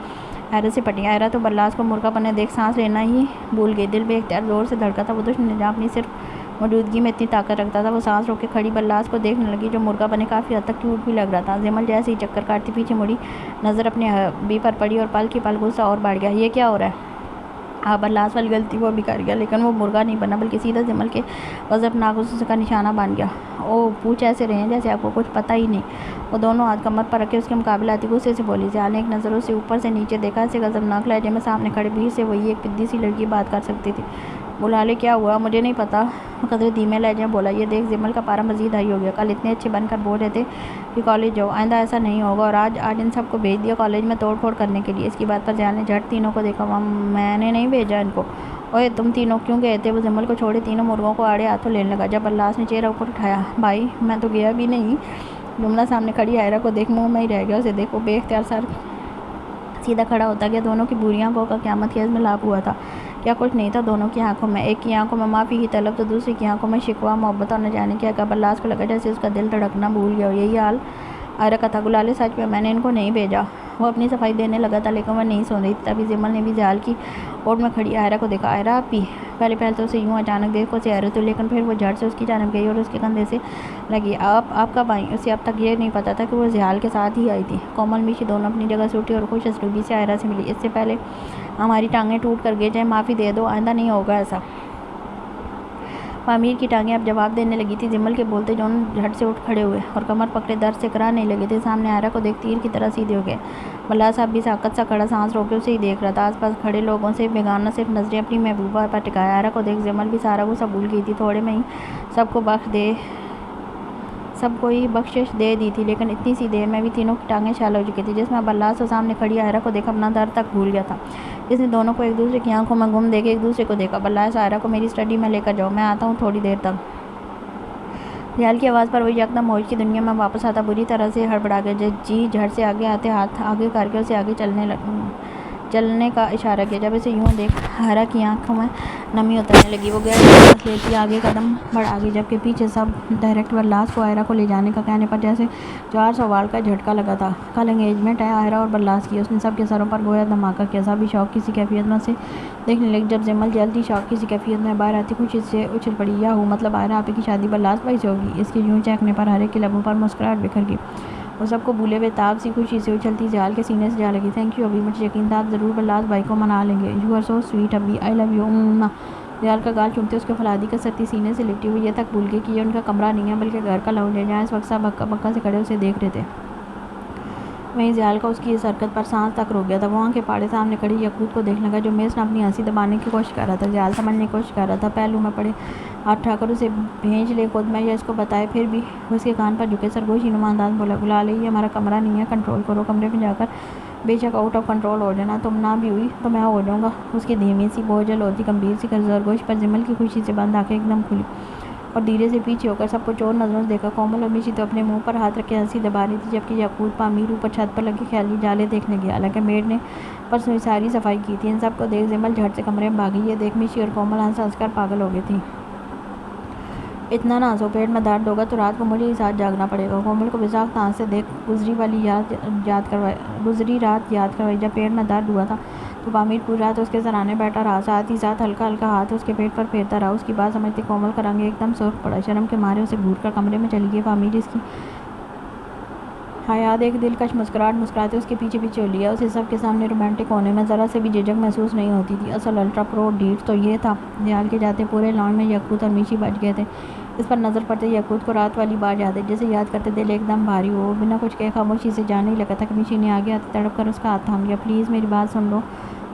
حیرت سے پھٹیں. آئرہ تو بلاس کو مرغا بنے دیکھ سانس لینا ہی بھول گئی. دل بے اختیار زور سے دھڑکا تھا. وہ دشمن جہاں اپنی صرف موجودگی میں اتنی طاقت رکھتا تھا. وہ سانس روک کے کھڑی بلاس کو دیکھنے لگی جو مرغا بنے کافی حد تک کیوٹ بھی لگ رہا تھا. جمل جیسے ہی چکر کاٹتی پیچھے مڑی نظر اپنے حبیب پر پڑی اور پل کی پل غصہ اور بڑھ گیا. یہ کیا ہو رہا ہے؟ بلاس والی غلطی وہ بھی کر گیا لیکن وہ مرغا نہیں بنا بلکہ سیدھا جمل کے غضبناک غصے کا نشانہ بن گیا. او پوچھ ایسے رہے ہیں جیسے آپ کو کچھ پتہ ہی نہیں. وہ دونوں ہاتھ کمر پر رکھے اس کے مقابلے آتی غصے سے بولی. زیال نے ایک نظر اسے اوپر سے نیچے دیکھا. اسے غضبناک لہجے میں سامنے کھڑے بھیڑ سے وہی ایک پدی سی لڑکی بات کر سکتی تھی. بلا لے کیا ہوا؟ مجھے نہیں پتا. قدرے دھیمے لہجے میں بولا. یہ دیکھ جمل کا پارا مزید ہائی ہو گیا. کل اتنے اچھے بن کر بول رہے تھے کہ کالج جاؤ. آئندہ ایسا نہیں ہوگا. اور آج ان سب کو بھیج دیا کالج میں توڑ پھوڑ کرنے کے لیے. اس کی بات پر زیال نے جھٹ تینوں کو دیکھا. میں نے نہیں بھیجا ان کو. اوئے تم تینوں کیوں گئے تھے؟ وہ جمل کو چھوڑے تینوں مرغوں کو آڑے ہاتھوں لینے لگا. جب بلاس نے چہرہ اوپر اٹھایا. بھائی میں تو گیا بھی نہیں. جملہ سامنے کھڑی آئرہ کو دیکھ منہ میں ہی رہ گیا. اسے دیکھ وہ بے اختیار سر سیدھا کھڑا ہوتا گیا. دونوں کی بری آنکھوں کا قیامت خیز میں لاپ ہوا تھا. کیا کچھ نہیں تھا دونوں کی آنکھوں میں. ایک کی آنکھوں میں معافی کی طلب تو دوسری کی آنکھوں میں شکوہ محبت اور نہ جانے کیا. بلاس کو لگا جیسے اس کا دل دھڑکنا بھول گیا. یہی حال آئرہ کا تھا. گلالے سچ میں نے ان کو نہیں بھیجا. وہ اپنی صفائی دینے لگا تھا لیکن وہ نہیں سو رہی تھی. تبھی جمل نے بھی زیال کی اوٹ میں کھڑی آئرہ کو دیکھا. آئرہ آپ ہی؟ پہلے تو اسے یوں اچانک دیکھ اسے حیرت ہوئی لیکن پھر وہ جھٹ سے اس کی جانب گئی اور اس کے کندھے سے لگی. آپ کب آئیں؟ اسے اب تک یہ نہیں پتا تھا کہ وہ زیال کے ساتھ ہی آئی تھی. کومل میشی دونوں اپنی جگہ سے اٹھی اور خوش اسلوبی سے آئرہ سے ملی. اس سے پہلے ہماری ٹانگیں ٹوٹ کر گر جائیں معافی دے دو. آئندہ نہیں ہوگا ایسا. پامیر کی ٹانگیں اب جواب دینے لگی تھی. جمل کے بولتے دونوں جھٹ سے اٹھ کھڑے ہوئے اور کمر پکڑے درد سے کراہنے لگے تھے. سامنے آئرہ کو دیکھ تیر کی طرح سیدھے ہو گئے. بلا صاحب بھی ساکت سا کھڑا سانس روکے اسے ہی دیکھ رہا تھا. آس پاس کھڑے لوگوں سے بیگانہ صرف نظریں اپنی محبوبہ پر ٹکائے. آئرہ کو دیکھ جمل بھی سارا غصہ بھول گئی تھی. تھوڑے میں ہی سب کو ہی بخشش دے دی تھی لیکن اتنی سی دیر میں بھی تینوں کی ٹانگیں چھال ہو چکی تھی. جس میں بلاس سامنے کھڑی آئرہ کو دیکھ اپنا درد تک بھول گیا تھا. جس نے دونوں کو ایک دوسرے کی آنکھوں میں گم دیکھے ایک دوسرے کو دیکھا. بلاس آئرہ کو میری اسٹڈی میں لے کر جاؤ. میں آتا ہوں تھوڑی دیر تک. زیال کی آواز پر وہ یکدم ہوش کی دنیا میں واپس آتا بری طرح سے ہڑبڑا گیا. جی جھٹ سے آگے آتے ہاتھ آگے کر کے اسے آگے چلنے کا اشارہ کیا. جب اسے یوں دیکھ آئرہ کی آنکھوں میں نمی اترنے لگی. وہ گہری سانس لیتی آگے قدم بڑھا گئی جبکہ پیچھے سب ڈائریکٹ بلاس کو آئرہ کو لے جانے کا کہنے پر جیسے 400 واٹ کا جھٹکا لگا تھا. کل انگیجمنٹ ہے آئرہ اور بلاس کی. اس نے سب کے سروں پر گویا دھماکہ کیا. سبھی شوق کسی کیفیت میں سے دیکھنے لگے. جب جمل جلدی شوق کسی کیفیت میں باہر آتی خوشی سے اچھل پڑی. یاہو مطلب آئرہ آپ کی شادی بلاس بھائی سے ہوگی. اس کے یوں چہکنے پر ہر ایک کے لبوں پر مسکراہٹ بکھر گئی. وہ سب کو بھولے ہوئے تاب سی خوشی سے اچھلتی زیال کے سینے سے جا لگی. تھینک یو ابھی. مجھے یقین تھا آپ ضرور بلاس بھائی کو منا لیں گے. یو آر سو سویٹ ابھی. آئی لو یو. زیال کا گال چومتے اس کے فلادی کا سرتی سینے سے لپٹی ہوئی. یہ تک بھول گئی کہ یہ ان کا کمرہ نہیں ہے بلکہ گھر کا لاؤنج ہے جہاں اس وقت سب ہکا بکا سے کھڑے اسے دیکھ رہے تھے. وہیں زیال کا اس کی اس حرکت پر سانس تک رک گیا تھا. وہ آنکھیں پاڑے سامنے کھڑی یعقوب کو دیکھنے لگا جو میز میں اپنی ہنسی دبانے کی کوشش کر رہا تھا. زیال سمجھنے کی کوشش کر رہا تھا پہلو میں پڑے ہاتھ اٹھا کر اسے بھیج لے خود میں یا اس کو بتائے. پھر بھی اس کے کان پر جھکے سرگوشی نما انداز بولا. گلالے یہ ہمارا کمرہ نہیں ہے. کنٹرول کرو. کمرے میں جا کر بے شک آؤٹ آف کنٹرول ہو جانا. تم نہ بھی ہوئی تو میں ہو جاؤں گا. اس کی دھیمی سی بوجھل ہوتی گمبھیر سی سرگوشی پر جمل کی خوشی سے بند آنکھیں ایک دم کھلی اور دھیرے سے پیچھے ہو کر سب کو چور نظروں سے دیکھا۔ کومل اور میشی تو اپنے منہ پر ہاتھ رکھ کے ہنسی دبا رہی تھی، جبکہ یاقوت پامیر اوپر چھت پر لگے خیالی جالے دیکھنے گیا۔ حالانکہ میڈ نے پرسوں ہی ساری صفائی کی تھی۔ ان سب کو دیکھ زمل جھٹ سے کمرے میں بھاگی۔ یہ دیکھ میشی اور کومل ہنس ہنس کر پاگل ہو گئی تھی۔ اتنا نہ ہنسو، پیٹ میں درد ہوگا تو رات کو مجھے ہی ساتھ جاگنا پڑے گا۔ کومل کو بساخت آنکھ سے دیکھ گزری رات یاد کروائی۔ جب پیٹ میں درد ہوا تھا تو پامیر پوری رات اس کے سرانے بیٹھا رہا، ساتھ ہی ساتھ ہلکا ہلکا ہاتھ اس کے پیٹ پر پھیرتا رہا۔ اس کی بات سمجھتے کومل کا رنگ ایک دم سرخ پڑا۔ شرم کے مارے اسے گھور کر کمرے میں چلی گئی۔ پامیر اس کی حیات ایک دلکش مسکراہٹ مسکراتے اس کے پیچھے پیچھے ہو لیا۔ اسے سب کے سامنے رومانٹک ہونے میں ذرا سے بھی جھجک محسوس نہیں ہوتی تھی۔ اصل الٹرا پرو ڈیٹ تو یہ تھا۔ دیال کے جاتے پورے لانڈ میں یاقوت اور میشی بچ گئے تھے۔ اس پر نظر پڑتے یاقوت کو رات والی بات یاد ہے، جسے یاد کرتے دل ایک دم بھاری ہو۔ وہ بنا کچھ کہے خاموشی سے جانے ہی لگا تھا کہ میشی نے آگے آتے تڑپ کر اس کا ہاتھ تھام لیا۔ پلیز میری بات سن لو،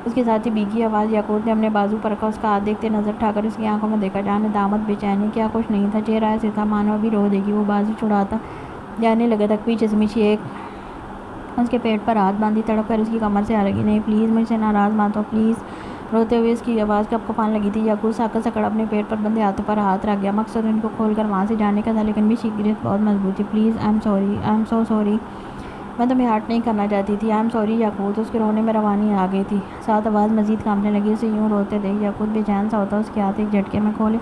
اس کے ساتھ ہی بھیگی آواز۔ یاقوت نے اپنے بازو پر رکھا، اس کا ہاتھ دیکھتے نظر اٹھا کر اس کی آنکھوں میں دیکھا۔ جہاں ندامت، بے چینی، کیا کچھ نہیں تھا، چہرہ ایسے تھا مانو ابھی رو دے گی۔ وہ بازو چھڑاتا جانے لگا تھا، پیچھے سے میشی ایک اس کے پیٹ پر ہاتھ باندھی تڑپ کر اس کی کمر سے آ لگی۔ نہیں پلیز مجھ سے ناراض مت ہو پلیز۔ روتے ہوئے اس کی آواز کپ کپانے لگی تھی۔ یاقوت ساکت سکڑ اپنے پیٹ پر بندھے ہاتھوں پر ہاتھ رکھ گیا۔ مقصد ان کو کھول کر وہاں سے جانے کا تھا، لیکن میشی کی گرفت بہت مضبوط تھی۔ Please I am so sorry, میں تمہیں ہرٹ نہیں کرنا چاہتی تھی، آئی ایم سوری یاقوت۔ اس کے رونے میں روانی آ گئی تھی، ساتھ آواز مزید کانپنے لگی۔ اسے یوں روتے دیکھ یاقوت بے چین سا ہوتا، اس کے ہاتھ ایک جھٹکے میں کھولے،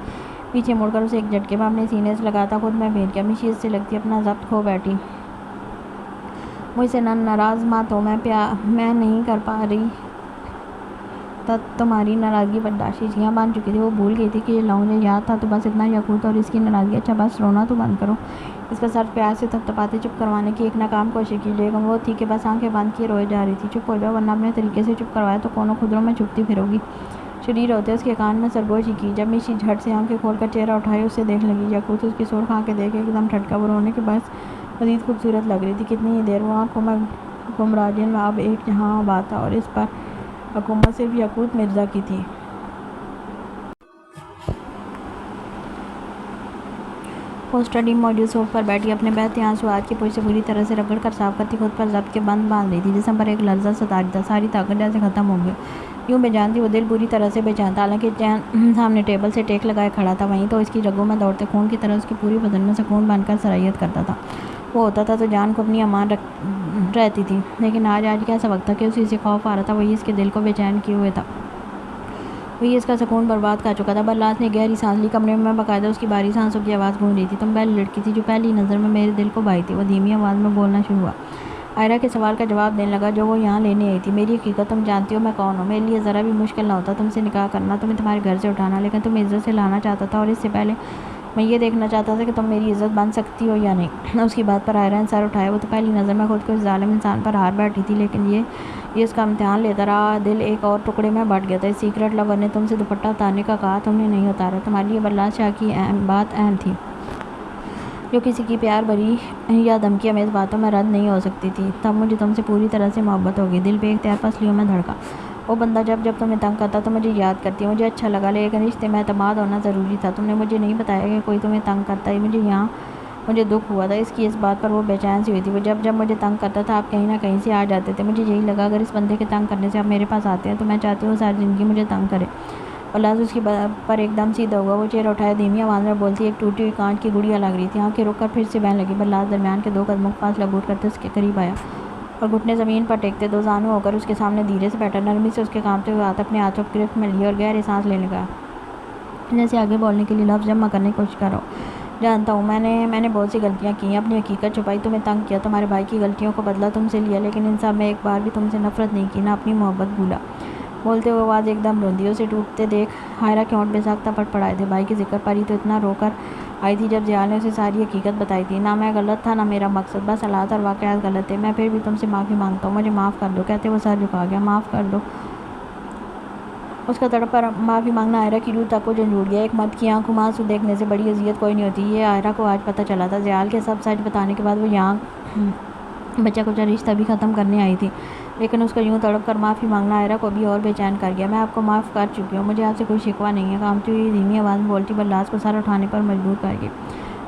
پیچھے مڑ کر اسے ایک جھٹکے میں اپنے سینے سے لگاتا خود میں بھیگ گیا۔ میشی اس سے لگتی اپنا ضبط کھو بیٹھی۔ مجھ سے ناراض مت ہو، میں نہیں کر پا رہی تمہاری ناراضگی برداشت۔ چیاں باندھ چکی تھی، وہ بھول گئی تھی کہ یہ لاؤنج ہے۔ یاد تھا تو بس اتنا یاقوت اور اس کی ناراضگی۔ اچھا بس رونا تو بند کرو۔ اس کا سر پیار سے تھپتھپاتے چپ کروانے کی ایک ناکام کوشش کی، لیکن وہ تھی کہ بس آنکھیں بند کیے روئے جا رہی تھی۔ چپ ہو جاؤ ورنہ اپنے طریقے سے چپ کروایا تو کونوں خدروں میں چھپتی پھرو گی۔ شریر ہوتے اس کے کان میں سرگوشی کی۔ جب میشی جھٹ سے آنکھیں کھول کر چہرہ اٹھائے اسے دیکھ لگی، یاقوت اس کی سرخ آنکھیں دیکھ ایک دم ٹھٹکا۔ وہ رونے کے باعث مزید خوبصورت لگ رہی تھی۔ کتنی ہی دیر وہ آنکھوں میں گمراجن میں اب ایک جہاں آباد تھا، اور اس پر حکومت صرف یاقوت مرزا کی تھی۔ وہ اسٹڈی موجود صوفے پر بیٹھی اپنے بہتے آنسو ہاتھ کی پوچھ سے بری طرح سے رگڑ کر صاف کرتی، خود پر ضبط کے بند باندھ رہی تھی۔ جسم پر ایک لرزہ ساری تھا، ساری طاقت جیسے ختم ہو گئی۔ یوں بے جان تھی وہ، دل بری طرح سے بے چین تھا۔ حالانکہ چین سامنے ٹیبل سے ٹیک لگائے کھڑا تھا، وہیں تو اس کی رگوں میں دوڑتے خون کی طرح اس کے پورے بدن میں سکون بن کر سرایت کرتا تھا۔ وہ ہوتا تھا تو جان کو اپنی امان رہتی تھی، لیکن آج کیسا وقت تھا کہ اسی سے خوف آ رہا تھا، وہی اس کے دل کو بے چین کیے ہوئے تھا، وہی اس کا سکون برباد کر چکا تھا۔ برلاس نے گہری سانس لی، کمرے میں باقاعدہ اس کی بھاری سانسوں کی آواز گونج رہی تھی۔ تم پہلی لڑکی تھی جو پہلی نظر میں میرے دل کو بھائی تھی، وہ دھیمی آواز میں بولنا شروع ہوا۔ آئرہ کے سوال کا جواب دینے لگا جو وہ یہاں لینے آئی تھی۔ میری حقیقت تم جانتی ہو میں کون ہوں۔ میرے لیے ذرا بھی مشکل نہ ہوتا تم سے نکاح کرنا، تمہیں تمہارے گھر سے اٹھانا، لیکن تم عزت سے لانا چاہتا تھا، اور اس سے پہلے میں یہ دیکھنا چاہتا تھا کہ تم میری عزت بن سکتی ہو یا نہیں۔ اس کی بات پر آئرہ نے سر اٹھایا۔ وہ تو پہلی نظر میں خود کو اس ظالم انسان پر ہار بیٹھی تھی، لیکن یہ اس کا امتحان لیتا رہا۔ دل ایک اور ٹکڑے میں بٹ گیا تھا۔ اس سیکرٹ لور نے تم سے دوپٹہ اتارنے کا کہا، تم نے نہیں اتارا۔ تمہارے لیے برلاس شاہ کی بات اہم تھی، جو کسی کی پیار بھری یا دھمکی آمیز باتوں میں رد نہیں ہو سکتی تھی۔ تب مجھے تم سے پوری طرح سے محبت ہو گئی۔ دل بے اختیار پسلیوں میں دھڑکا۔ وہ بندہ جب تمہیں تنگ کرتا تو مجھے یاد کرتی، مجھے اچھا لگا، لیکن رشتے میں اعتماد ہونا ضروری تھا۔ تم نے مجھے نہیں بتایا کہ کوئی تمہیں تنگ کرتا ہے۔ مجھے دکھ ہوا تھا اس بات پر، وہ بے چین سی ہوئی تھی۔ وہ جب مجھے تنگ کرتا تھا آپ کہیں نہ کہیں سے آ جاتے تھے۔ مجھے یہی لگا اگر اس بندے کے تنگ کرنے سے آپ میرے پاس آتے ہیں تو میں چاہتی ہوں ساری زندگی مجھے تنگ کرے۔ برلاس اس کی پر ایک دم سیدھا ہوا۔ وہ چہرہ اٹھائے، دھیمی آواز میں بولتی ایک ٹوٹی ہوئی کانچ کی گڑیا لگ رہی تھی۔ آنکھیں رک کر پھر سے بہنے لگی۔ برلاس درمیان کے 2 قدموں کا فاصلہ عبور کرتے اس کے قریب آیا اور گھٹنے زمین پر ٹیکتے دو زانو ہو کر اس کے سامنے دھیرے سے بیٹھا۔ نرمی سے اس کے کانپتے ہوئے ہاتھ اپنے ہاتھوں کی گرفت میں لیے اور گہری سانس لینے لگا، جیسے آگے بولنے کے لیے لفظ جمع کرنے کی کوشش کر رہا ہو۔ جانتا ہوں میں نے بہت سی غلطیاں کی ہیں، اپنی حقیقت چھپائی، تمہیں تنگ کیا، تمہارے بھائی کی غلطیوں کو بدلہ تم سے لیا، لیکن ان سب میں ایک بار بھی تم سے نفرت نہیں کی، نہ اپنی محبت بھولا۔ بولتے ہوئے آواز ایک دم روندی۔ اسے ٹوٹتے دیکھ آئرہ کے ہونٹ بے ساختہ پٹ پڑائے تھے۔ بھائی کے ذکر پر ہی تو اتنا رو کر آئی تھی جب زیال نے اسے ساری حقیقت بتائی تھی۔ نہ میں غلط تھا نہ میرا مقصد، بس حالات اور واقعات غلط تھے۔ میں پھر بھی تم سے معافی مانگتا ہوں، مجھے معاف کر دو۔ کہتے وہ سر جھکا گیا۔ معاف کر دو۔ اس کا تڑپ پر معافی مانگنا آئرہ کی روح تک کو جھنجھوڑ گیا۔ ایک مرد کی آنکھوں میں آنسو دیکھنے سے بڑی اذیت کوئی نہیں ہوتی، یہ آئرہ کو آج پتہ چلا تھا۔ زیال کے سب سچ بتانے کے بعد وہ یہاں بچہ کچا رشتہ بھی ختم کرنے آئی تھی، لیکن اس کا یوں تڑپ کر معافی مانگنا آئرہ کو بھی اور بے چین کر گیا۔ میں آپ کو معاف کر چکی ہوں، مجھے آپ سے کوئی شکوہ نہیں ہے، کانپتی ہوئی دھیمی آواز میں بولتی برلاس کو سر اٹھانے پر مجبور کر کے۔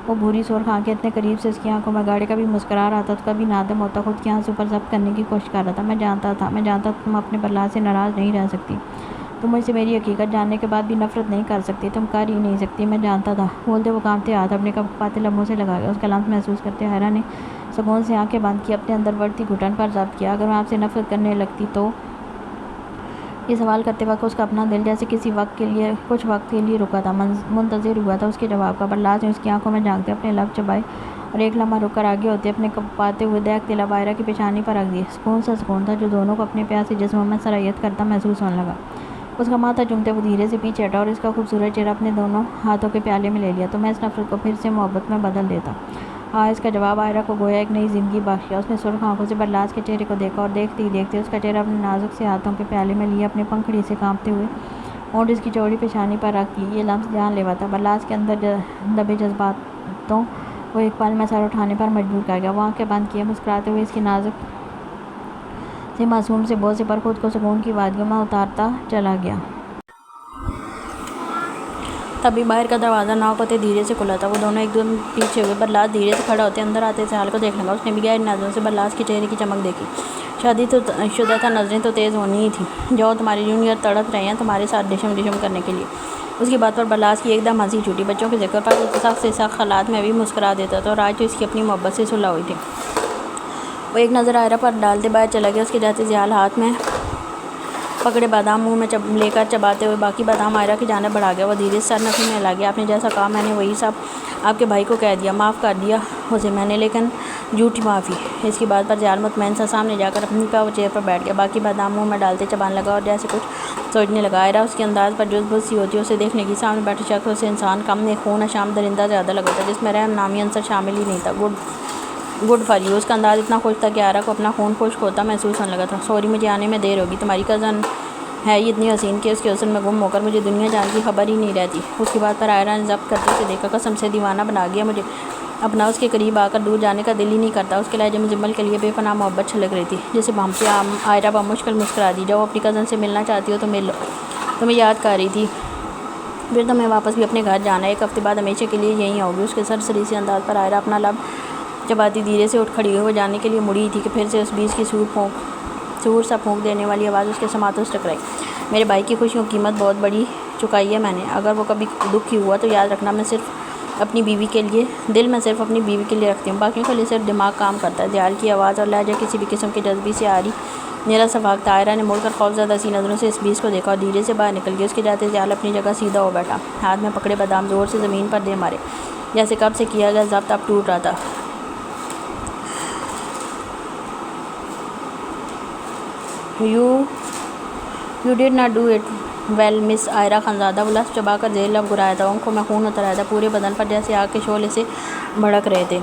وہ بھوری سرخ آنکھیں اتنے قریب سے اس کی آنکھوں میں گاڑے، کبھی مسکرا رہا تھا تو کبھی نادم ہوتا خود کے آنسو پر ضبط کرنے کی کوشش کر رہا تھا۔ میں جانتا تھا تم اپنے برلاس سے ناراض نہیں رہ سکتی، تم مجھ سے میری حقیقت جاننے کے بعد بھی نفرت نہیں کر سکتی، تم کر ہی نہیں سکتی، میں جانتا تھا۔ بولتے وہ کانپتے ہاتھ اپنے کانپتے لبوں سے لگا گیا۔ اس کا لمس محسوس کرتے حائرہ نے سکون سے آنکھیں بند کی، اپنے اندر بڑھتی گھٹن پر ضبط کیا۔ اگر میں آپ سے نفرت کرنے لگتی تو؟ یہ سوال کرتے وقت اس کا اپنا دل جیسے کچھ وقت کے لیے رکا تھا، منتظر ہوا تھا اس کے جواب کا۔ برلاس نے اس کی آنکھوں میں جھانکتے اپنے لب چبائے اور ایک لمحہ رک کر آگے ہوتے اپنے کپاتے ہوئے دہکتے لب عائرہ کی پیشانی پر رکھ دیے۔ سکون تھا جو دونوں کو اپنے پیاسے جسموں میں سرایت کرتا محسوس ہونے لگا۔ اس کا ماتھا چومتے وہ دھیرے سے پیچھے ہٹا اور اس کا خوبصورت چہرہ اپنے دونوں ہاتھوں کے پیالے میں لے لیا۔ تو میں اس نفرت کو پھر سے محبت میں بدل دیتا۔ ہاں، اس کا جواب عائرہ کو گویا ایک نئی زندگی بخش گیا۔ اس نے سرخ آنکھوں سے برلاس کے چہرے کو دیکھا اور دیکھتے ہی دیکھتے اس کا چہرہ اپنے نازک سے ہاتھوں کے پیالے میں لیے اپنے پنکھڑی سے کانپتے ہوئے ہونٹ اس کی چوڑی پیشانی پر رکھ دیے۔ یہ لمس جان لیوا تھا۔ برلاس کے اندر دبے جذباتوں کو ایک پل میں سر اٹھانے پر مجبور کر گیا۔ وہ آنکھیں بند کیے مسکراتے ہوئے اس کی نازک سے معصوم سے بوسے پر خود کو سکون کی وادیوں میں اتارتا چلا گیا۔ تبھی باہر کا دروازہ ناوقتے دھیرے سے کھلا تھا۔ وہ دونوں ایک دم پیچھے ہوئے۔ برلاس دھیرے سے کھڑا ہوتے اندر آتے اس حال کو دیکھنے لگا۔ اس نے بھی گہری نظروں سے برلاس کے چہرے کی چمک دیکھی۔ شادی تو شدہ تھا، نظریں تو تیز ہونی ہی تھیں۔ جاؤ، تمہارے جونیئر تڑپ رہے ہیں تمہارے ساتھ ڈشم کرنے کے لیے۔ اس کی بات پر برلاس کی ایک دم ہنسی چھوٹی۔ بچوں کے ذکر پر وہ سخت سے سخت حالات میں بھی مسکرا دیتا تھا اور آج تو اس کی اپنی محبت سے صلح ہوئی تھی۔ وہ ایک نظر عائرہ پر ڈالتے باہر چلا گیا۔ اس کے جاتے ضیاء ہاتھ میں پکڑے بادام منہ میں لے کر چباتے ہوئے باقی بادام عائرہ کی جانب بڑھا گیا۔ وہ دھیرے سے سر نفی میں ہلا گیا۔ آپ نے جیسا کہا میں نے وہی سب آپ کے بھائی کو کہہ دیا، معاف کر دیا اسے میں نے، لیکن جھوٹی معافی۔ اس کی بات پر ضیاء مطمئن سا سامنے جا کر اپنی وہ چیئر پر بیٹھ گیا۔ باقی بادام منہ میں ڈالتے چبانے لگا اور جیسے کچھ سوچنے لگا۔ عائرہ اس کے انداز پر جز بز سی ہوتی اسے دیکھنے کی۔ سامنے بیٹھے شخص سے انسان کم، ایک خون اشام درندہ زیادہ لگا تھا جس میں رحم نامی عنصر شامل ہی نہیں تھا۔ Good for you. اس کا انداز اتنا خوش تھا کہ عائرہ کو اپنا خون خشک ہوتا محسوس ہونے لگا تھا۔ سوری، مجھے آنے میں دیر ہوگی۔ تمہاری کزن ہے ہی اتنی حسین کہ اس کے حسن میں گم ہو کر مجھے دنیا جان کی خبر ہی نہیں رہتی۔ اس کی بات پر عائرہ نے ضبط کرتے اسے دیکھا۔ قسم سے دیوانہ بنا گیا مجھے اپنا، اس کے قریب آ کر دور جانے کا دل ہی نہیں کرتا۔ اس کے لہجے میں مزمل کے لیے بے پناہ محبت چھلک رہی تھی جسے بھانپتے عائرہ بمشکل مسکرا دی۔ جاؤ، اپنی کزن سے ملنا چاہتی ہو تو مل لو، تمہیں یاد کر رہی تھی، پھر تمہیں واپس بھی اپنے گھر جانا ہے، ایک ہفتے بعد ہمیشہ کے لیے یہیں آؤگی۔ اس کے سرسری سے انداز پر عائرہ اپنا لب چباتی دھیرے سے اٹھ کھڑی ہوئی۔ وہ جانے کے لیے مڑی ہی تھی کہ پھر سے اس بیچ کی سور سا پھونک دینے والی آواز اس کے سماعتوں سے ٹکرائی۔ میرے بھائی کی خوشیوں کی قیمت بہت بڑی چکائی ہے میں نے، اگر وہ کبھی دکھی ہوا تو یاد رکھنا میں صرف اپنی بیوی کے لیے دل میں صرف اپنی بیوی کے لیے رکھتی ہوں، باقیوں کے لیے صرف دماغ کام کرتا ہے۔ ضیاء کی آواز اور لہجہ کسی بھی قسم کے جذبے سے آری نیرا صفاق تھا۔ عائرہ نے مڑ کر خوفزدہ سی نظروں سے اس بیچ کو دیکھا اور دھیرے سے باہر نکل گئی۔ اس کے جاتے ضیاء اپنی جگہ سیدھا ہو بیٹھا، ہاتھ میں پکڑے بادام زور سے زمین پر دے مارے، جیسے کب سے کیا گیا ضبط اب ٹوٹ رہا تھا۔ You did not do it well, مس عائرہ خانزادہ۔ وہ لفظ چبا کر زیر لب گرایا تھا، آنکھوں میں خون اتر آیا تھا، پورے بدن پر جیسے آگ کے شعلے سے بھڑک رہے تھے۔